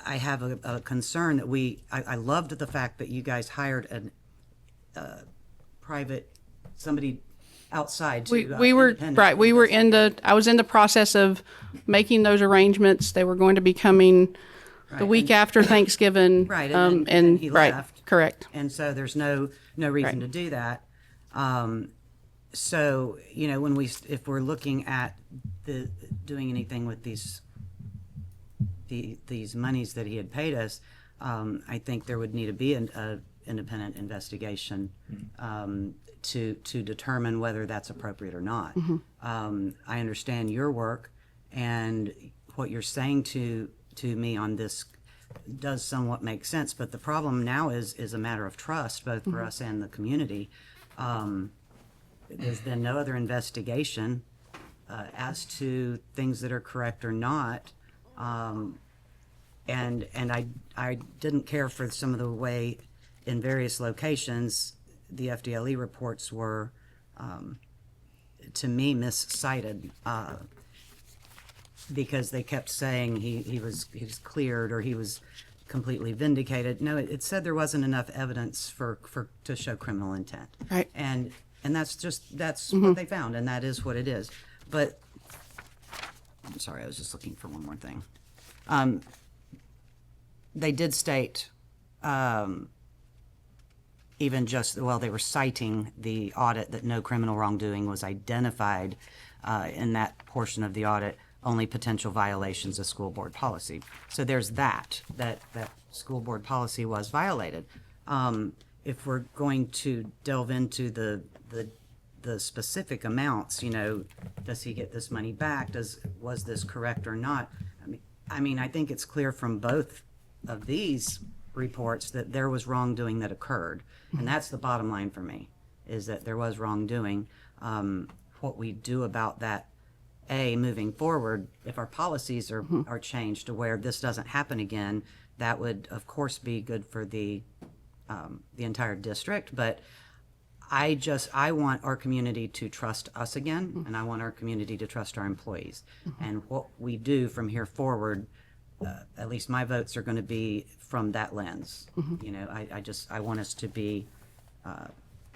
I have a concern that I loved the fact that you guys hired an private, somebody outside to. We were, independent right, we were I was in the process of making those arrangements. They were going to be coming the Right, week and- after Thanksgiving. Right, and then he right, left. correct. And so there's no reason Right. to do that. So, you know, if we're looking at doing anything with these monies that he had paid us, I think there would need to be a independent investigation to determine whether that's appropriate or not. I understand your work, and what you're saying to me on this does somewhat make sense, but the problem now is a matter of trust, both for us and the community. There's been no other investigation as to things that are correct or not. And I didn't care for some of the way in various locations the FDLE reports were, to me, miscited, because they kept saying he was cleared or he was completely vindicated. No, it said there wasn't enough evidence to show criminal intent. Right. And that's what they found, and that is what it is. But I'm sorry, I was just looking for one more thing. They did state, even just, well, they were citing the audit that no criminal wrongdoing was identified in that portion of the audit, only potential violations of school board policy. So there's that school board policy was violated. If we're going to delve into the specific amounts, you know, does he get this money back? Was this correct or not? I mean, I think it's clear from both of these reports that there was wrongdoing that occurred. And that's the bottom line for me, is that there was wrongdoing. What we do about that, moving forward, if our policies are changed to where this doesn't happen again, that would, of course, be good for the entire district. But I want our community to trust us again, and I want our community to trust our employees. And what we do from here forward, at least my votes are going to be from that lens. You know, I want us to be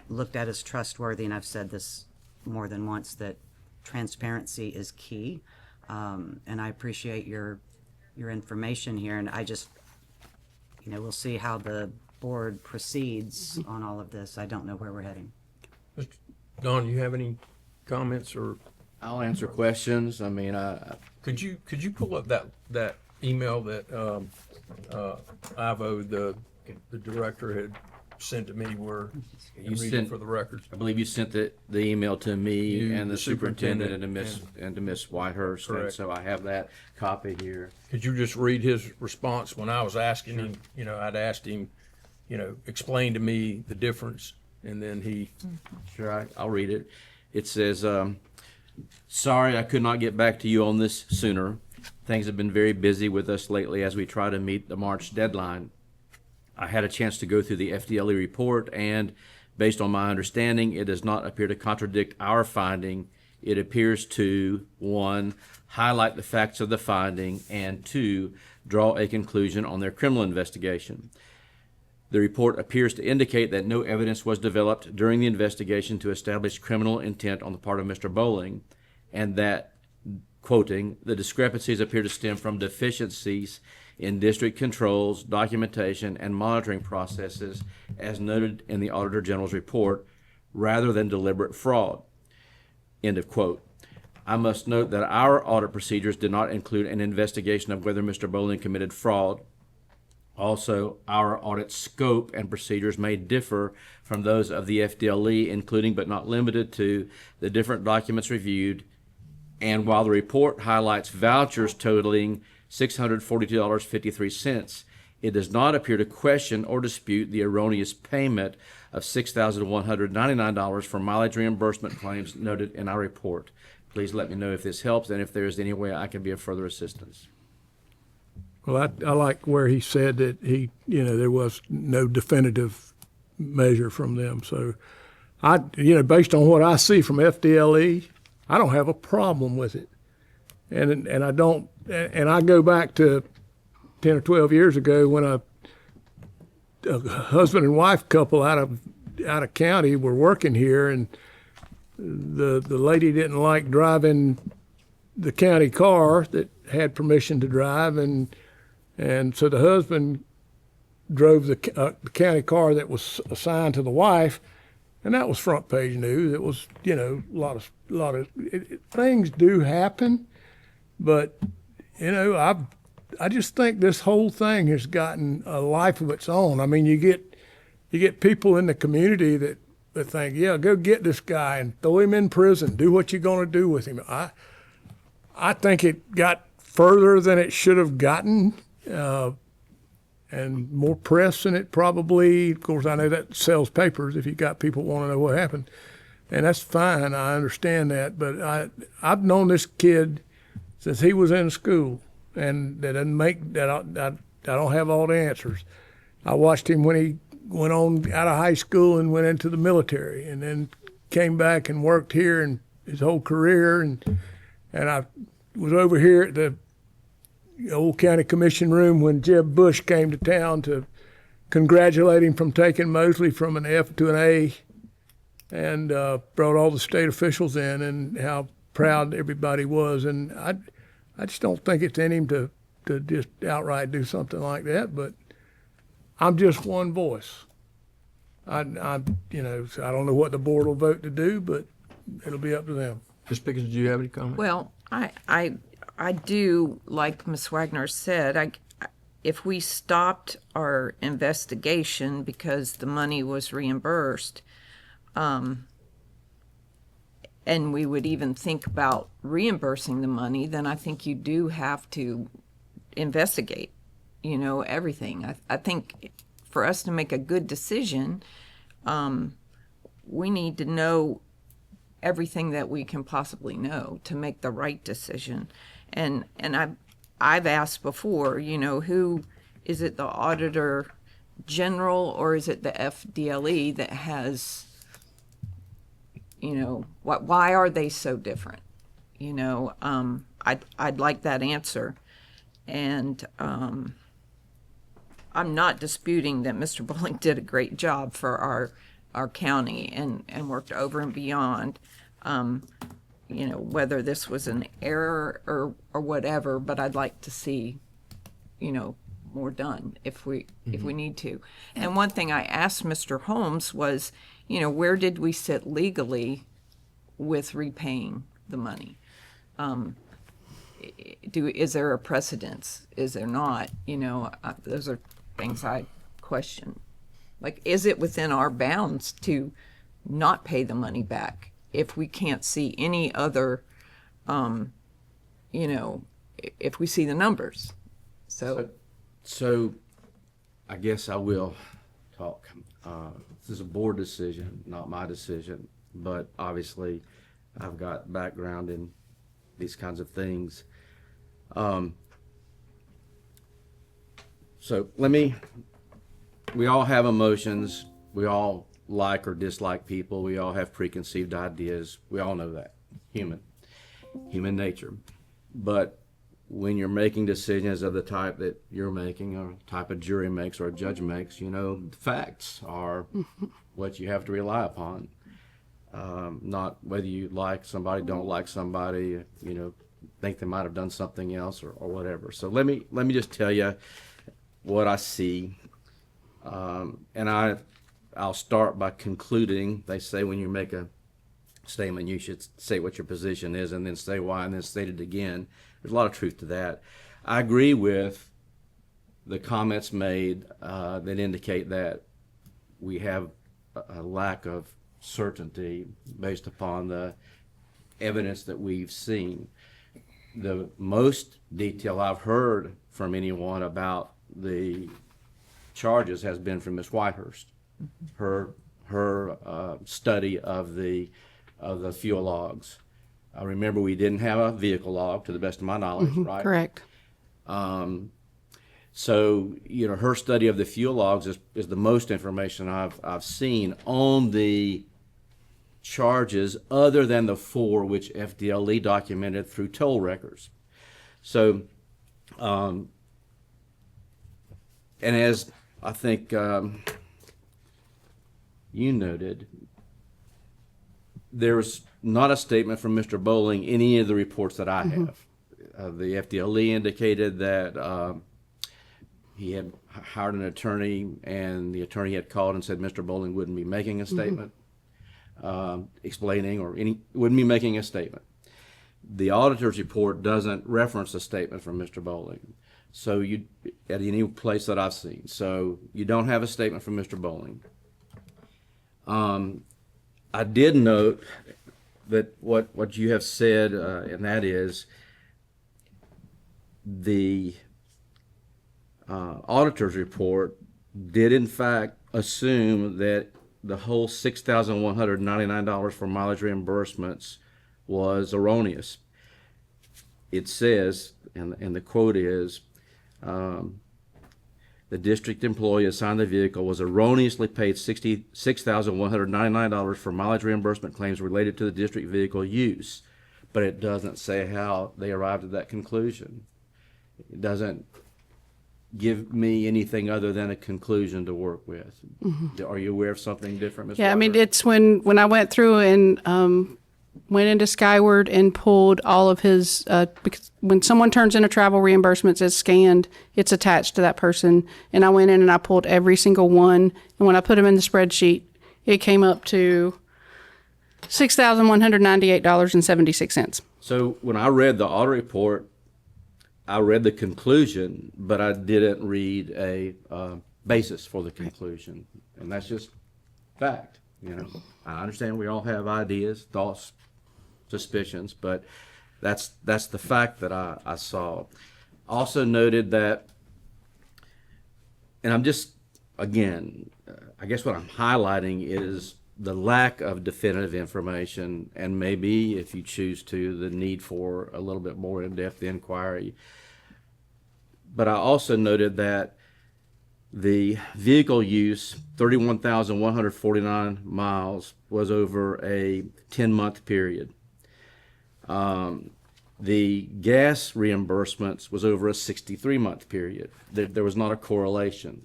looked at as trustworthy, and I've said this more than once, that transparency is key. And I appreciate your information here, and I just, you know, we'll see how the board proceeds on all of this. I don't know where we're heading. Don, you have any comments, or I'll answer questions. I mean, could you pull up that email that Ivo, the director, had sent to me, where You read it sent- for the record? I believe you sent the email to me You, and the the superintendent superintendent, and to Miss Whitehurst, and Correct. so I have that copy here. Could you just read his response when I was asking him? You know, I'd asked him, you know, explain to me the difference, and then he. Sure, I'll read it. It says, sorry I could not get back to you on this sooner. Things have been very busy with us lately as we try to meet the March deadline. I had a chance to go through the FDLE report, and based on my understanding, it does not appear to contradict our finding. It appears to, 1, highlight the facts of the finding, and 2, draw a conclusion on their criminal investigation. The report appears to indicate that no evidence was developed during the investigation to establish criminal intent on the part of Mr. Bowling, and that, quoting, the discrepancies appear to stem from deficiencies in district controls, documentation, and monitoring processes, as noted in the Auditor General's report, rather than deliberate fraud. End of quote. I must note that our audit procedures did not include an investigation of whether Mr. Bowling committed fraud. Also, our audit scope and procedures may differ from those of the FDLE, including but not limited to the different documents reviewed. And while the report highlights vouchers totaling $642.53, it does not appear to question or dispute the erroneous payment of $6,199 for mileage reimbursement claims noted in our report. Please let me know if this helps and if there is any way I can be of further assistance. Well, I like where he said that there was no definitive measure from them. So based on what I see from FDLE, I don't have a problem with it. And I don't, and I go back to 10 or 12 years ago when a husband and wife couple out of county were working here, and the lady didn't like driving the county car that had permission to drive, and so the husband drove the county car that was assigned to the wife, and that was front page news. It was, you know, a lot of things do happen, but you know, I just think this whole thing has gotten a life of its own. I mean, you get people in the community that think, yeah, go get this guy and throw him in prison. Do what you're going to do with him. I think it got further than it should have gotten, and more press than it probably. Of course, I know that sells papers if you got people want to know what happened, and that's fine. I understand that, but I've known this kid since he was in school, and that doesn't make that. I don't have all the answers. I watched him when he went on out of high school and went into the military, and then came back and worked here and his whole career, and I was over here at the old county commission room when Jeb Bush came to town to congratulate him from taking Mosley from an F to an A, and brought all the state officials in, and how proud everybody was. And I just don't think it's in him to just outright do something like that, but I'm just one voice. You know, so I don't know what the board will vote to do, but it'll be up to them. Ms. Pickens, do you have any comment? Well, I do, like Ms. Wagner said, if we stopped our investigation because the money was reimbursed, and we would even think about reimbursing the money, then I think you do have to investigate, you know, everything. I think for us to make a good decision, we need to know everything that we can possibly know to make the right decision. And I've asked before, you know, who is it, the Auditor General or is it the FDLE that has, you know, why are they so different? You know, I'd like that answer. And I'm not disputing that Mr. Bowling did a great job for our county and worked over and beyond. You know, whether this was an error or whatever, but I'd like to see, you know, more done if we need to. And one thing I asked Mr. Holmes was, you know, where did we sit legally with repaying the money? Is there a precedence? Is there not? You know, those are things I question. Like, is it within our bounds to not pay the money back if we can't see any other, you know, if we see the numbers? So I guess I will talk. This is a board decision, not my decision, but obviously I've got background in these kinds of things. So we all have emotions. We all like or dislike people. We all have preconceived ideas. We all know that. Human nature. But when you're making decisions of the type that you're making, or type a jury makes or a judge makes, you know, the facts are what you have to rely upon. Not whether you like somebody, don't like somebody, you know, think they might have done something else or whatever. So let me just tell you what I see. And I'll start by concluding. They say when you make a statement, you should say what your position is and then say why and then state it again. There's a lot of truth to that. I agree with the comments made that indicate that we have a lack of certainty based upon the evidence that we've seen. The most detail I've heard from anyone about the charges has been from Ms. Whitehurst. Her study of the fuel logs. I remember we didn't have a vehicle log, to the best of my knowledge, right? Correct. So, you know, her study of the fuel logs is the most information I've seen on the charges, other than the 4 which FDLE documented through toll records. So, And as I think you noted, there's not a statement from Mr. Bowling in any of the reports that I have. The FDLE indicated that he had hired an attorney, and the attorney had called and said Mr. Bowling wouldn't be making a statement, explaining, or wouldn't be making a statement. The auditor's report doesn't reference a statement from Mr. Bowling. So you, at any place that I've seen, so you don't have a statement from Mr. Bowling. I did note that what you have said, and that is the auditor's report did in fact assume that the whole $6,199 for mileage reimbursements was erroneous. It says, and the quote is, the district employee assigned the vehicle was erroneously paid $66,199 for mileage reimbursement claims related to the district vehicle use, but it doesn't say how they arrived at that conclusion. It doesn't give me anything other than a conclusion to work with. Are you aware of something different, Ms. Yeah, I mean, Walker? it's when I went through and went into Skyward and pulled all of his, because when someone turns in a travel reimbursements, it's scanned, it's attached to that person. And I went in and I pulled every single one. And when I put them in the spreadsheet, it came up to $6,198.76. So when I read the audit report, I read the conclusion, but I didn't read a basis for the conclusion. And that's just fact. You know, I understand we all have ideas, thoughts, suspicions, but that's the fact that I saw. Also noted that, and I'm just, again, I guess what I'm highlighting is the lack of definitive information, and maybe, if you choose to, the need for a little bit more in-depth inquiry. But I also noted that the vehicle use, 31,149 miles, was over a 10-month period. The gas reimbursements was over a 63-month period. There was not a correlation.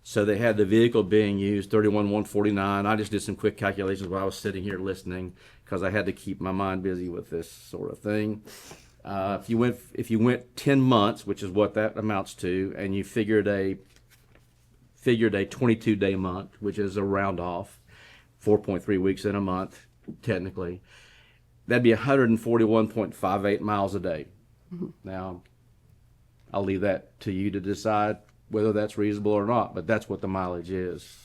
So they had the vehicle being used, 31,149. I just did some quick calculations while I was sitting here listening because I had to keep my mind busy with this sort of thing. If you went 10 months, which is what that amounts to, and you figured a 22-day month, which is a round off, 4.3 weeks in a month, technically, that'd be 141.58 miles a day. Now, I'll leave that to you to decide whether that's reasonable or not, but that's what the mileage is.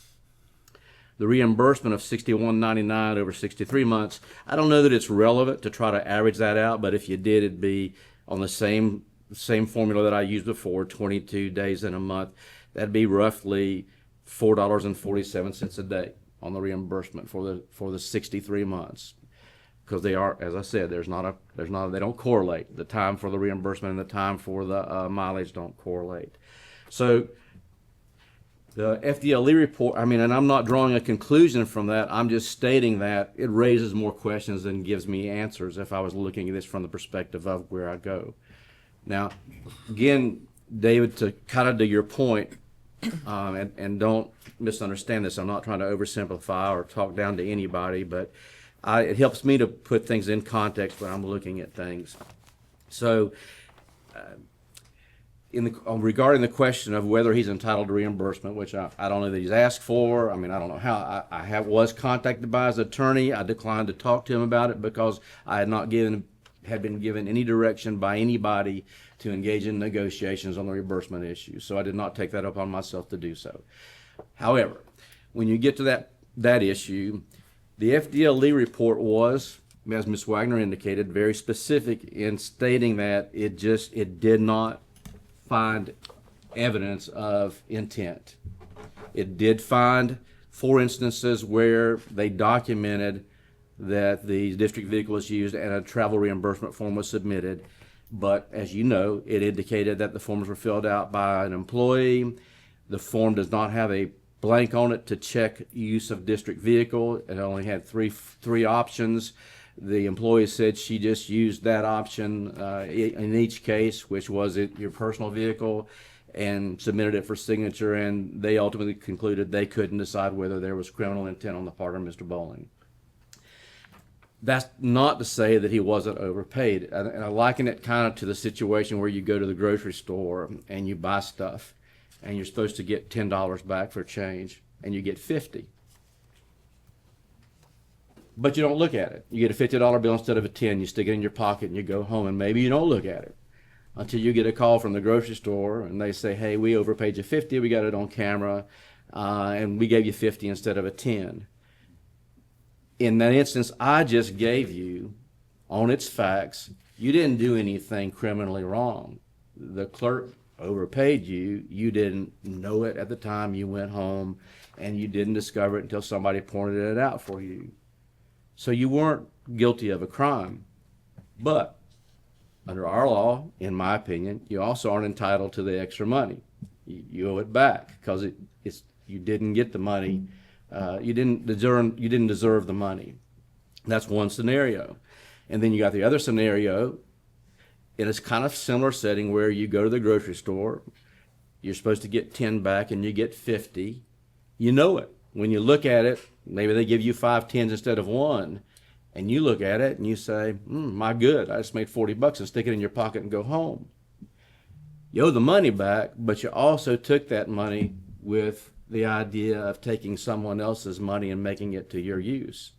The reimbursement of $61.99 over 63 months, I don't know that it's relevant to try to average that out, but if you did, it'd be on the same formula that I used before, 22 days in a month. That'd be roughly $4.47 a day on the reimbursement for the 63 months, because they are, as I said, they don't correlate. The time for the reimbursement and the time for the mileage don't correlate. So the FDLE report, and I'm not drawing a conclusion from that. I'm just stating that it raises more questions than gives me answers if I was looking at this from the perspective of where I go. Now, again, David, to kind of to your point, and don't misunderstand this, I'm not trying to oversimplify or talk down to anybody, but it helps me to put things in context when I'm looking at things. So, regarding the question of whether he's entitled to reimbursement, which I don't know that he's asked for. I don't know how. I was contacted by his attorney. I declined to talk to him about it because I had been given any direction by anybody to engage in negotiations on the reimbursement issue. So I did not take that upon myself to do so. However, when you get to that issue, the FDLE report was, as Ms. Wagner indicated, very specific in stating that it did not find evidence of intent. It did find 4 instances where they documented that the district vehicle was used and a travel reimbursement form was submitted. But as you know, it indicated that the forms were filled out by an employee. The form does not have a blank on it to check use of district vehicle. It only had three options. The employee said she just used that option in each case, which was it your personal vehicle, and submitted it for signature, and they ultimately concluded they couldn't decide whether there was criminal intent on the part of Mr. Bowling. That's not to say that he wasn't overpaid. And I liken it kind of to the situation where you go to the grocery store and you buy stuff and you're supposed to get $10 back for change and you get 50. But you don't look at it. You get a $50 bill instead of a 10, you stick it in your pocket and you go home, and maybe you don't look at it until you get a call from the grocery store and they say, hey, we overpaid you 50, we got it on camera, and we gave you 50 instead of a 10. In that instance I just gave you, on its facts, you didn't do anything criminally wrong. The clerk overpaid you. You didn't know it at the time you went home, and you didn't discover it until somebody pointed it out for you. So you weren't guilty of a crime. But under our law, in my opinion, you also aren't entitled to the extra money. You owe it back because you didn't get the money. You didn't deserve the money. That's one scenario. And then you got the other scenario in a kind of similar setting where you go to the grocery store, you're supposed to get 10 back and you get 50. You know it. When you look at it, maybe they give you 5 10s instead of 1, and you look at it and you say, my good, I just made $40 and stick it in your pocket and go home. You owe the money back, but you also took that money with the idea of taking someone else's money and making it to your use.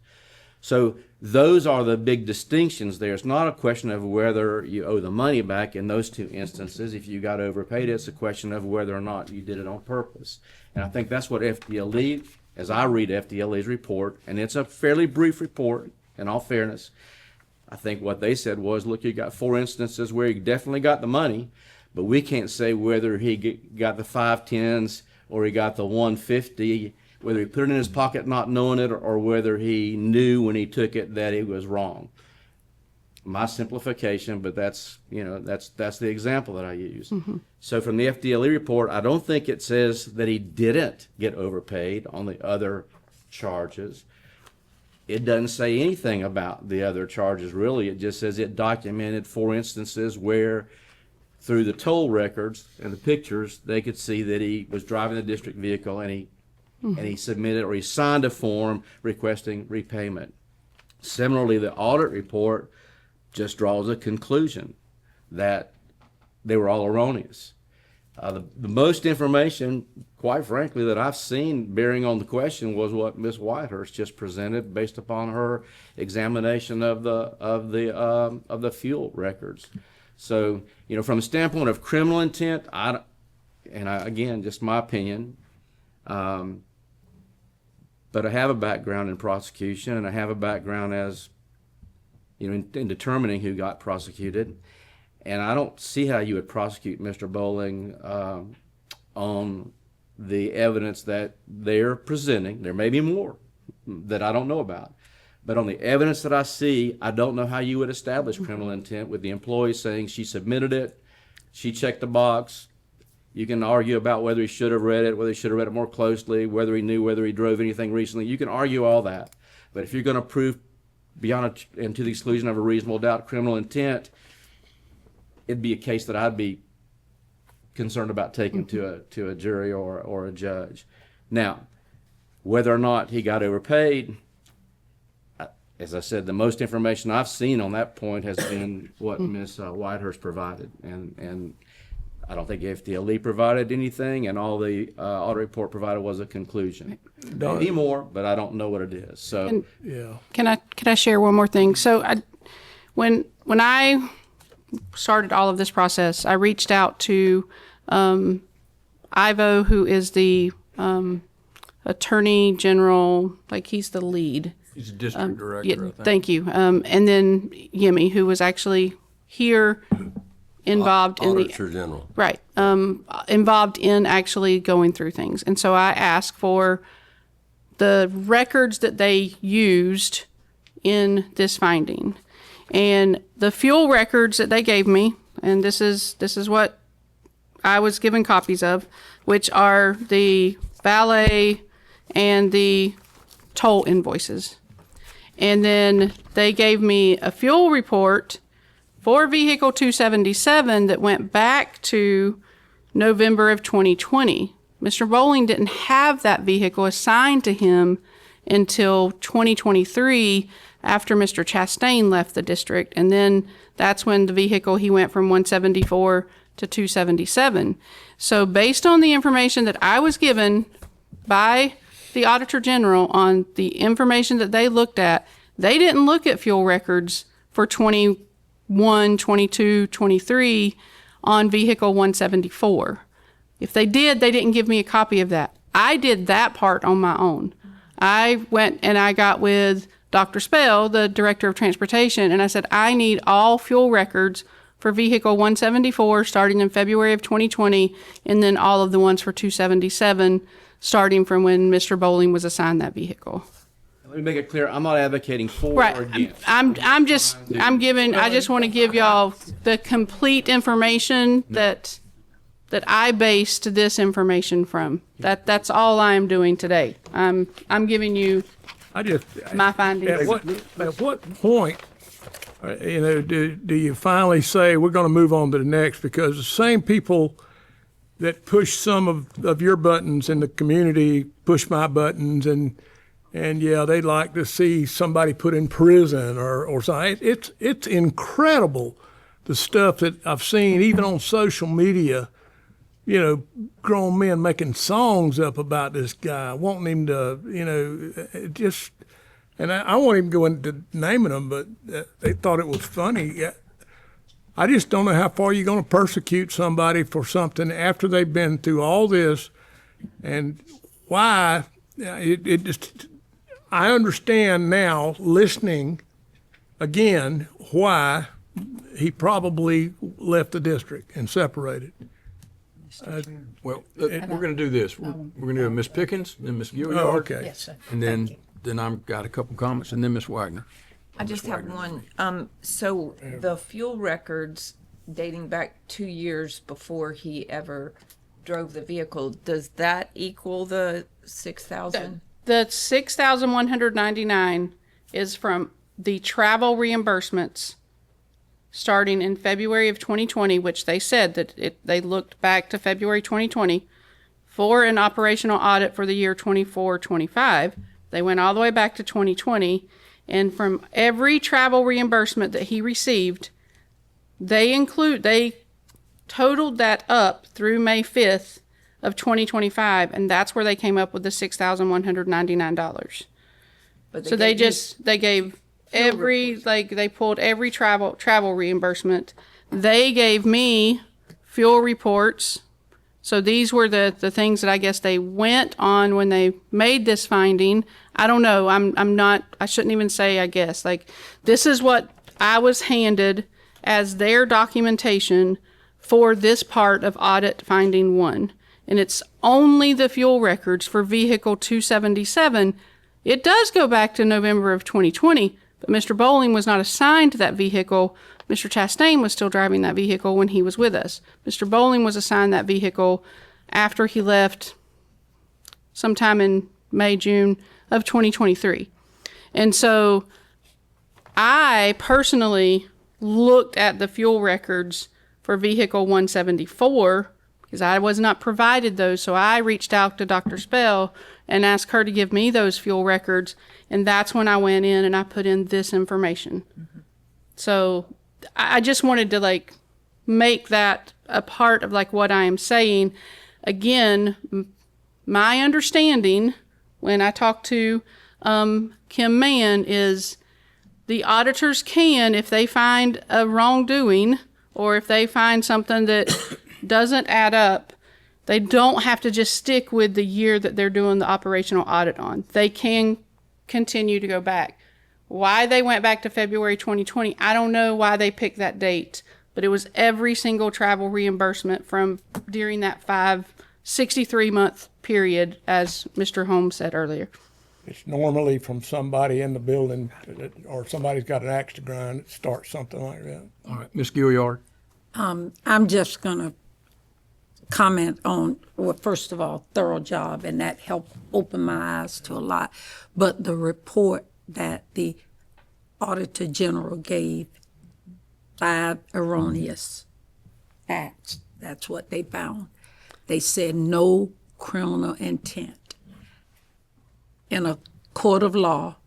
So those are the big distinctions there. It's not a question of whether you owe the money back in those two instances. If you got overpaid, it's a question of whether or not you did it on purpose. And I think that's what FDLE, as I read FDLE's report, and it's a fairly brief report, in all fairness, I think what they said was, look, you got 4 instances where he definitely got the money, but we can't say whether he got the 5 10s or he got the 150, whether he put it in his pocket not knowing it, or whether he knew when he took it that it was wrong. My simplification, but that's the example that I use. Mm-hmm. So from the FDLE report, I don't think it says that he didn't get overpaid on the other charges. It doesn't say anything about the other charges, really. It just says it documented 4 instances where, through the toll records and the pictures, they could see that he was driving the district vehicle and he submitted, or he signed a form requesting repayment. Similarly, the audit report just draws a conclusion that they were all erroneous. The most information, quite frankly, that I've seen bearing on the question was what Ms. Whitehurst just presented, based upon her examination of the fuel records. So, from a standpoint of criminal intent, again, just my opinion, but I have a background in prosecution, and I have a background as, in determining who got prosecuted. And I don't see how you would prosecute Mr. Bowling on the evidence that they're presenting. There may be more that I don't know about. But on the evidence that I see, I don't know how you would establish criminal intent with the employee saying she submitted it, she checked the box. You can argue about whether he should have read it, whether he should have read it more closely, whether he knew whether he drove anything recently. You can argue all that. But if you're going to prove beyond and to the exclusion of a reasonable doubt criminal intent, it'd be a case that I'd be concerned about taking to a jury or a judge. Now, whether or not he got overpaid, as I said, the most information I've seen on that point has been what Ms. Whitehurst provided, and I don't think FDLE provided anything, and all the audit report provided was a conclusion. Maybe more, but I don't know what it is. So, Can I share one more thing? So, when I started all of this process, I reached out to Ivo, who is the Attorney General, like he's the lead. He's a district director, Yeah, I think. thank you. And then Yemi, who was actually here involved in the Auditor General. right, involved in actually going through things. And so I asked for the records that they used in this finding. And the fuel records that they gave me, and this is what I was given copies of, which are the valet and the toll invoices. And then they gave me a fuel report for vehicle 277 that went back to November of 2020. Mr. Bowling didn't have that vehicle assigned to him until 2023 after Mr. Chastain left the district. And then that's when the vehicle, he went from 174 to 277. So based on the information that I was given by the Auditor General on the information that they looked at, they didn't look at fuel records for 21, 22, 23 on vehicle 174. If they did, they didn't give me a copy of that. I did that part on my own. I went and I got with Dr. Spell, the Director of Transportation, and I said, I need all fuel records for vehicle 174 starting in February of 2020, and then all of the ones for 277 starting from when Mr. Bowling was assigned that vehicle. Let me make it clear, I'm not advocating for Right. or against. I just want to give y'all the complete information that I based this information from. That's all I am doing today. I'm giving you my findings. At what point, do you finally say, we're going to move on to the next? Because the same people that push some of your buttons in the community push my buttons, and yeah, they'd like to see somebody put in prison or something. It's incredible, the stuff that I've seen, even on social media. You know, grown men making songs up about this guy, wanting him to, just, and I won't even go into naming them, but they thought it was funny. I just don't know how far you're going to persecute somebody for something after they've been through all this, and why. It just, I understand now, listening again, why he probably left the district and separated. Well, we're going to do this. We're going to do Ms. Pickens, then Ms. Gilliard. Oh, okay. Yes, sir. And then I've got a couple comments, and then Ms. Wagner. I just have one. So the fuel records dating back 2 years before he ever drove the vehicle, does that equal the 6,000? The 6,199 is from the travel reimbursements starting in February of 2020, which they said that they looked back to February 2020 for an operational audit for the year 24-25. They went all the way back to 2020, and from every travel reimbursement that he received, they totaled that up through May 5th of 2025, and that's where they came up with the $6,199. So they gave they pulled every travel reimbursement. They gave me fuel reports. So these were the things that I guess they went on when they made this finding. I don't know. I shouldn't even say I guess. Like, this is what I was handed as their documentation for this part of audit finding 1. And it's only the fuel records for vehicle 277. It does go back to November of 2020, but Mr. Bowling was not assigned to that vehicle. Mr. Chastain was still driving that vehicle when he was with us. Mr. Bowling was assigned that vehicle after he left sometime in May, June of 2023. And so I personally looked at the fuel records for vehicle 174 because I was not provided those. So I reached out to Dr. Spell and asked her to give me those fuel records. And that's when I went in and I put in this information. Mm-hmm. So I just wanted to make that a part of what I am saying. Again, my understanding when I talked to Kim Mann is the auditors can, if they find a wrongdoing or if they find something that doesn't add up, they don't have to just stick with the year that they're doing the operational audit on. They can continue to go back. Why they went back to February 2020, I don't know why they picked that date, but it was every single travel reimbursement from during that 63-month period, as Mr. Holmes said earlier. It's normally from somebody in the building, or somebody's got an axe to grind that starts something like that. All right, Ms. Gilliard. I'm just going to comment on, well, first of all, thorough job, and that helped open my eyes to a lot. But the report that the Auditor General gave, 5 erroneous acts, that's what they found. they said no criminal intent. In a court of law,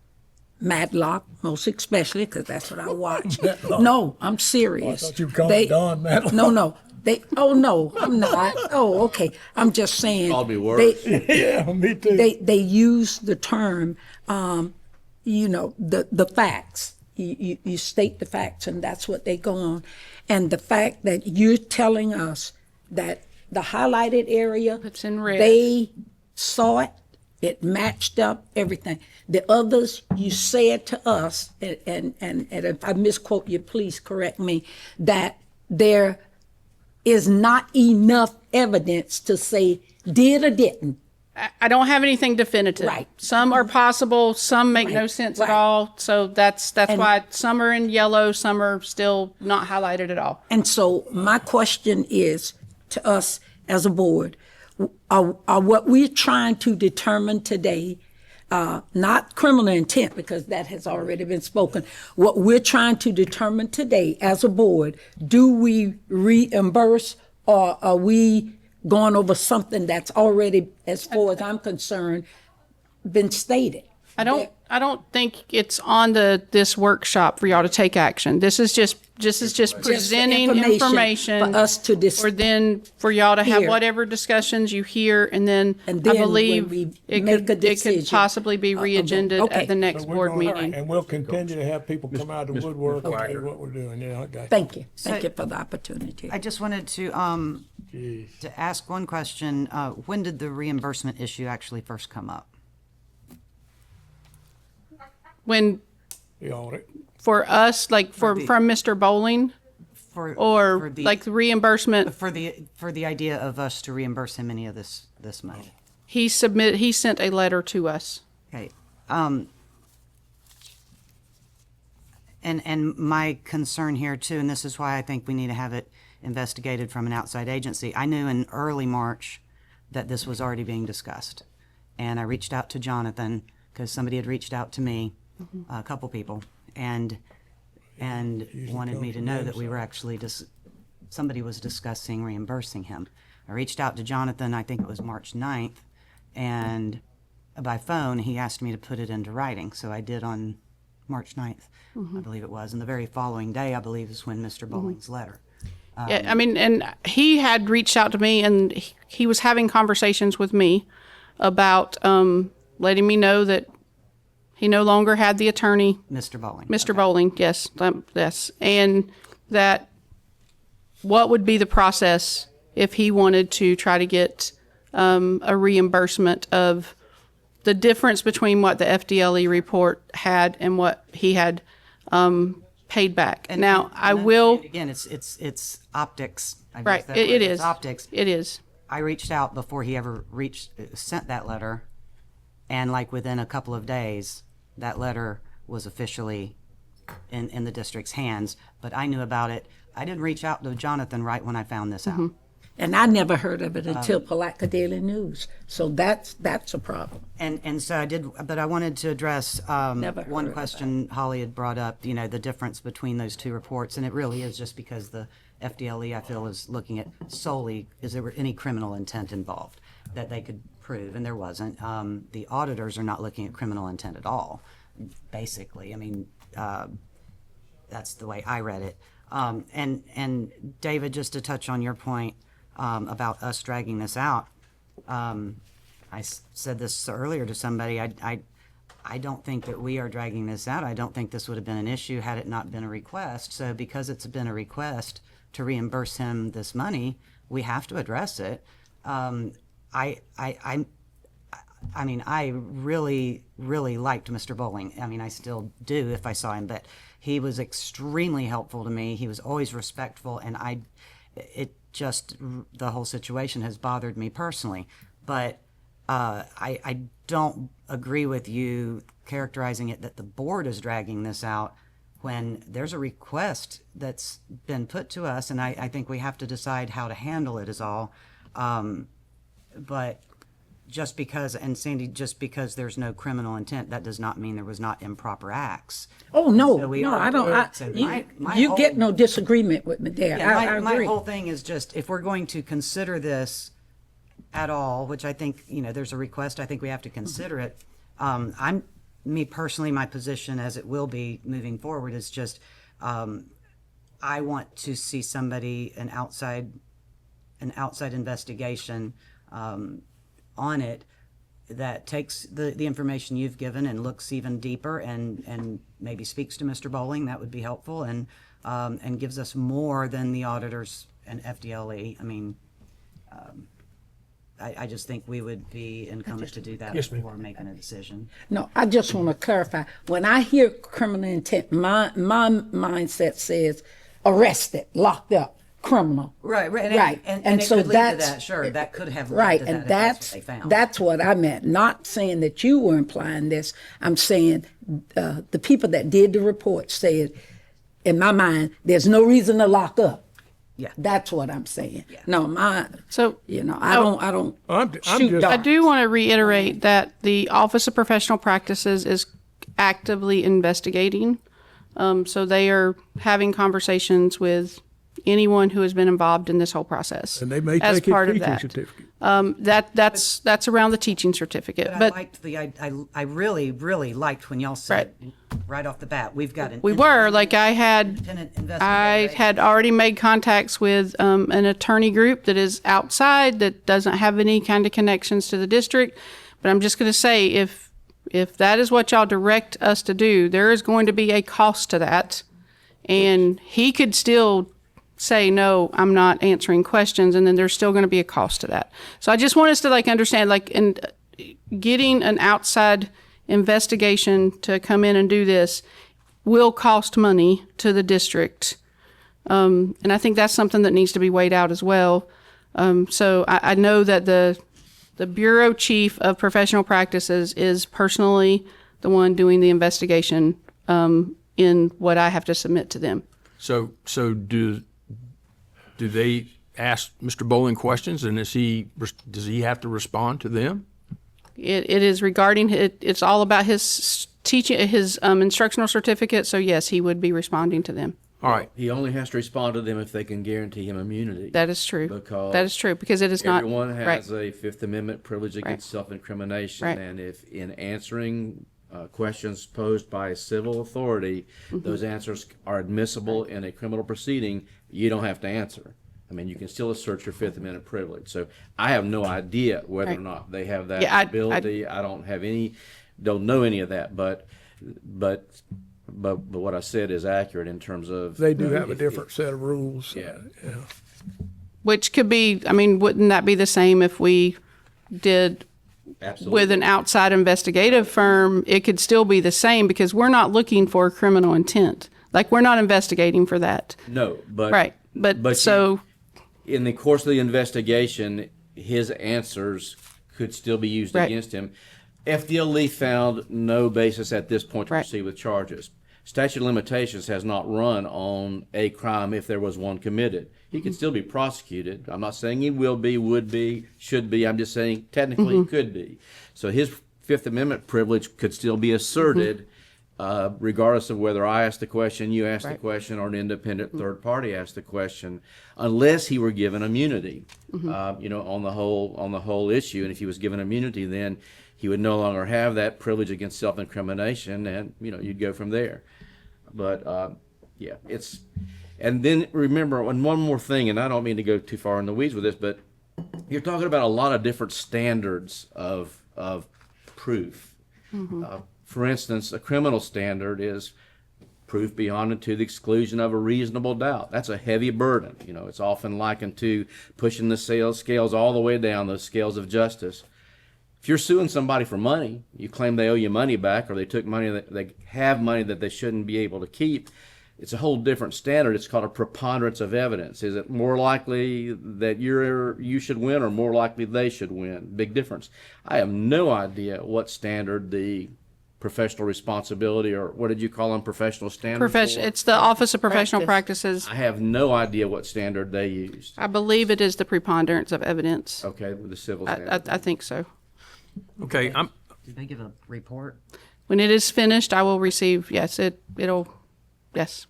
Matlock, most especially, because that's what I watch. No, I'm serious. I thought you were calling Don Matlock. No. Oh, no, I'm not. Oh, okay. I'm just saying. Called me worse. Yeah, me too. They use the term, the facts. You state the facts, and that's what they go on. And the fact that you're telling us that the highlighted area, It's in red. they saw it, it matched up everything. The others, you said to us, and if I misquote you, please correct me, that there is not enough evidence to say did or didn't. I don't have anything definitive. Right. Some are possible, some make no Right, sense at right. all. So that's And- why some are in yellow, some are still not highlighted at all. And so my question is to us as a board, are what we're trying to determine today, not criminal intent, because that has already been spoken, what we're trying to determine today as a board, do we reimburse or are we going over something that's already, as far as I'm concerned, been stated? I don't think it's on this workshop for y'all to take action. This is just presenting information for us to for y'all to have hear. whatever discussions you hear, and then And I then when believe we it make a could decision, possibly be re-agended okay. at the next We're board gonna- meeting. And we'll continue to have people come out of the woodwork and do what we're doing. Yeah, okay. Thank you. Thank you for the opportunity. I just wanted to ask one question. When did the reimbursement issue actually first come up? When The audit. for us, like from Mr. Bowling, or like the reimbursement, for the idea of us to reimburse him any of this money. he sent a letter to us. Okay. And my concern here too, and this is why I think we need to have it investigated from an outside agency. I knew in early March that this was already being discussed. And I reached out to Jonathan because somebody had reached out to me, a couple people, and wanted me to know that we were actually somebody was discussing reimbursing him. I reached out to Jonathan, I think it was March 9th, and by phone, he asked me to put it into writing. So I did on March 9th, I believe it was. And the very following day, I believe, is when Mr. Bowling's letter. Yeah, I mean, and he had reached out to me, and he was having conversations with me about letting me know that he no longer had the attorney. Mr. Bowling. Mr. Bowling, yes, yes, and that what would be the process if he wanted to try to get a reimbursement of the difference between what the FDLE report had and what he had paid back. Now, I will. Again, it's optics. I Right, guess that it word. is. It's optics. It is. I reached out before he ever sent that letter, and like within a couple of days, that letter was officially in the district's hands. But I knew about it. I didn't reach out to Jonathan right when I found this out. And I never heard of it until Palatka Daily News. So that's a problem. And so I did, but I wanted to address Never heard one of question Holly had brought up, you know, the difference between those two reports. And it really is just because the FDLE, I feel, is looking at solely, is there any criminal intent involved that they could prove, and there wasn't. The auditors are not looking at criminal intent at all, basically. I mean, that's the way I read it. And David, just to touch on your point about us dragging this out, said this earlier to somebody. I don't think that we are dragging this out. I don't think this would have been an issue had it not been a request. So because it's been a request to reimburse him this money, we have to address it. I mean, I really, really liked Mr. Bowling. I mean, I still do if I saw him, but he was extremely helpful to me. He was always respectful, and the whole situation has bothered me personally. But I don't agree with you characterizing it that the board is dragging this out when there's a request that's been put to us, and I think we have to decide how to handle it is all. But just because, and Sandy, just because there's no criminal intent, that does not mean there was not improper acts. Oh, no, So we no, are- I don't, so you my get whole- no disagreement with me there. Yeah, I my agree. whole thing is just, if we're going to consider this at all, which I think, there's a request, I think we have to consider it. Me personally, my position as it will be moving forward is just, I want to see somebody, an outside investigation, on it that takes the information you've given and looks even deeper and maybe speaks to Mr. Bowling. That would be helpful, and gives us more than the auditors and FDLE. I mean, I just think we would be incumbent to do that before making a decision. No, I just want to clarify. When I hear criminal intent, my mindset says arrested, locked up, criminal. Right. And it so could lead to that's that. Sure, that could have led right, to that and if that's what they found. that's what I meant. Not saying that you were implying this. I'm saying the people that did the report said, in my mind, there's no reason to lock up. Yeah. That's what I'm saying. Yeah. No, I don't I'm shoot just- I darts. do want to reiterate that the Office of Professional Practices is actively investigating. So they are having conversations with anyone who has been involved in this whole process. And they may as take his part of teaching that. certificate. That's around the teaching certificate. But I really liked when y'all said right off the bat, we've got We were like I independent investigator. had already made contacts with an attorney group that is outside that doesn't have any kind of connections to the district. But I'm just going to say if that is what y'all direct us to do, there is going to be a cost to that, and he could still say no, I'm not answering questions, and then there's still going to be a cost to that. So I just want us to understand in getting an outside investigation to come in and do this will cost money to the district. And I think that's something that needs to be weighed out as well. So I know that the Bureau Chief of Professional Practices is personally the one doing the investigation in what I have to submit to them. So do they ask Mr. Bowling questions, and does he have to respond to them? It is regarding it's all about his teaching, his instructional certificate. So yes, he would be responding to them. All right. He only has to respond to them if they can guarantee him immunity. That is true. Because that is true because it is not everyone right. has a Fifth Amendment privilege against self-incrimination, Right. and if in answering questions posed by a civil authority, those answers are admissible in a criminal proceeding, you don't have to answer. I mean, you can still assert your Fifth Amendment privilege. So I have no idea whether or not they have that ability. I don't know any of that, but what I said is accurate in terms of They do have a different set of rules. Yeah. Which could be, wouldn't that be the same if we did Absolutely. with an outside investigative firm? It could still be the same because we're not looking for criminal intent. We're not investigating for that. No, but Right. But so in the course of the investigation, his answers could still be used Right. against him. FDLE found no basis at this point to Right. proceed with charges. Statute of limitations has not run on a crime if there was one committed. He could still be prosecuted. I'm not saying he will be, would be, should be. I'm just saying technically he could be. So his Fifth Amendment privilege could still be asserted regardless of whether I asked the question, you asked the question, or an independent third party asked the question, unless he were given immunity, on the whole issue. And if he was given immunity, then he would no longer have that privilege against self-incrimination, and you'd go from there. But and then remember, and one more thing, and I don't mean to go too far in the weeds with this, but you're talking about a lot of different standards of proof. For instance, a criminal standard is proof beyond and to the exclusion of a reasonable doubt. That's a heavy burden. It's often likened to pushing the scales all the way down, those scales of justice. If you're suing somebody for money, you claim they owe you money back, or they took money that they have money that they shouldn't be able to keep, it's a whole different standard. It's called a preponderance of evidence. Is it more likely that you should win, or more likely they should win? Big difference. I have no idea what standard the professional responsibility, or what did you call them, professional standards? It's the Office of Professional Practices. I have no idea what standard they used. I believe it is the preponderance of evidence. Okay, with the civil standard. I think so. Okay, Did they give a report? When it is finished, I will receive. Yes, it'll. Yes,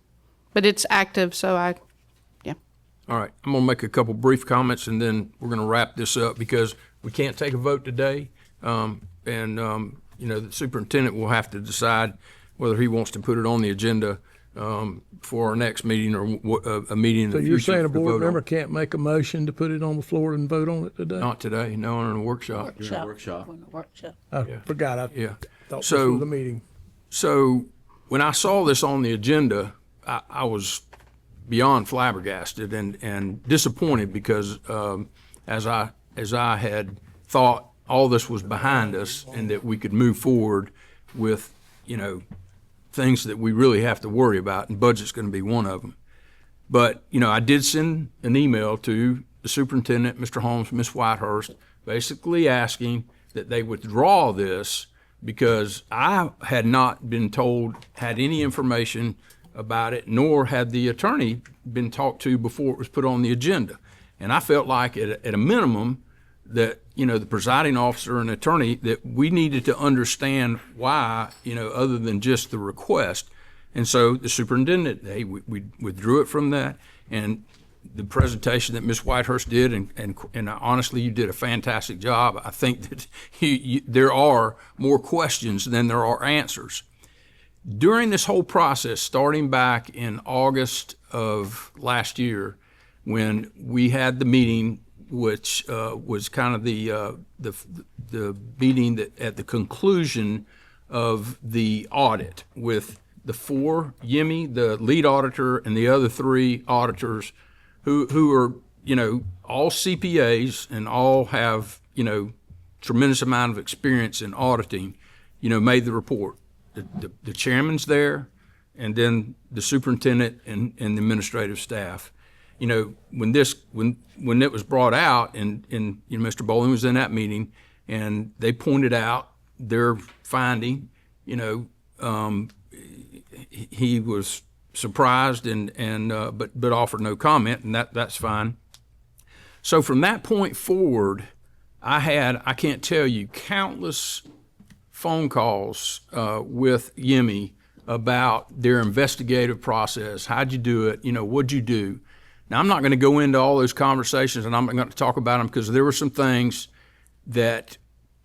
but it's active, so all right. I'm going to make a couple brief comments, and then we're going to wrap this up because we can't take a vote today. The superintendent will have to decide whether he wants to put it on the agenda for our next meeting or a meeting in the So future. you're saying a to vote board on. member can't make a motion to put it on the floor and vote on it today? Not today, no, in a workshop. During a workshop. I forgot. I Yeah. thought this So- was the meeting. So when I saw this on the agenda, I was beyond flabbergasted and disappointed because as I had thought all this was behind us and that we could move forward with, things that we really have to worry about, and budget's going to be one of them. But, I did send an email to the superintendent, Mr. Holmes, Ms. Whitehurst, basically asking that they withdraw this because I had not been told, had any information about it, nor had the attorney been talked to before it was put on the agenda. And I felt like at a minimum that, the presiding officer and attorney, that we needed to understand why, other than just the request. And so the superintendent, we withdrew it from that. And the presentation that Ms. Whitehurst did, and honestly, you did a fantastic job. I think that there are more questions than there are answers. During this whole process, starting back in August of last year, when we had the meeting, which was kind of the meeting that at the conclusion of the audit with the four, Yemi, the lead auditor, and the other three auditors who are, all CPAs and all have, tremendous amount of experience in auditing, made the report. The chairman's there, and then the superintendent and the administrative staff. When it was brought out, and Mr. Bowling was in that meeting, and they pointed out their finding, he was surprised but offered no comment, and that's fine. So from that point forward, I can't tell you, countless phone calls with Yemi about their investigative process. How'd you do it? What'd you do? Now, I'm not going to go into all those conversations, and I'm not going to talk about them because there were some things that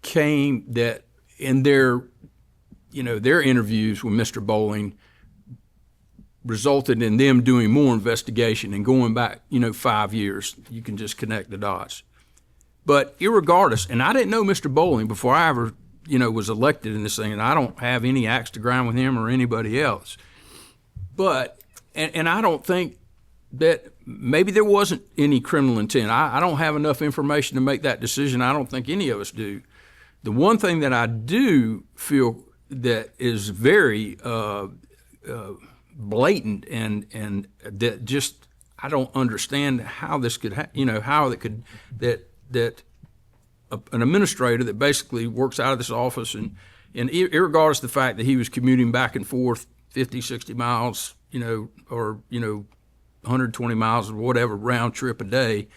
came that in their interviews with Mr. Bowling resulted in them doing more investigation and going back, 5 years. You can just connect the dots. But irregardless, and I didn't know Mr. Bowling before I ever, was elected in this thing, and I don't have any axe to grind with him or anybody else. But, and I don't think that maybe there wasn't any criminal intent. I don't have enough information to make that decision. I don't think any of us do. The one thing that I do feel that is very blatant and that just I don't understand how this could how it could that an administrator that basically works out of this office and irregardless of the fact that he was commuting back and forth 50, 60 miles, or 120 miles or whatever round trip a day,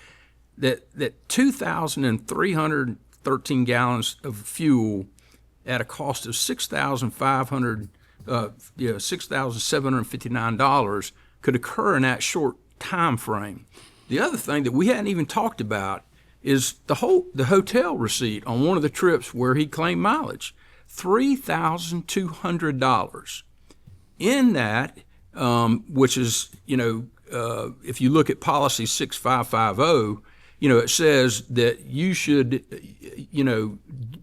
that 2,313 gallons of fuel at a cost of $6,759 could occur in that short time frame. The other thing that we hadn't even talked about is the hotel receipt on one of the trips where he claimed mileage, $3,200. In that, which is, if you look at policy 6550, it says that you should,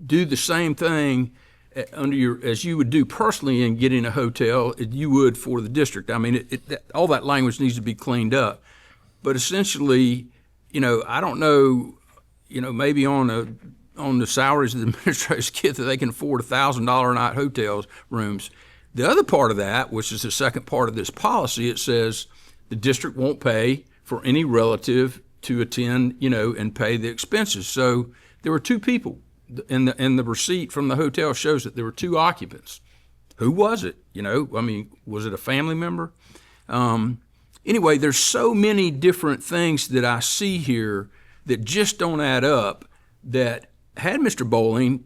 do the same thing as you would do personally in getting a hotel, you would for the district. I mean, all that language needs to be cleaned up. But essentially, I don't know, maybe on the salaries of the administrators get that they can afford $1,000 a night hotel rooms. The other part of that, which is the second part of this policy, it says the district won't pay for any relative to attend, and pay the expenses. So there were two people, and the receipt from the hotel shows that there were two occupants. Who was it? Was it a family member? Anyway, there's so many different things that I see here that just don't add up, that had Mr. Bowling,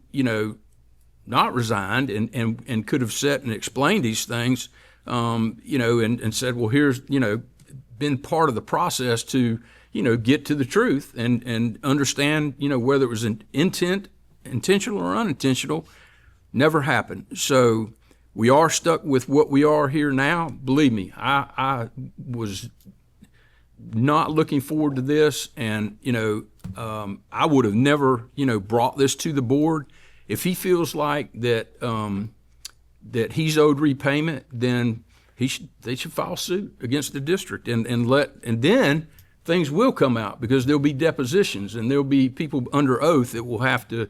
not resigned and could have sat and explained these things, and said, well, here's, been part of the process to, get to the truth and understand, whether it was an intentional or unintentional, never happened. So we are stuck with what we are here now. Believe me, I was not looking forward to this, and I would have never brought this to the board. If he feels like that that he's owed repayment, then they should file suit against the district and then things will come out, because there'll be depositions and there'll be people under oath that will have to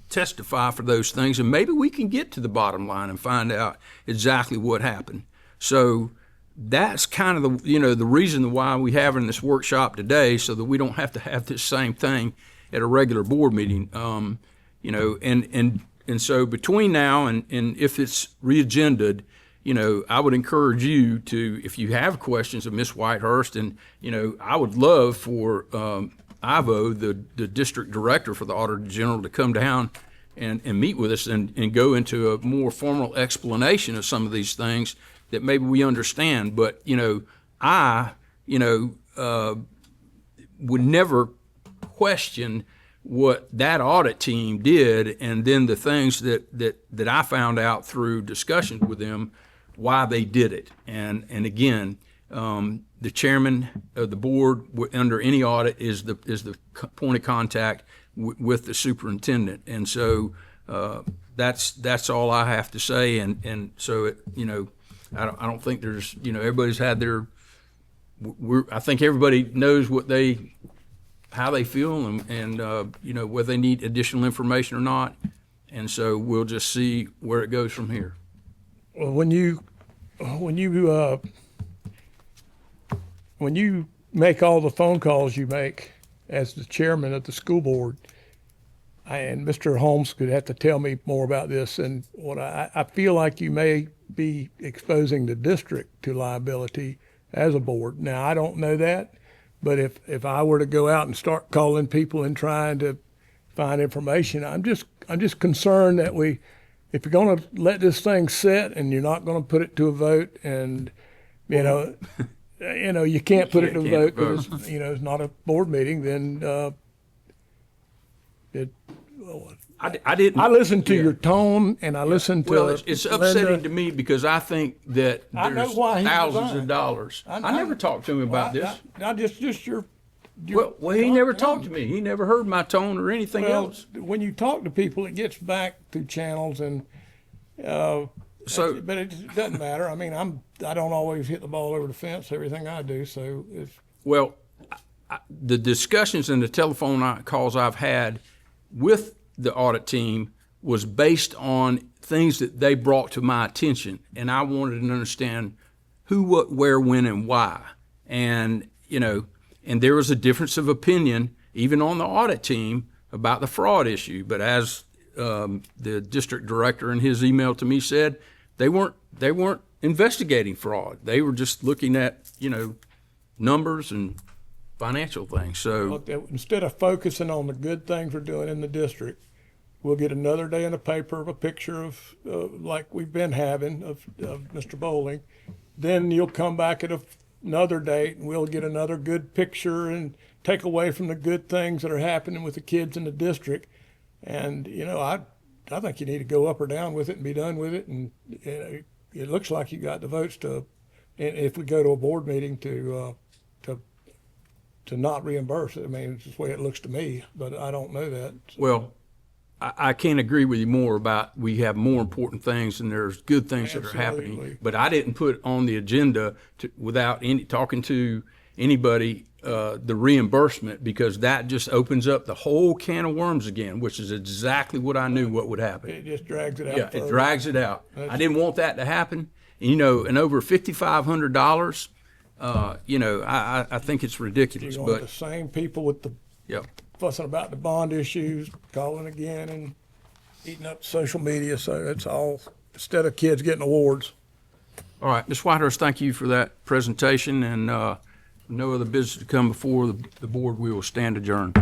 testify for those things, and maybe we can get to the bottom line and find out exactly what happened. So that's kind of the reason why we having this workshop today, so that we don't have to have this same thing at a regular board meeting. And so between now and if it's re-agended, I would encourage you to, if you have questions of Ms. Whitehurst, and I would love for Ivo, the district director for the Auditor General, to come down and meet with us and go into a more formal explanation of some of these things that maybe we understand. But I would never question what that audit team did, and then the things that I found out through discussions with them, why they did it. And again, the chairman of the board under any audit is the point of contact with the superintendent. And so that's all I have to say. And so I don't think there's everybody's had their. I think everybody knows how they feel and whether they need additional information or not. And so we'll just see where it goes from here. Well, when you make all the phone calls you make as the chairman of the school board, and Mr. Holmes could have to tell me more about this, and what I feel like you may be exposing the district to liability as a board. Now, I don't know that, but if I were to go out and start calling people and trying to find information, I'm just concerned that if you're going to let this thing sit and you're not going to put it to a vote, and you can't put it to a vote because it's not a board meeting, then I listened to your tone, and I listened to. Well, it's upsetting to me because I think that I know there's why he thousands resigned. of dollars. I never talked to him about this. Not just your. Well, he never talked to me. He never heard my tone or anything else. When you talk to people, it gets back through channels, and but it doesn't matter. I mean, I don't always hit the ball over the fence. Everything I do, so it's. Well, the discussions and the telephone calls I've had with the audit team was based on things that they brought to my attention, and I wanted to understand who, what, where, when, and why. And and there was a difference of opinion even on the audit team about the fraud issue. But as the district director in his email to me said, they weren't investigating fraud. They were just looking at numbers and financial things. So instead of focusing on the good things we're doing in the district, we'll get another day in the paper of a picture of like we've been having of Mr. Bowling. Then you'll come back at another date and we'll get another good picture and take away from the good things that are happening with the kids in the district. And I think you need to go up or down with it and be done with it. And it looks like you got the votes to, if we go to a board meeting, to not reimburse it. I mean, it's just the way it looks to me, but I don't know that. So. Well, I can't agree with you more about we have more important things and there's good things that are happening. But I didn't put on the agenda without talking to anybody the reimbursement, because that just opens up the whole can of worms again, which is exactly what I knew what would happen. It just drags it out. Yeah, it drags it out. I didn't want that to happen. And over $5,500. I think it's ridiculous. You're going to the same people with the fussing about the bond issues, calling again and eating up social media. So it's all, instead of kids getting awards. All right, Ms. Whitehurst, thank you for that presentation, and no other business to come before the board. We will stand adjourned.